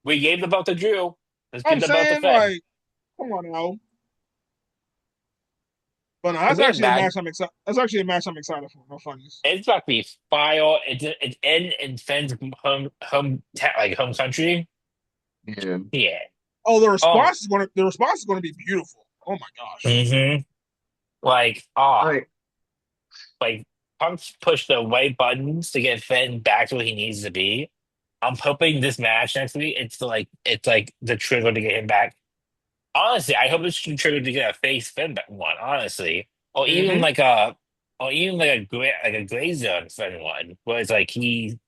S3: We gave the belt to Drew. Let's give
S2: I'm
S3: the belt to
S2: saying,
S3: Finn.
S2: like, come on now. But no, that's
S3: Because this
S2: actually a
S3: match,
S2: match I'm excited. That's actually a match I'm excited for. No funnies.
S3: it's about to be fire. It's in Finn's home country.
S1: Yeah.
S3: Yeah.
S2: Oh,
S3: Oh.
S2: the response is gonna be beautiful. Oh my gosh.
S3: hmm Like
S1: Like,
S3: like Punk's pushed the right buttons to get Finn back to where he needs to be. I'm hoping this match next week. It's like the trigger to get him back. Honestly, I hope it's the trigger to get a face Finn back one. Honestly, or even
S2: Mm-hmm.
S3: like a gray zone Finn one, where it's like he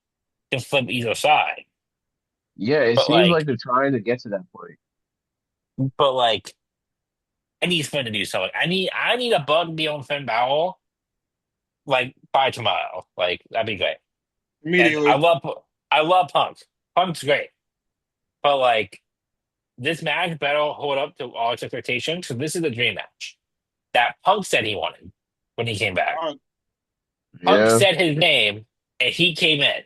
S3: can flip either side.
S1: yeah, it
S3: But
S1: seems like
S3: like,
S1: they're trying to get to that point.
S3: but like, I need Finn to do something. I need a bug to be on Finn Balor like by tomorrow. Like that'd be great. And
S2: Immediately.
S3: I love Punk. Punk's great, but like this match better hold up to all its expectations. So this is the dream match that Punk said he wanted when he came back.
S2: God,
S3: Punk
S1: Yeah,
S3: said his name and he came in.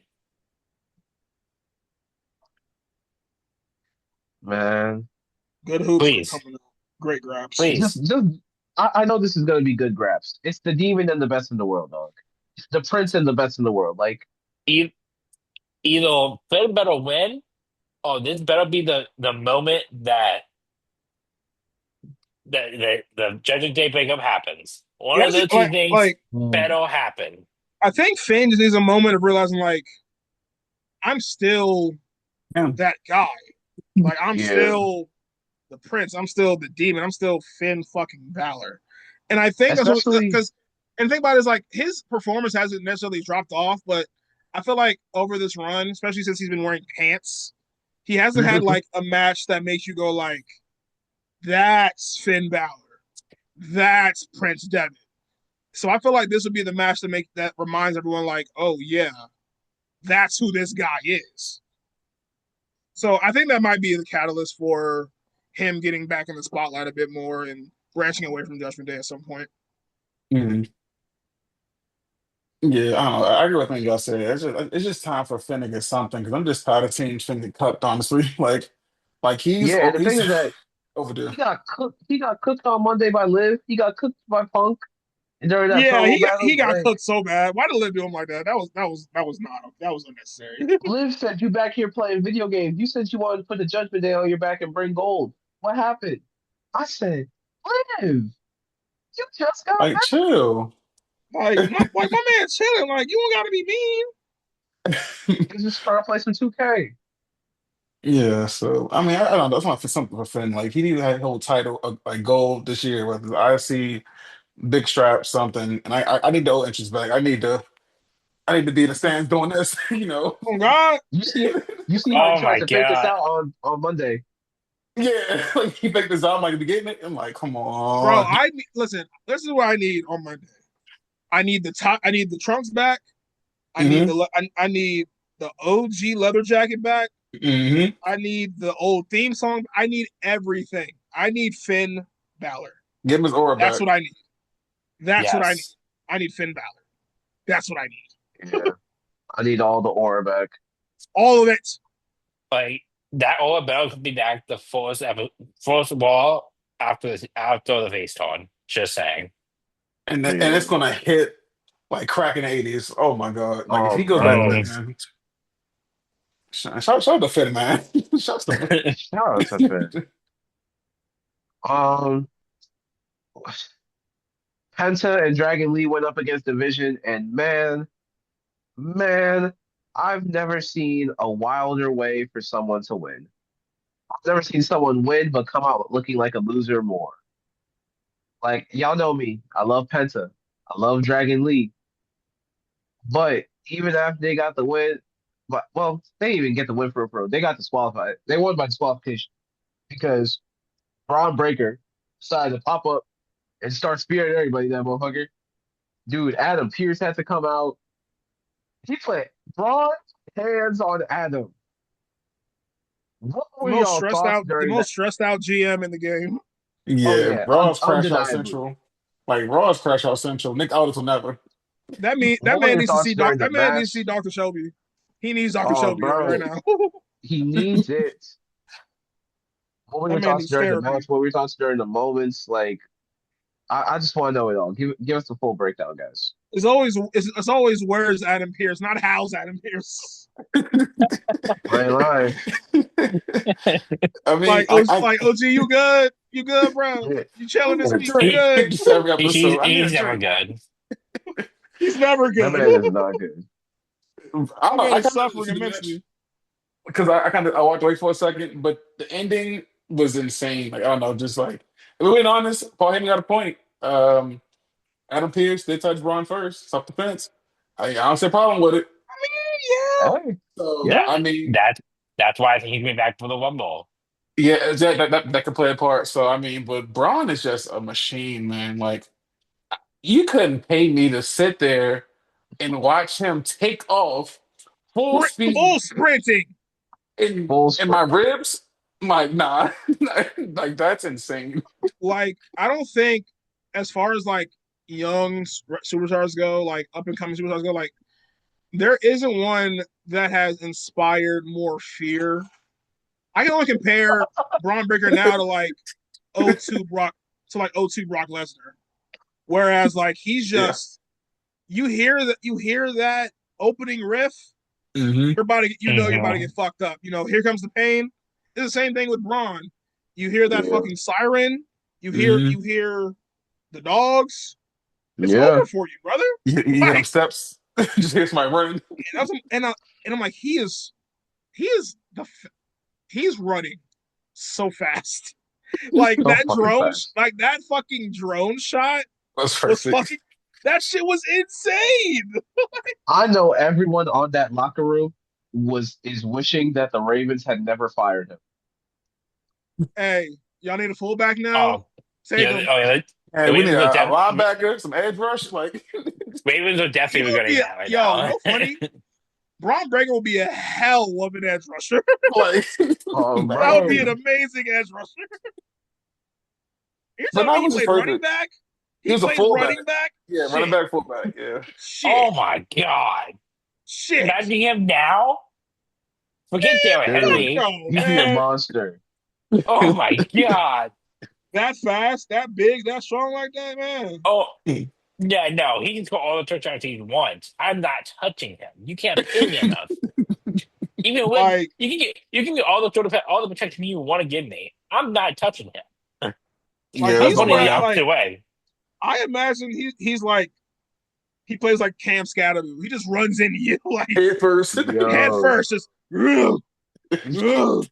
S1: man.
S2: good hoops are
S3: Please,
S2: coming up. Great grabs.
S3: please.
S1: Just I know this is gonna be good graps. It's the demon and the best in the world, dog. It's the prince and the best in the world. Like,
S3: E- Either Finn better win or this better be the moment that the Judgment Day breakup happens. One
S2: Yeah,
S3: of those two
S2: like
S3: things
S2: like
S1: mm,
S3: better happen.
S2: I think Finn just needs a moment of realizing like I'm still
S4: Yeah.
S2: that guy. Like I'm
S1: yeah,
S2: still the prince. I'm still the demon. I'm still Finn fucking Balor. And I think that's what
S1: especially.
S2: because and the thing about it is like his performance hasn't necessarily dropped off, but I feel like over this run, especially since he's been wearing pants, he hasn't had like a match that makes you go like, that's Finn Balor. That's Prince Devitt. So I feel like this would be the match that reminds everyone, like, oh yeah, that's who this guy is. So I think that might be the catalyst for him getting back in the spotlight a bit more and branching away from Judgment Day at some point.
S4: Mhm. Yeah, I don't know. I agree with what y'all said. It's just time for Finn to get something because I'm just tired of seeing Finn get cucked, honestly. Like
S1: Yeah, and the thing
S4: he's
S1: is that
S4: overdue.
S1: he got cooked. He got cooked on Monday by Liv. He got cooked by Punk during that
S2: Yeah,
S1: promo
S2: he
S1: battle.
S2: got
S1: Like
S2: cooked so bad. Why did Liv do him like that? That was unnecessary.
S1: Liv said, "You back here playing video games. You said you wanted to put the Judgment Day on your back and bring gold. What happened?" I said, "Liv, you just got
S4: Like,
S1: back."
S4: chill.
S2: My man chilling. Like you don't gotta be mean.
S1: He's just trying to play some 2K.
S4: Yeah, so I mean, I don't know. That's not for something for Finn. Like, he needs to hold title like gold this year, whether it's IC, big strap, something. And I need the old interest back. I need to be in the stands doing this, you know.
S2: Oh God,
S1: You see, you see how he
S3: Oh
S1: tries
S3: my
S1: to fake this
S3: god.
S1: out on Monday.
S4: Yeah, like he picked this out, I'm like, be getting it. I'm like, come
S2: bro.
S4: on.
S2: Listen. This is what I need on Monday. I need the top. I need the trunks back.
S4: Hmm.
S2: I need the OG leather jacket back.
S4: Hmm.
S2: I need the old theme song. I need everything. I need Finn Balor.
S4: Give him his aura
S2: That's
S4: back.
S2: what I need. That's what I need.
S3: Yes.
S2: I need Finn Balor. That's what I need.
S1: Yeah, I need all the aura back.
S2: All of it.
S3: Like that all bell could be back the first wall after the face turn. Just saying.
S4: And it's
S1: Yeah.
S4: gonna hit like crack in the 80s. Oh my God. Like if
S1: Oh,
S4: he goes back there,
S1: bro.
S3: Mhm.
S4: man. Shout out to Finn, man. Shout out to
S1: Shout out to Finn. Um, Penta and Dragon Lee went up against Division, and man, I've never seen a wilder way for someone to win. I've never seen someone win but come out looking like a loser more. Like y'all know me, I love Penta, I love Dragon Lee, but even after they got the win, but well, they didn't even get the win for a pro. They got disqualified. They won by disqualification because Braun Breaker decided to pop up and start spearing everybody. That motherfucker, dude. Adam Pierce had to come out. He put Braun hands on Adam. What were y'all thoughts
S2: The
S1: during
S2: most
S1: that?
S2: stressed out GM in the game.
S1: Oh
S4: Yeah,
S1: yeah,
S4: Raw's Crash Out
S1: undeniably.
S4: Central. Like Raw's Crash Out Central. Nick Aldis will never.
S2: That
S1: What were
S2: man
S1: your
S2: needs to
S1: thoughts
S2: see doc.
S1: during the
S2: That man needs to see
S1: match?
S2: Doctor Shelby. He needs Doctor
S1: Oh,
S2: Shelby right
S1: bro,
S2: now.
S1: he needs it. What were
S2: That
S1: your
S2: man
S1: thoughts
S2: needs
S1: during the match?
S2: therapy.
S1: What were your thoughts during the moments? Like, I just want to know it all. Give us the full breakdown, guys.
S2: It's always where's Adam Pierce, not how's Adam Pierce.
S1: I ain't lying.
S4: I mean, I
S2: Like OG, you good, bro?
S1: Yeah.
S2: You chilling
S4: I
S2: this
S4: need a
S2: week? You
S4: drink.
S3: he,
S2: good?
S4: Just every
S3: he's
S4: episode. I need a
S3: he's never
S4: drink.
S3: good.
S2: He's never
S1: That
S2: good.
S1: man is not good.
S4: I don't
S2: My
S4: know.
S2: man
S4: I
S2: is
S4: kind of didn't
S2: suffering
S4: see the match
S2: immensely.
S4: because I walked away for a second, but the ending was insane. Like I don't know, just like if we're being honest, Paul Heyman got a point. Adam Pierce did touch Braun first, self defense. I don't see a problem with it.
S2: I mean,
S1: Hey,
S4: So
S1: yeah,
S3: That
S4: I mean,
S3: that that's why I think he's going back for the Rumble.
S4: yeah, that could play a part. So I mean, but Braun is just a machine, man. Like you couldn't pay me to sit there and watch him take off full
S2: yeah.
S4: speed
S2: Full sprinting.
S1: full
S4: in my
S1: sprint.
S4: ribs. I'm like, nah, like that's insane.
S2: Like, I don't think, as far as like young superstars go, like up and coming superstars go, like there isn't one that has inspired more fear. I can only compare Braun Breaker now to like O2 Brock O2 Brock Lesnar. Whereas like he's
S4: Yeah.
S2: just you hear that opening riff,
S4: Hmm.
S2: you're about to
S3: Hmm.
S2: get fucked up. Here comes the pain. It's the same thing with Braun. You hear that
S1: Yeah,
S2: fucking siren,
S4: Hmm.
S2: you hear the dogs. It's
S1: yeah.
S2: over for you, brother.
S4: You hear them
S2: Like
S4: steps. Just hear somebody running.
S2: and I'm like he is he's running so fast.
S1: So fucking fast.
S2: Like that fucking drone shot
S4: That's
S2: was
S4: crazy.
S2: fucking that shit was insane.
S1: I know everyone on that locker room is wishing that the Ravens had never fired him.
S2: Hey, y'all need a fullback now?
S3: Oh
S2: Take
S3: yeah,
S2: him.
S3: oh yeah.
S4: Hey,
S3: The
S4: we need
S3: Ravens are
S4: a linebacker, some edge rush. Like,
S3: Ravens are
S2: He
S3: definitely
S2: would be
S3: regretting that right
S2: yo.
S3: now.
S2: No funny. Braun Breaker would be a hell of an edge rusher.
S4: like,
S2: That would be
S1: Bro.
S2: an amazing edge rusher. You're
S4: but
S2: telling me
S4: that
S2: he
S4: was just
S2: played running
S4: perfect.
S2: back?
S4: He
S2: He
S4: was a
S2: played
S4: fullback.
S2: running back?
S4: Yeah, running
S2: Shit.
S4: back, fullback. Yeah.
S2: Shit.
S3: Oh my god!
S2: Shit.
S3: Imagine him now. Forget Derrick
S1: Dude,
S2: Let's
S3: Henry.
S2: go,
S1: he'd be a
S2: man.
S1: monster.
S3: Oh my god!
S2: That fast, that big, that strong like that, man.
S3: Oh yeah, no, he can score all the touchdowns he wants. I'm not touching him. You can't pin me enough. Even with
S2: Like,
S3: you can get all the protection you want to give me. I'm not touching him.
S2: like
S4: Yeah,
S3: I'm
S4: that's
S2: he's
S4: a
S3: putting it the
S2: playing
S4: lie.
S3: opposite
S2: like
S3: way.
S2: I imagine he's like he plays like Cam Scatteroo. He just runs into you like
S4: Head first.
S2: head
S1: Yo,
S2: first, just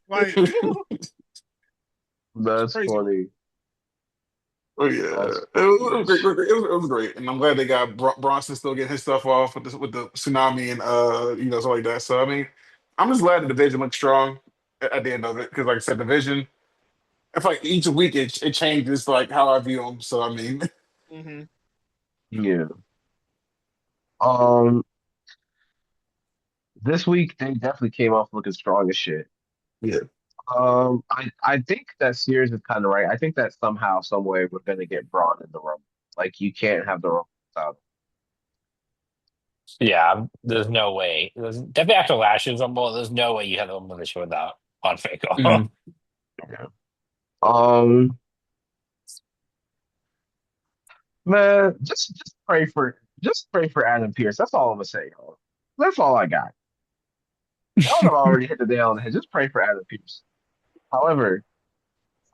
S2: like
S1: that's
S2: crazy.
S1: funny.
S4: Oh yeah,
S1: That's
S4: it was
S1: funny.
S4: great. It was great, and I'm glad they got Bronson still getting his stuff off with the tsunami and stuff like that. So I mean, I'm just glad the division looks strong at the end of it because, like I said, division. I feel like each week it changes like how I view them. So I mean,
S2: Mm-hmm.
S1: Yeah. Um, this week they definitely came off looking strong as shit.
S4: yeah,
S1: I think that Sears is kind of right. I think that somehow, some way, we're gonna get Braun in the room. Like you can't have the room without.
S3: Yeah, there's no way. Definitely after last year's Rumble, there's no way you have them on the show without on
S4: hmm
S3: Faker.
S1: Yeah. Um, man, just pray for Adam Pierce. That's all I'm gonna say, y'all. That's all I got. Y'all have already hit the nail on the head. Just pray for Adam Pierce. However,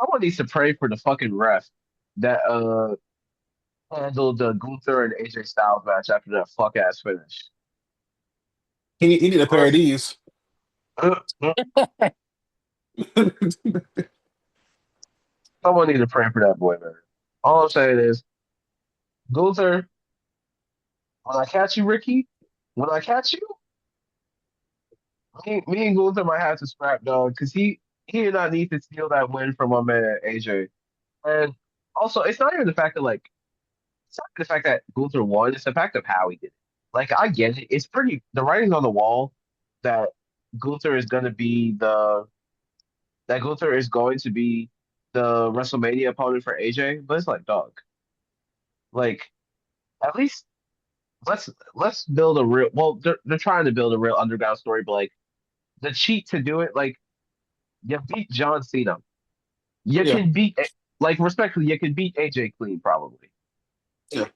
S1: someone needs to pray for the fucking ref that handled the Gunther and AJ Styles match after that fuck ass finish.
S4: he need a pair of
S1: Honestly,
S4: these.
S1: uh, uh, someone needs to pray for that boy, man. All I'm saying is, Gunther, when I catch you, Ricky, when I catch you, me and Gunther might have to scrap, dog, because he did not need to steal that win from my man AJ. And also, it's not even the fact that it's not even the fact that Gunther won. It's the fact of how he did it. Like I get it. It's pretty. The writing's on the wall that Gunther is going to be the that Gunther is going to be the WrestleMania opponent for AJ. But it's like, dog, like at least let's build a real. Well, they're trying to build a real underground story, but like the cheat to do it, like you beat John Cena. You
S4: Yeah,
S1: can beat like respectfully, you can beat AJ clean probably.
S4: yeah,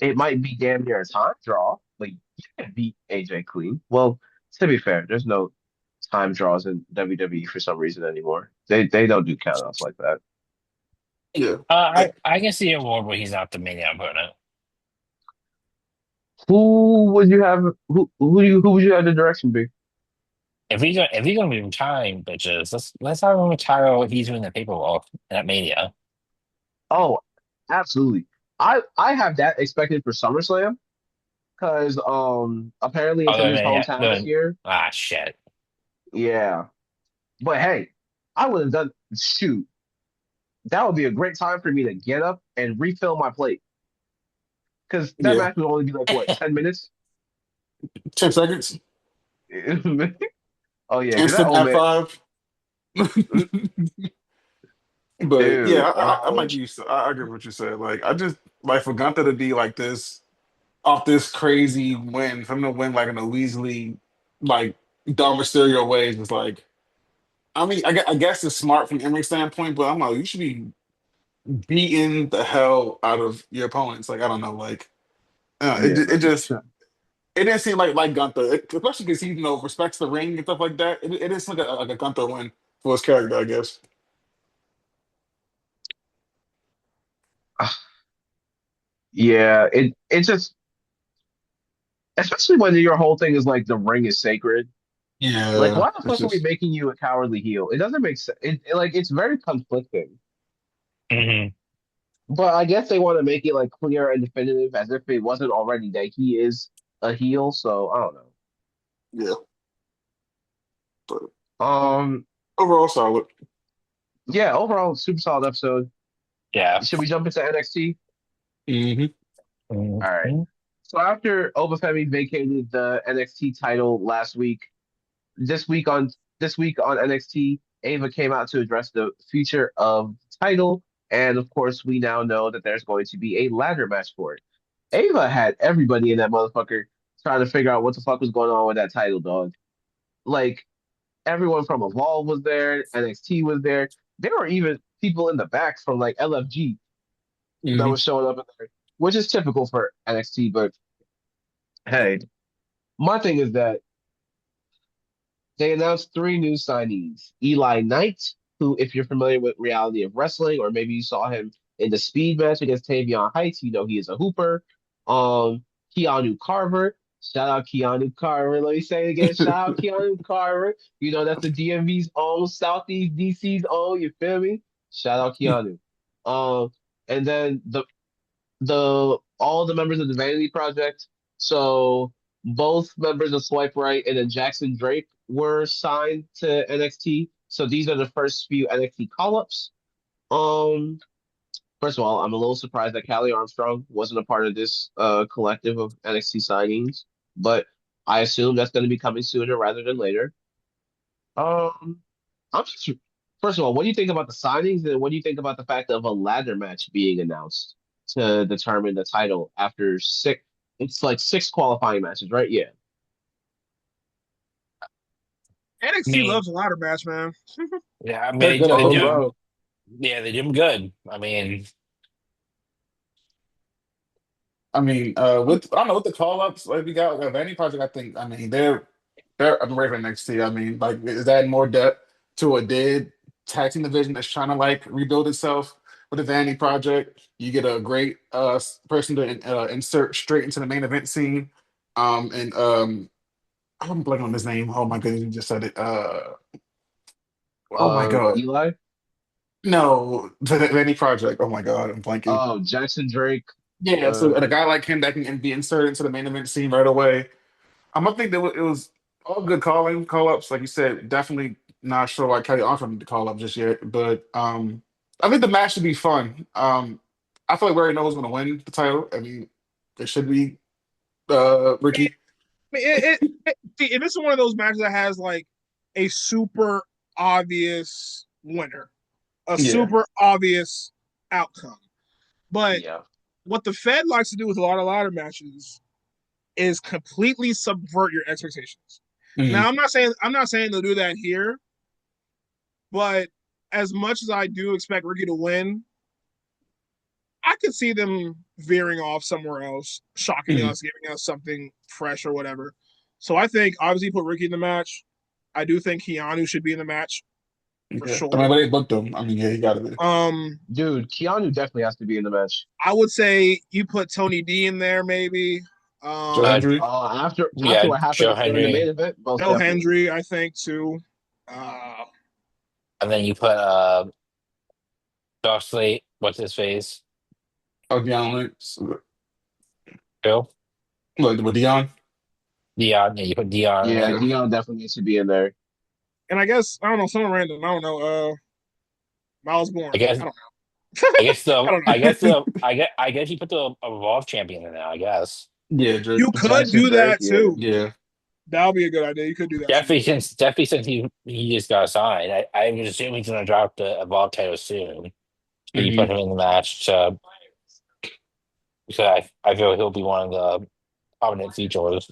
S1: It might be damn near a time draw. Like you can beat AJ clean. Well, to be fair, there's no time draws in WWE for some reason anymore. They don't do countouts like that.
S4: yeah.
S3: I can see a world where he's not the main opponent.
S1: Who would you have? Who would you have the direction be?
S3: If he's gonna be retiring bitches, let's have him retire while he's doing the paperwork at Mania.
S1: Oh, absolutely. I have that expected for SummerSlam because apparently it's in
S3: Other
S1: his
S3: than yeah,
S1: hometown this year.
S3: shit.
S1: Yeah, but hey, I would have done shoot. That would be a great time for me to get up and refill my plate because that
S4: Yeah.
S1: match would only be like what 10 minutes.
S4: 10 seconds.
S1: Oh yeah, because that
S4: Instant
S1: old man,
S4: F5. But yeah,
S1: dude.
S4: I might give you. I agree with what you said. Like, I just like for Gunther to be like this off this crazy win, for him to win like in a Weasley, like Dom Mysterio ways is like. I mean, I guess it's smart from Emery's standpoint, but I'm like, you should be beating the hell out of your opponents. Like, I don't know, like
S1: Yeah,
S4: it
S1: man.
S4: just it didn't seem like Gunther, especially because he respects the ring and stuff like that. It didn't seem like a Gunther win for his character, I guess.
S1: Yeah, it just especially when your whole thing is like the ring is sacred. Like,
S4: Yeah,
S1: why the
S4: it's
S1: fuck are we
S4: just
S1: making you a cowardly heel? It doesn't make sense. Like it's very conflicting.
S3: Hmm.
S1: But I guess they want to make it like clear and definitive, as if it wasn't already that he is a heel. So I don't know.
S4: yeah. But
S1: Um,
S4: overall, solid.
S1: yeah, overall super solid episode.
S3: Yeah.
S1: Should we jump into NXT?
S4: Hmm.
S1: All right.
S3: Mhm.
S1: So after Obafemi vacated the NXT title last week, this week on this week on NXT, Ava came out to address the future of the title, and of course, we now know that there's going to be a ladder match for it. Ava had everybody in that motherfucker trying to figure out what the fuck was going on with that title, dog. Like everyone from Evolve was there, NXT was there. There were even people in the back from like LFG that
S4: Hmm.
S1: was showing up in there, which is typical for NXT. But hey, my thing is that they announced three new signees. Eli Knight, who, if you're familiar with reality of wrestling, or maybe you saw him in the speed match against Tavion Heights, you know he is a hooper. Um, Keanu Carver. Shout out Keanu Carver. Let me say it again. Shout out Keanu Carver. You know, that's the DMV's own, Southeast DC's own. You feel me? Shout out Keanu. Um, and then the all the members of the Vanity Project. So both members of Swipe Right and then Jackson Drake were signed to NXT. So these are the first few NXT call-ups. Um, First of all, I'm a little surprised that Callie Armstrong wasn't a part of this collective of NXT signings, but I assume that's going to be coming sooner rather than later. Um, I'm just, First of all, what do you think about the signings, and what do you think about the fact of a ladder match being announced to determine the title after six? It's like six qualifying matches, right? Yeah.
S3: I
S2: NXT
S3: mean,
S2: loves a ladder match, man.
S3: yeah, I
S4: They're
S3: mean,
S4: good at
S3: they
S1: Oh,
S4: booking them.
S3: do.
S1: bro.
S3: Yeah, they do them good. I mean,
S4: I mean, with I don't know with the call ups like we got with any project. I think I mean they're I'm ready for NXT. I mean, like is that more depth to a dead tag team division that's trying to like rebuild itself with the Vanity Project? You get a great person to insert straight into the main event scene. And I'm blanking on his name. Oh my goodness, you just said it. Oh my god,
S1: Eli.
S4: no, the Vanity Project. Oh my god, I'm blanking.
S1: Oh, Jackson Drake.
S4: Yeah, so a
S1: Uh,
S4: guy like him that can be inserted into the main event scene right away. I think that it was all good call ups, like you said. Definitely not sure why Kelly Armstrong need to call up just yet, but I think the match should be fun. I feel like we already know who's going to win the title. I mean, it should be Ricky.
S2: I mean, see, this is one of those matches that has like a super obvious winner, a
S4: Yeah,
S2: super obvious outcome. But
S1: yeah.
S2: what the Fed likes to do with a lot of ladder matches is completely subvert your expectations.
S4: hmm,
S2: Now, I'm not saying they'll do that here, but as much as I do expect Ricky to win, I could see them veering off somewhere else, shocking
S4: hmm.
S2: us, giving us something fresh or whatever. So I think obviously put Ricky in the match. I do think Keanu should be in the match for
S4: Yeah. I mean,
S2: sure.
S4: but they booked him. I mean, yeah, he got to be.
S1: Dude, Keanu definitely has to be in the match.
S2: I would say you put Tony D in there maybe.
S4: Joe
S3: uh,
S2: Um,
S4: Hendry.
S1: After
S3: yeah,
S1: what happened
S3: Joe
S1: during the main
S3: Henry,
S1: event, most
S2: Bill
S1: definitely.
S2: Hendry, I think too. Uh,
S3: and then you put Josh Slate. What's his face?
S4: Oh, Deion Lynch.
S3: Bill
S4: Look, with Deion.
S3: Dion. Yeah, you put Dion in
S1: Yeah,
S3: there.
S4: Yeah.
S1: Dion definitely needs to be in there.
S2: and I guess I don't know someone random. I don't know. Miles
S3: I
S2: Bourne.
S3: guess.
S2: I don't know.
S3: I guess
S2: I
S3: the.
S2: don't
S3: I
S2: know.
S3: guess the. I guess you put the Evolve champion in there. I guess.
S4: Yeah,
S2: You could
S1: Jackson
S2: do
S1: Drake,
S2: that
S1: yeah.
S2: too.
S4: yeah.
S2: That would be a good idea. You could do that too.
S3: Definitely since he just got signed. I would assume he's gonna drop the Evolve title soon. So you
S4: Hmm.
S3: put him in the match. So I feel he'll be one of the prominent features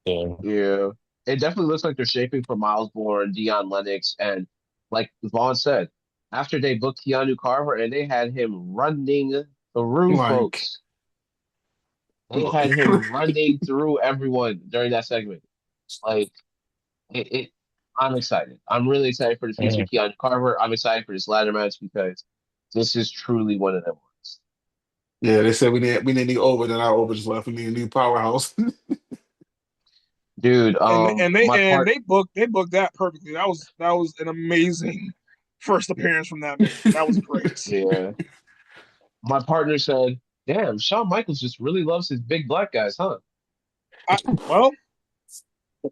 S3: soon.
S1: Yeah. It definitely looks like they're shaping for Miles Bourne, Dion Lennox, and like Vaughn said, after they booked Keanu Carver and they had him running through
S4: Like,
S1: folks. They had him running through everyone during that segment. Like it I'm excited. I'm really excited for the future of
S3: Mhm.
S1: Keanu Carver. I'm excited for this ladder match because this is truly one of them ones.
S4: yeah, they said we need a new over, then our over just left. We need a new powerhouse.
S1: Dude, my
S2: And
S1: part
S2: they booked that perfectly. That was an amazing first appearance from that man. That was great.
S1: yeah. My partner said, "Damn, Shawn Michaels just really loves his big black guys, huh?"
S2: I, well,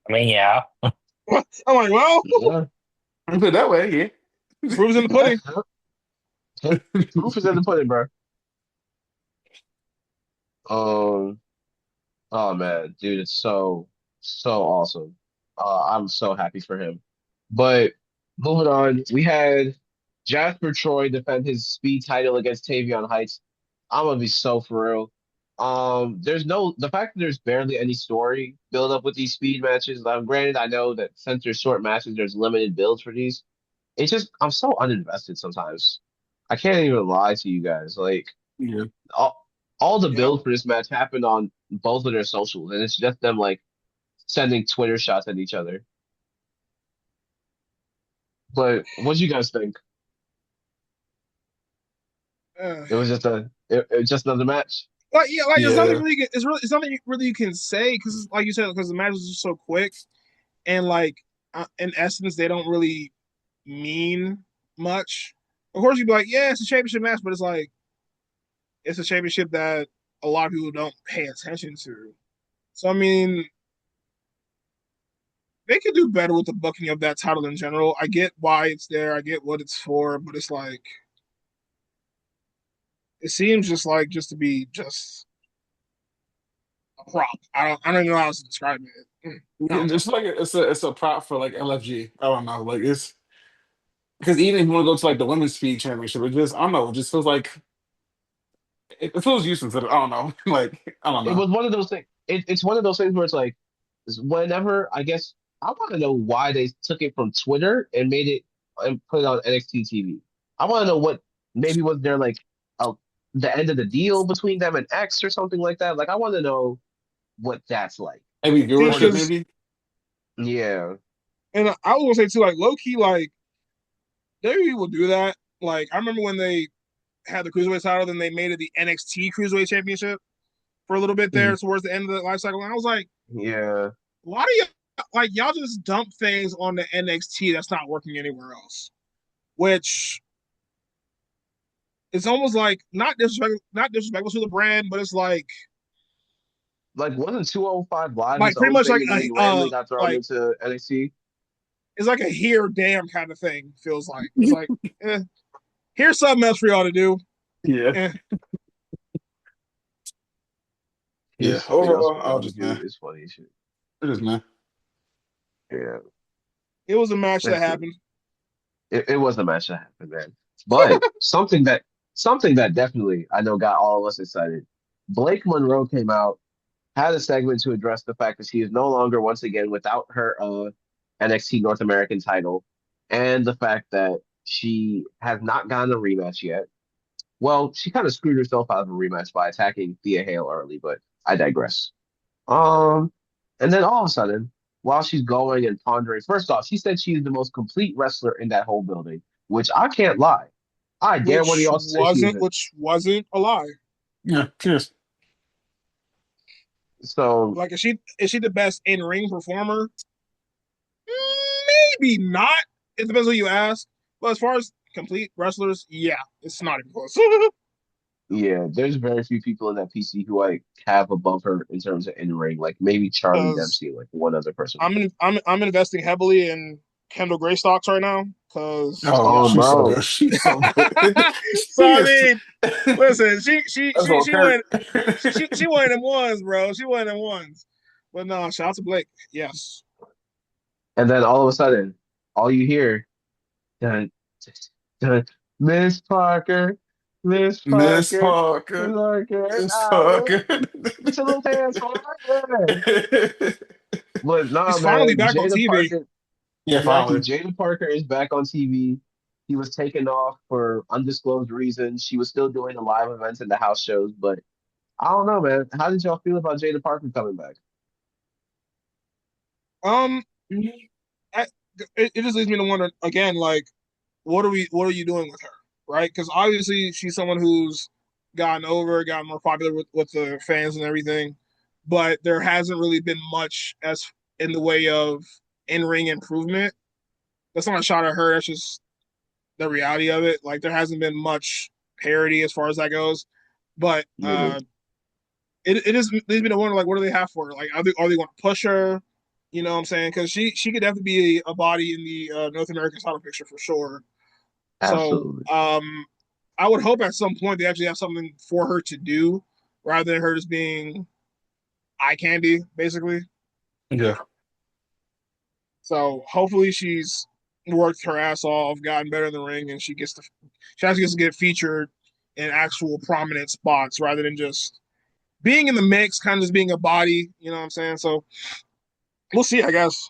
S3: I mean, yeah.
S2: I'm like, well,
S1: Yeah.
S4: Put it that way, yeah.
S2: proof's in the
S1: Yeah.
S2: pudding.
S1: Proof is in the pudding, bro. Um, oh man, dude, it's so awesome. I'm so happy for him. But moving on, we had Jasper Troy defend his speed title against Tavion Heights. I'm gonna be so for real. There's no the fact that there's barely any story build up with these speed matches. Granted, I know that since they're short matches, there's limited builds for these. It's just I'm so uninvested sometimes. I can't even lie to you guys. Like
S4: Yeah.
S1: all, all the
S2: Yep.
S1: build for this match happened on both of their socials, and it's just them like sending Twitter shots at each other. But what do you guys think?
S2: Uh,
S1: It was just another match.
S2: like there's nothing
S4: Yeah.
S2: really. It's nothing really you can say because, like you said, because the matches are so quick and like in essence they don't really mean much. Of course, you'd be like, yeah, it's a championship match, but it's like it's a championship that a lot of people don't pay attention to. So I mean, they could do better with the booking of that title in general. I get why it's there, I get what it's for, but it's like it seems just to be just a prop. I don't even know how else to describe it. I don't know.
S4: It's like it's a prop for like LFG. I don't know. Like it's because even if you want to go to like the women's speed championship, it just I don't know. It just feels like it feels useless. I don't know. Like I don't
S1: It
S4: know.
S1: was one of those things. It's one of those things where it's like, whenever I guess I want to know why they took it from Twitter and made it and put it on NXT TV. I want to know what maybe was there like a, the end of the deal between them and X or something like that. Like I want to know what that's like.
S4: Maybe
S2: See,
S1: Or
S4: viewership,
S1: the
S2: because
S4: maybe.
S1: yeah,
S2: and I was gonna say too, like low key, like WWE will do that. Like I remember when they had the cruiserweight title, then they made it the NXT Cruiserweight Championship for a little bit there
S1: Mhm.
S2: towards the end of the life cycle. And I was like,
S1: Yeah.
S2: why do you like y'all just dump things on the NXT that's not working anywhere else? Which it's almost like not disrespectful to the brand, but it's
S1: Like wasn't 205 Live its
S2: pretty
S1: own
S2: much
S1: thing and then he randomly got thrown into NXT?
S2: it's like a here damn kind of thing. Feels like it's like here's something else for y'all to do.
S4: Yeah.
S2: Eh.
S4: Yeah.
S1: Here's something else
S4: Overall,
S1: for
S4: I'll
S1: y'all to
S4: just
S1: do
S4: man.
S1: is funny shit.
S4: It is man.
S1: Yeah.
S2: It was a match that
S1: That's it.
S2: happened.
S1: It was a match that happened, man. But something that definitely I know got all of us excited. Blake Monroe came out, had a segment to address the fact that she is no longer once again without her NXT North American title, and the fact that she has not gotten a rematch yet. Well, she kind of screwed herself out of a rematch by attacking Thea Hale early, but I digress. Um, and then all of a sudden, while she's going and pondering, first off, she said she's the most complete wrestler in that whole building, which I can't lie. I dare one of y'all to say she isn't.
S2: Which wasn't a lie.
S4: Yeah. Cheers.
S1: So
S2: Like, is she the best in ring performer? Maybe not. It depends who you ask. But as far as complete wrestlers, yeah, it's not even close.
S1: yeah, there's very few people in that PC who I have above her in terms of in ring, like maybe Charlie
S2: Because
S1: Dempsey, like one other person.
S2: I'm investing heavily in Kendall Gray stocks right now. Because
S4: Oh,
S1: Oh,
S4: she's so
S1: bro.
S4: good. She's so good.
S2: so
S4: She
S2: I
S4: is.
S2: mean, listen,
S4: That's all
S2: she
S4: Kurt.
S2: went she one of them ones, bro. She one of them ones. But no, shout out to Blake. Yes.
S1: And then all of a sudden, all you hear, dun, dun, Miss Parker, Miss
S4: Miss
S1: Parker, Miss
S4: Parker.
S1: Parker.
S4: Miss
S1: Ah,
S4: Parker.
S1: get your little dance on. Yeah. But nah,
S2: He's finally
S1: man,
S2: back on TV.
S4: Yeah,
S1: Exactly.
S4: finally.
S1: Jada Parker is back on TV. He was taken off for undisclosed reasons. She was still doing the live events and the house shows, but I don't know, man. How did y'all feel about Jada Parker coming back?
S2: Um, I, it just leads me to wonder again, like, what are you doing with her, right? Because obviously she's someone who's gotten more popular with the fans and everything, but there hasn't really been much as in the way of in ring improvement. That's not a shot at her. That's just the reality of it. Like there hasn't been much parity as far as that goes. But
S1: Yeah,
S2: it just leads me to wonder like what do they have for her? Like are they going to push her? You know what I'm saying? Because she could definitely be a body in the North American title picture for sure. So
S1: absolutely.
S2: I would hope at some point they actually have something for her to do rather than her just being eye candy, basically.
S4: Yeah.
S2: So hopefully she's worked her ass off, gotten better in the ring, and she actually gets to get featured in actual prominent spots rather than just being in the mix, kind of just being a body. You know what I'm saying? So we'll see, I guess.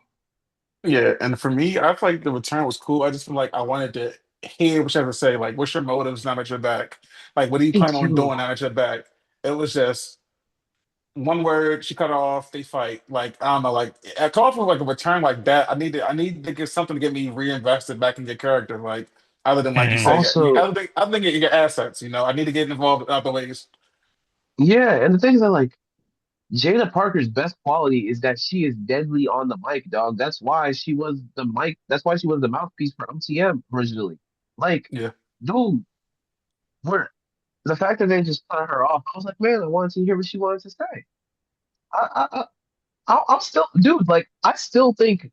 S4: Yeah, and for me, I feel like the return was cool. I just feel like I wanted to hear what you have to say. Like, what's your motives now that you're back? Like, what do you
S1: Me
S4: plan on
S1: too.
S4: doing now that you're back? It was just one word, she cut off, they fight. Like, I don't know, like I call for like a return like that. I need to get something to get me reinvested back in your character. Like, other than like you
S3: Mhm.
S4: say,
S1: Also,
S4: other than your assets, I need to get involved in other ways.
S1: yeah, and the thing is that like Jada Parker's best quality is that she is deadly on the mic, dog. That's why she was the mic. That's why she was the mouthpiece for MTM originally. Like,
S4: Yeah.
S1: dude, we're the fact that they just cut her off. I was like, man, I wanted to hear what she wanted to say. I'm still, dude. Like, I still think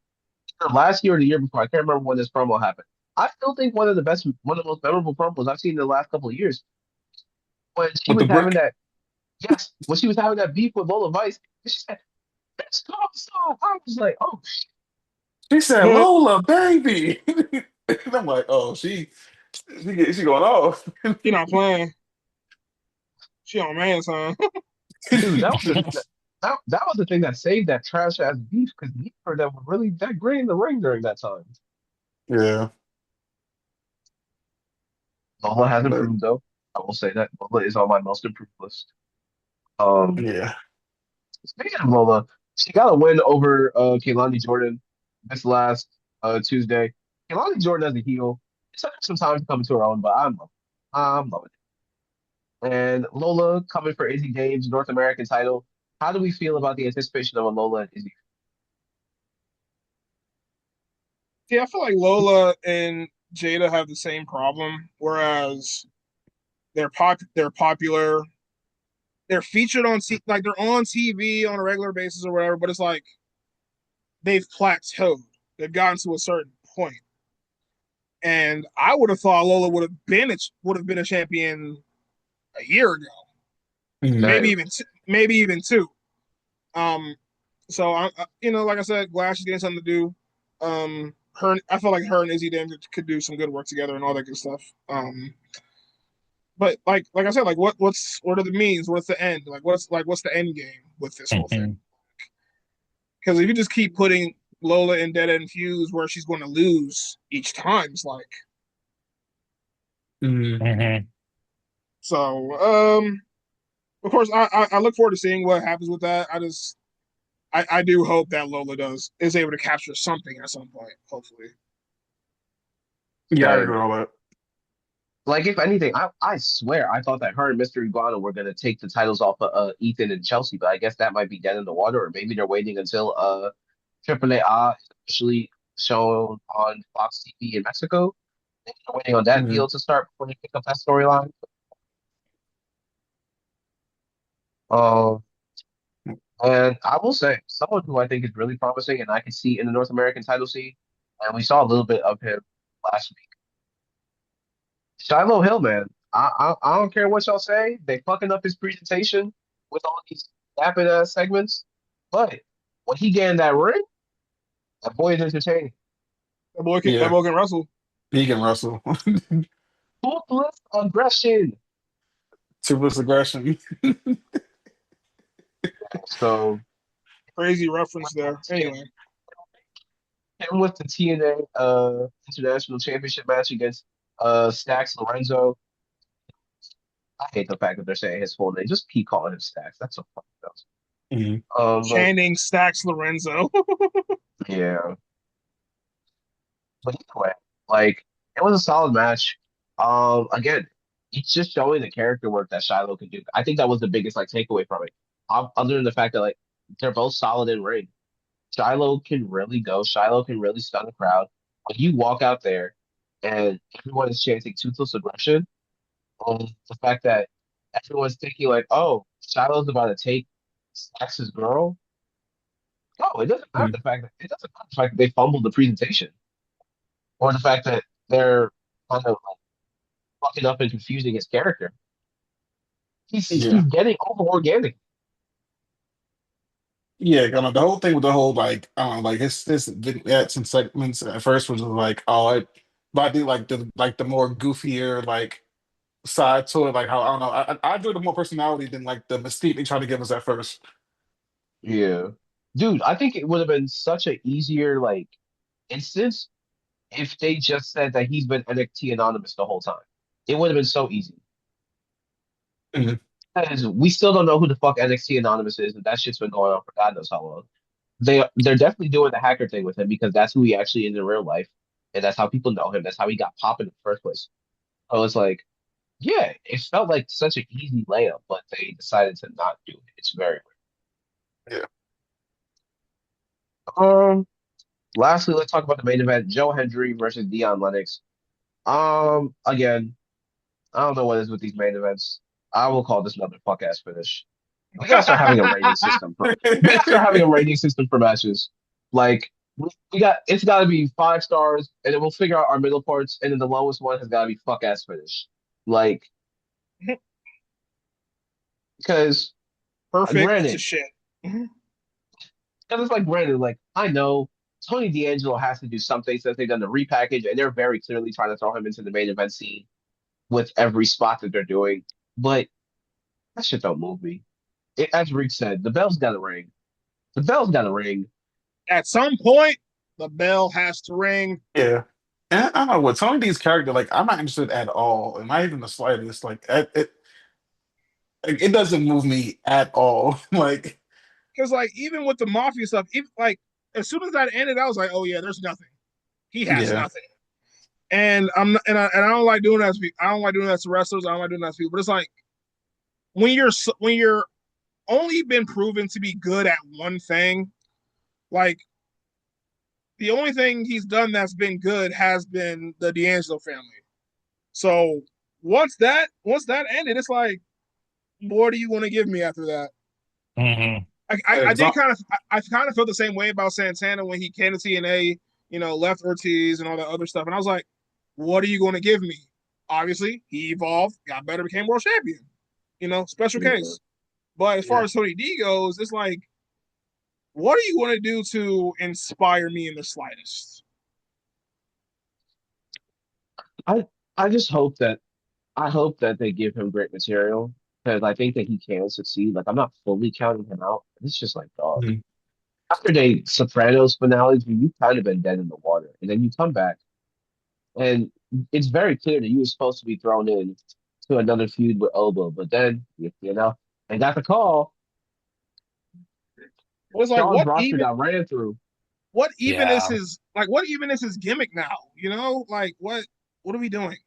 S1: either last year or the year before. I can't remember when this promo happened. I still think one of the most memorable promos I've seen in the last couple of years when she
S4: With the
S1: was having
S4: brick,
S1: that. Yes, when she was having that beef with Lola Vice, and she said, "Let's go, song." I was like, "Oh,
S4: she said,
S2: You're
S4: Lola, baby. And I'm like, oh, she going off.
S2: not playing. She on man, son.
S1: dude, that was the thing that was the thing that saved that trash ass beef because neither of them were really that great in the ring during that time."
S4: Yeah,
S1: Lola has
S4: but
S1: improved though. I will say that Lola is on my most improved list. Um,
S4: yeah.
S1: Speaking of Lola, she got a win over Kehlani Jordan this last Tuesday. Kehlani Jordan as a heel, it took her some time to come into her own, but I'm loving it. And Lola coming for Izzy Dave's North American title. How do we feel about the anticipation of a Lola and Izzy?
S2: Yeah, I feel like Lola and Jada have the same problem, whereas they're popular, they're featured on like they're on TV on a regular basis or whatever, but it's like they've plateaued. They've gotten to a certain point. And I would have thought Lola would have been a champion a year ago,
S4: Mhm.
S1: Same.
S2: maybe even two. Um, so like I said, glad she's getting something to do. I feel like her and Izzy Dan could do some good work together and all that good stuff. But like I said, like what are the means? What's the end? What's the end game with this whole thing?
S3: Mhm.
S2: Because if you just keep putting Lola in dead end feuds where she's going to lose each time, it's like
S4: Mhm.
S3: Mhm.
S2: so. Of course, I look forward to seeing what happens with that. I do hope that Lola is able to capture something at some point. Hopefully,
S4: Yeah, I agree
S1: Same.
S4: with all that.
S1: Like if anything, I swear I thought that her and Mr. Iguana were gonna take the titles off of Ethan and Chelsea, but I guess that might be dead in the water, or maybe they're waiting until AAA is officially shown on Fox TV in Mexico. Maybe they're waiting on that
S4: Mhm.
S1: deal to start before they pick up that storyline. Um, and I will say, someone who I think is really promising and I can see in the North American title scene, and we saw a little bit of him last week. Shiloh Hill, man. I don't care what y'all say. They fucking up his presentation with all these vapid ass segments. But when he get in that ring, that boy is entertaining.
S2: that
S4: Yeah,
S2: boy can wrestle.
S4: he can wrestle.
S1: Ruthless aggression.
S4: Toothless aggression.
S1: So
S2: Crazy reference there. Anyway,
S1: him with the TNA International Championship match against Stax Lorenzo. I hate the fact that they're saying his full name. Just keep calling him Stax. That's so fucking dumb.
S4: Mhm.
S1: But
S2: Channing Stacks Lorenzo.
S1: yeah. But either way, like it was a solid match. Again, it's just showing the character work that Shiloh can do. I think that was the biggest like takeaway from it. Other than the fact that like they're both solid in ring. Shiloh can really go. Shiloh can really stun the crowd. When you walk out there and everyone is chanting toothless aggression, the fact that everyone's thinking like, oh, Shiloh's about to take Sax's girl. No, it doesn't matter
S4: Mhm.
S1: the fact that it doesn't matter the fact that they fumbled the presentation or the fact that they're kind of like fucking up and confusing his character. He's
S4: Yeah.
S1: getting over organic.
S4: Yeah, kind of the whole thing with the whole like I don't know, like his vignettes and segments at first was like, oh, but I do like the more goofier like side to it, like how I don't know, I enjoy the more personality than like the mystique they try to give us at first.
S1: Yeah. Dude, I think it would have been such an easier like instance if they just said that he's been NXT anonymous the whole time. It would have been so easy.
S4: Mhm.
S1: Because we still don't know who the fuck NXT anonymous is, and that shit's been going on for God knows how long. They're definitely doing the hacker thing with him because that's who he actually is in real life, and that's how people know him. That's how he got popping in the first place. So it's like, yeah, it felt like such an easy layup, but they decided to not do it. It's very
S4: Yeah.
S1: weird. Lastly, let's talk about the main event: Joe Hendry versus Dion Lennox. Again, I don't know what it is with these main events. I will call this another fuck ass finish. We gotta start having a rating system for. We gotta start having a rating system for matches. Like we got, it's got to be 5 stars, and then we'll figure out our middle parts, and then the lowest one has got to be fuck ass finish. Like because
S2: Perfect to
S1: granted,
S2: shit. Mhm.
S1: because it's like granted, like I know Tony D'Angelo has to do something since they've done the repackage, and they're very clearly trying to throw him into the main event scene with every spot that they're doing. But that shit don't move me. As Reek said, the bell's got to ring. The bell's got to ring.
S2: At some point, the bell has to ring.
S4: Yeah. And I don't know what Tony D's character, like I'm not interested at all, and not even the slightest. It doesn't move me at all. Like,
S2: Because like even with the mafia stuff, even like as soon as that ended, I was like, oh yeah, there's nothing. He has
S4: yeah,
S2: nothing. And I'm not, and I don't like doing that. I don't like doing that to wrestlers. I don't like doing that to people. But it's like when you're only been proven to be good at one thing, like the only thing he's done that's been good has been the D'Angelo family. So once that ended, it's like, what do you want to give me after that?
S3: Hmm.
S2: I did kind of I kind of felt the same way about Santana when he came to TNA, left Ortiz and all that other stuff, and I was like, what are you going to give me? Obviously, he evolved, got better, became world champion. Special
S1: Yeah.
S2: case. But as far
S1: Yeah.
S2: as Tony D goes, it's like, what are you going to do to inspire me in the slightest?
S1: I I just hope that I hope that they give him great material because I think that he can succeed. Like I'm not fully counting him out. It's just like dog.
S4: Mhm.
S1: After they Sopranos finales, you've kind of been dead in the water, and then you come back, and it's very clear that you were supposed to be thrown in to another feud with Obo, but then and got the call.
S2: It was like,
S1: Sean's roster got ran through.
S3: Yeah.
S2: what even is his gimmick now? Like what are we doing?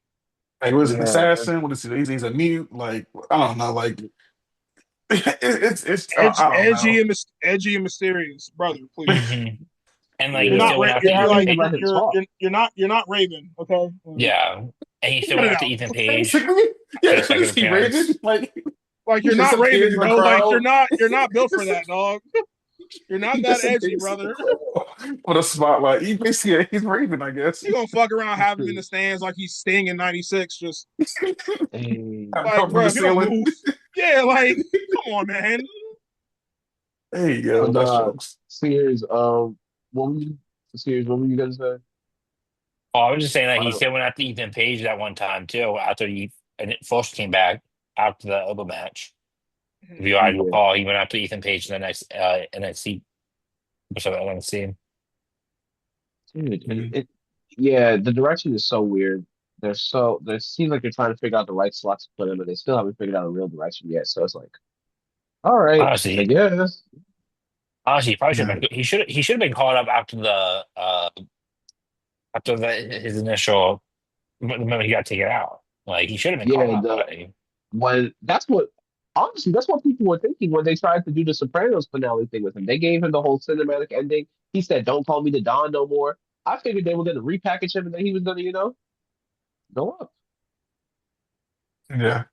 S4: like was an
S1: Yeah,
S4: assassin? What is he? He's a mute. Like I don't know. Like it's I don't
S2: Edgy
S4: know.
S2: and edgy and mysterious, brother. Please,
S3: Hmm. And like
S2: you're
S3: he
S1: yeah.
S2: not
S3: still went
S1: They
S3: after
S2: you're
S3: Ethan
S1: haven't
S2: like
S1: even
S3: Page.
S1: let him talk.
S2: you're not Raven. Okay,
S3: Yeah, and he still
S2: cut
S3: went
S2: it
S3: after
S2: out.
S3: Ethan Page
S4: Basically,
S3: for
S4: yeah.
S3: a
S4: What
S3: second
S4: is he Raven?
S3: appearance.
S4: Like
S2: Like you're
S4: just
S2: not
S4: some
S2: Raven,
S4: kids in the
S2: bro. Like
S4: crowd.
S2: you're not built for that, dog. You're not that
S4: Just some
S2: edgy,
S4: kids in the
S2: brother.
S4: crowd with a spotlight. He basically he's Raven, I guess.
S2: You gonna fuck around, have him in the stands like he's Sting in '96, just
S1: Hey,
S4: Have
S2: like,
S4: come from
S2: bro,
S4: the
S2: if you don't
S4: ceiling.
S2: move, yeah, like, come on, man.
S4: There you go.
S1: but
S4: That's jokes.
S1: Sears, what were you, Sears, what were you gonna say?
S3: Oh, I was just saying that he
S1: Uh,
S3: still went after Ethan Page that one time too. After he and it first came back after the other match. If you guys
S1: yeah,
S3: recall, he went after Ethan Page in the next NXT episode of NXT.
S1: dude,
S4: Mhm.
S1: yeah, the direction is so weird. They seems like they're trying to figure out the right slots to put him, but they still haven't figured out a real direction yet. So it's like, all right, I
S3: Honestly,
S1: guess.
S3: honestly, he probably should
S4: Yeah.
S3: have been. He should have been called up after his initial the moment he got taken out. Like he should have been called
S1: Yeah,
S3: up
S1: the
S3: already.
S1: when that's what honestly that's what people were thinking when they tried to do the Sopranos finale thing with him. They gave him the whole cinematic ending. He said, "Don't call me the Don no more." I figured they were going to repackage him and then he was going to, go up.
S4: Yeah.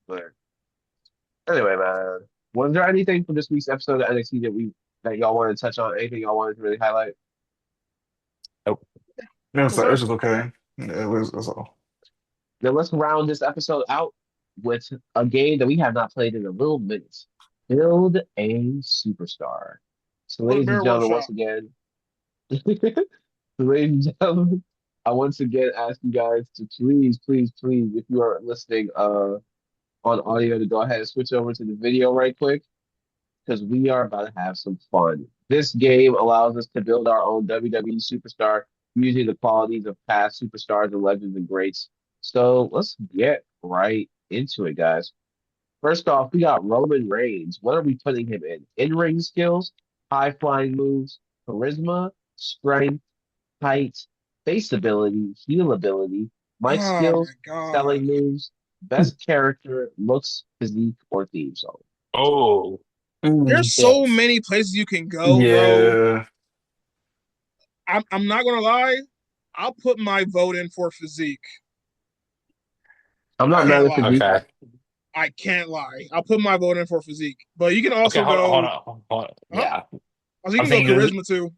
S1: But anyway, man, was there anything from this week's episode of NXT that y'all wanted to touch on? Anything y'all wanted to really highlight?
S3: Nope.
S4: It was,
S2: Yes,
S4: it
S2: sir.
S4: was just okay. Yeah, it was all.
S1: Now let's round this episode out with a game that we have not played in a little minute. Build a superstar. So,
S2: Oh, the
S1: ladies and
S2: Werewolves
S1: gentlemen,
S2: shop.
S1: once again, ladies and gentlemen, I once again ask you guys to please, please, please, if you are listening on audio, to go ahead and switch over to the video right quick because we are about to have some fun. This game allows us to build our own WWE superstar using the qualities of past superstars and legends and greats. So let's get right into it, guys. First off, we got Roman Reigns. What are we putting him in? In-ring skills, high-flying moves, charisma, strength, height, face ability, heal ability, mic
S2: Oh my
S1: skills,
S2: god.
S1: selling moves, best character, looks, physique, or theme song.
S3: Oh,
S2: There's so
S3: yes.
S2: many places you can go, bro.
S4: Yeah.
S2: I'm not gonna lie. I'll put my vote in for physique.
S1: I'm
S2: I
S1: not mad
S2: can't
S1: at
S2: lie.
S1: physique.
S3: Okay.
S2: I can't lie. I'll put my vote in for physique. But you can
S3: Okay.
S2: also
S3: Hold
S2: go.
S3: on. Hold on.
S2: Huh?
S3: Yeah.
S2: Also, you
S3: I'm
S2: can go
S3: thinking.
S2: charisma too.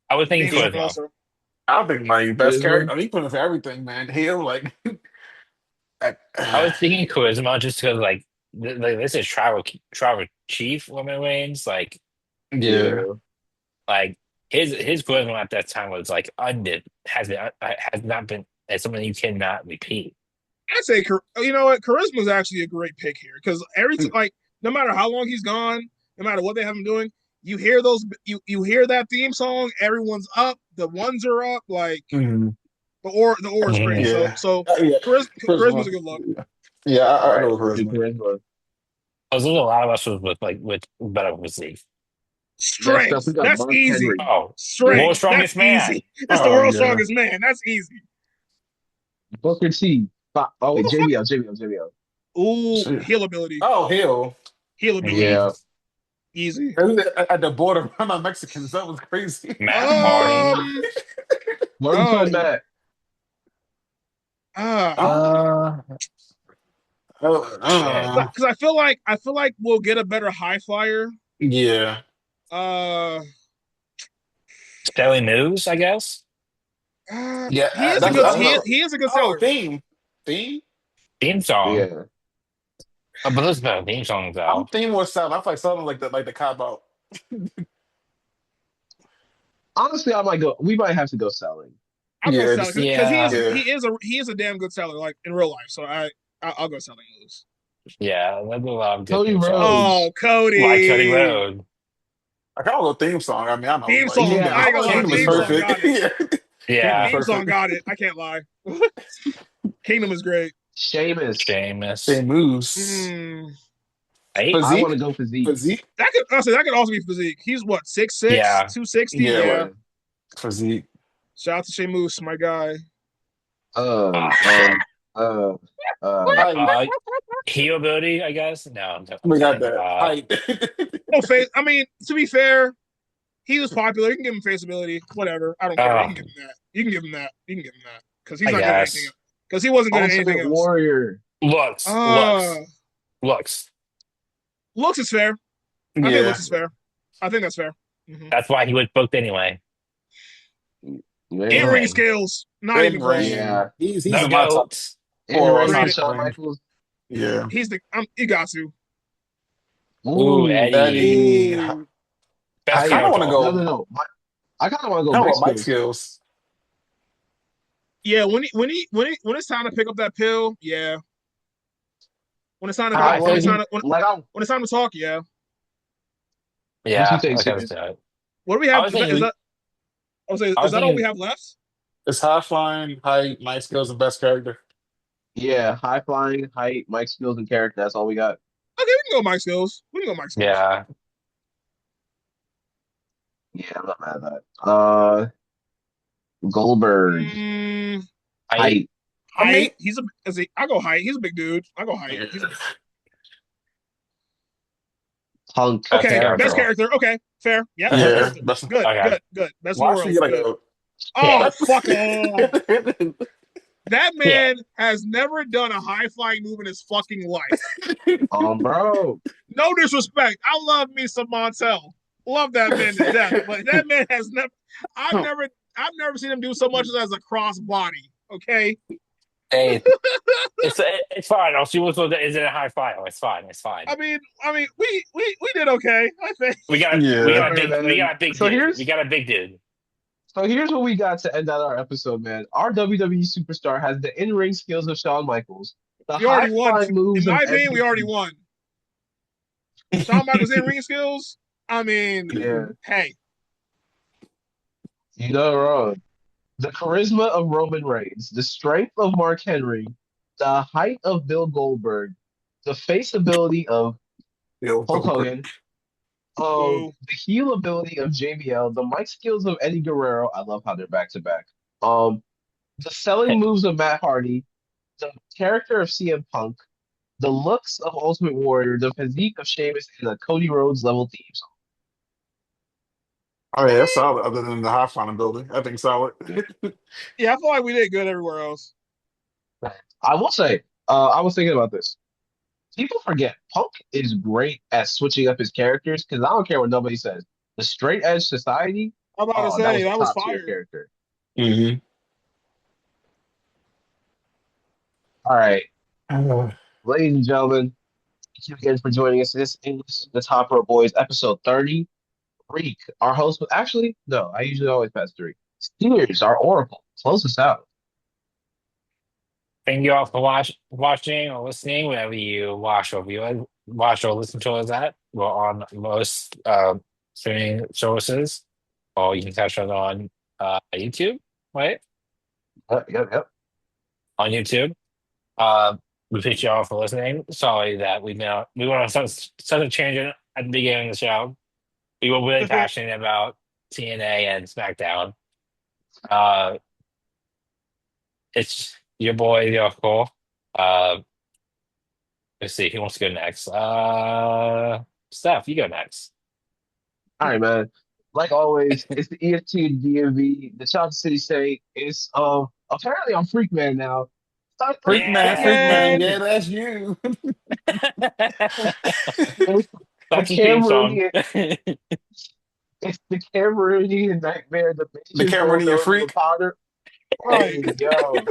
S3: I was thinking
S2: Theme song
S3: charisma.
S2: also.
S4: I don't think my best character.
S1: Charisma.
S4: I mean, put him for everything, man. Him, like, I-
S3: I was thinking charisma just because like this is tribal chief Roman Reigns.
S4: yeah.
S1: Yeah.
S3: Like his charisma at that time was like undid has not been as something you cannot repeat.
S2: I'd say, you know what? Charisma is actually a great pick here because like, no matter how long he's gone, no matter what they have him doing, you hear you hear that theme song. Everyone's up. The ones are up. Like
S4: Mhm.
S2: the or is great.
S3: Mhm.
S2: So
S4: Yeah.
S2: charisma's a
S4: Charisma.
S2: good look.
S4: Yeah,
S1: All
S4: I
S1: right.
S4: go with
S1: Let's do
S4: charisma.
S1: charisma.
S3: There's a lot of us with better physique.
S1: Next up, we
S2: Strength.
S1: got
S2: That's
S1: Mark
S2: easy.
S1: Henry.
S3: Oh,
S1: Yeah.
S3: world's
S2: Strength. That's
S3: strongest man.
S2: easy. That's the
S4: Oh
S2: world's
S4: yeah.
S2: strongest man. That's easy.
S1: Booker T. Oh,
S2: Who
S1: wait,
S2: the fuck?
S1: JBL.
S2: Ooh,
S4: Shit.
S2: heal ability.
S4: Oh hell.
S2: Heal ability.
S3: Mhm.
S1: Yeah.
S2: Easy.
S4: At the border, I'm not Mexicans. That was crazy.
S3: Matt Hardy.
S2: Um.
S1: What are we
S2: Oh.
S1: putting Matt?
S2: Ah.
S4: Um,
S3: Uh, shit.
S2: Because I feel like we'll get a better high flyer.
S4: yeah.
S2: Uh.
S3: Selling moves, I guess.
S4: Yeah,
S2: He is a
S4: that's
S2: good
S1: Yeah.
S2: he is a good
S4: oh
S2: seller.
S4: theme.
S3: Theme song.
S1: Yeah.
S3: But there's better theme songs
S4: I'm
S3: though.
S4: theme or sound. I feel like something like the cop out.
S1: Honestly, I might go. We might have to go selling.
S2: I'll go
S4: Yeah,
S2: seller
S4: just
S2: because
S3: Yeah.
S4: yeah.
S2: he is a damn good seller like in real life. So I'll go selling moves.
S3: Yeah, there's a lot of good
S1: Cody
S3: theme songs.
S2: Oh,
S1: Rhodes.
S3: Like Cody
S2: Cody.
S3: Road.
S4: I kind of go theme song. I mean, I know
S2: Theme
S4: like
S2: song.
S1: Yeah,
S2: I
S1: I
S2: ain't gonna
S1: want to
S2: lie.
S1: go
S4: Kingdom is
S2: Theme
S1: theme
S2: song
S1: song.
S2: got
S4: perfect.
S2: it.
S4: Yeah, Kingdom
S3: Yeah.
S4: is
S2: Theme song
S4: perfect.
S2: got it. I can't lie. Kingdom is great.
S1: Sheamus.
S3: Sheamus.
S4: Same moves.
S3: Right?
S1: I want to
S4: Physique,
S1: go physique.
S4: physique.
S2: That could honestly that could also be physique. He's what 6'6",
S3: Yeah.
S2: 260?
S4: Yeah,
S2: Yeah.
S1: Yeah.
S4: physique.
S2: Shout out to Sheamus, my guy.
S1: Um.
S3: Shit.
S1: Um. Uh. Uh.
S4: Height.
S3: Heel ability, I guess. No, I'm
S4: We got
S3: kidding.
S4: that height.
S2: No face. I mean, to be fair, he was popular. You can give him face ability, whatever. I don't care. You can give him that. You can give him that. You can give him that because he's
S3: I
S2: not good at anything
S3: guess.
S2: else. Because he wasn't good at anything
S1: Ultimate
S2: else.
S1: Warrior.
S3: Looks,
S2: Uh
S3: looks, looks.
S2: looks is fair. I think
S4: Yeah,
S2: looks is fair. I think that's fair.
S3: That's why he was booked anyway.
S1: You ain't
S2: In
S3: In
S1: wrong.
S2: ring
S3: ring.
S2: skills, not even
S4: in
S2: close.
S1: Yeah.
S4: ring. He's
S3: The
S4: in my top
S3: goats.
S1: In
S4: four all
S1: ring,
S4: time.
S2: Right.
S1: Shawn
S4: Ring.
S1: Michaels.
S4: Yeah.
S2: He's the. You got to.
S3: Ooh,
S1: Ooh.
S3: Eddie.
S4: Eddie. I
S3: Best
S4: kind of want to
S3: character.
S1: No,
S4: go.
S1: no, no. I kind of want to go
S4: Kind of
S1: Mike
S4: want Mike
S1: skills.
S4: skills.
S2: Yeah, when it's time to pick up that pill, yeah. When it's time to pick up,
S3: I
S1: Like
S3: think,
S1: he, like I.
S2: when it's time to talk, yeah.
S1: What you
S3: yeah,
S1: think,
S3: I gotta
S1: Simmons?
S3: say it.
S2: What do we
S3: I
S2: have?
S3: was thinking,
S2: I was saying,
S3: I
S2: is
S3: was
S2: that all we
S3: thinking,
S2: have left?
S4: It's high flying, height, Mike skills, and best character.
S1: Yeah, high flying, height, Mike skills, and character. That's all we got.
S2: Okay, we can go Mike Skills. We can go Mike Skills.
S3: yeah,
S1: Yeah, I'm not mad at that. Goldberg,
S2: Mm,
S3: I,
S1: height,
S4: I mean,
S2: height. I go height. He's a big dude. I go height. He's
S1: Punk,
S3: best
S2: okay. Best
S1: character.
S3: character.
S2: character. Okay, fair. Yeah, best
S4: yeah,
S2: character.
S4: best.
S2: Good,
S3: Okay.
S2: good, good. Best in the
S4: Watch me
S2: world.
S4: get like
S2: Good.
S4: a.
S2: Oh,
S3: Yeah,
S2: fuck off. That
S3: yeah.
S2: man has never done a high flying move in his fucking life.
S1: Bro.
S2: No disrespect. I love me some Montel. Love that man to death. But that man has never I've never seen him do so much as a cross body. Okay.
S3: Hey, it's fine. I'll see what's is in a high file. It's fine. It's fine.
S2: We did okay. I think.
S3: We
S4: Yeah.
S3: got
S1: All right, man.
S3: a big
S1: So
S3: dude. We
S1: here's
S3: got a big dude.
S1: so here's what we got to end out our episode, man. Our WWE superstar has the in-ring skills of Shawn Michaels, the
S2: We already won.
S1: high-flying
S2: In
S1: moves of
S2: my opinion, we already
S1: MVP.
S2: won. Shawn Michaels in ring skills. I mean,
S1: Yeah,
S2: hey,
S1: you know wrong. The charisma of Roman Reigns, the strength of Mark Henry, the height of Bill Goldberg, the face ability of
S4: Yo,
S1: Hulk
S4: Goldberg.
S1: Hogan,
S2: boo.
S1: the heel ability of JBL, the mic skills of Eddie Guerrero. I love how they're back to back. Um, the selling moves of Matt Hardy, the character of CM Punk, the looks of Ultimate Warrior, the physique of Sheamus, and the Cody Rhodes level theme
S4: Oh yeah, that's solid. Other than the high flying ability, I think solid.
S2: Yeah, I feel like we did good everywhere else.
S1: song. I will say, I was thinking about this. People forget Punk is great at switching up his characters because I don't care what nobody says. The Straight Edge Society,
S2: I'm about to
S1: oh, that
S2: say
S1: was a
S2: that was
S1: top tier
S2: fire.
S1: character.
S4: hmm
S1: All right,
S4: Uh,
S1: ladies and gentlemen, thank you again for joining us. This is the Top Row Boys, episode 30. Reek, our host, actually, no, I usually always pass three. Steers, our Oracle, close us out.
S3: Thank you all for watching or listening, wherever you watch or listen to us at. We're on most streaming services, or you can catch us on YouTube, right?
S1: Yep.
S3: On YouTube. Uh, we thank you all for listening. Sorry that we went on such a tangent at the beginning of the show. We were really passionate about TNA and SmackDown. Uh, it's your boy, the Oracle. Uh, let's see, who wants to go next? Steph, you go next.
S1: All right, man. Like always, it's the EFT and DMV. The Chocolate City State is apparently on Freak Man now. Start
S4: Freak man,
S2: Freak
S3: Yeah.
S4: freak man,
S2: man.
S4: yeah, that's you.
S1: it's the
S3: That's the theme song.
S1: Cameroonian. It's the Cameroonian nightmare. The
S4: The
S1: bitches roll
S4: Cameroonian
S1: nose, the
S4: freak.
S1: Potter.
S2: Right.
S1: Hey, yo,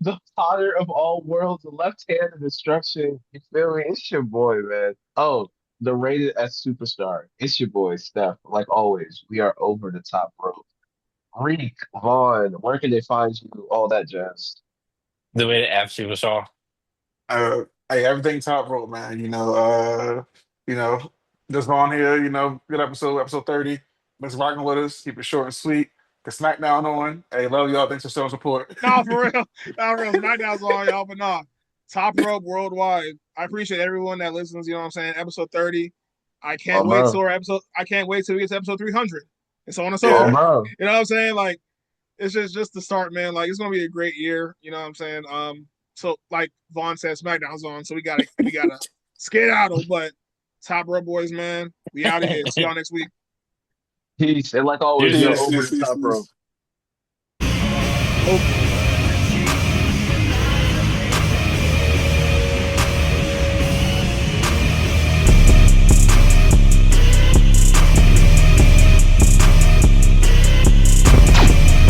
S1: the Potter of all worlds, the left hand of destruction. You feel me? It's your boy, man. Oh, the rated S superstar. It's your boy, Steph. Like always, we are over the top rope. Reek, Vaughn, where can they find you? All that jazz.
S3: The way the F Superstar.
S4: Hey, everything top rope, man. You know, just on here, good episode 30. Let's rocking with us. Keep it short and sweet. The SmackDown on. Hey, love y'all. Thanks for showing support.
S2: Nah, for real. Nah, for real. SmackDown's on, y'all, but nah. Top rope worldwide. I appreciate everyone that listens, you know what I'm saying? Episode 30. I
S1: Oh,
S2: can't wait
S1: bro.
S2: till I can't wait till we get to episode 300. And so on and so
S1: Oh,
S2: forth.
S4: Yeah.
S1: bro.
S2: You know what I'm saying? Like, it's just the start, man. Like, it's gonna be a great year, you know what I'm saying? So like Vaughn said, SmackDown's on, so we gotta skedaddle, but top rope boys, man. We out of here. See y'all next week.
S1: Peace. And like always, we are
S3: Deuces.
S4: Peace,
S1: over
S4: peace,
S1: the
S4: peace,
S1: top rope.
S4: peace.
S2: Over.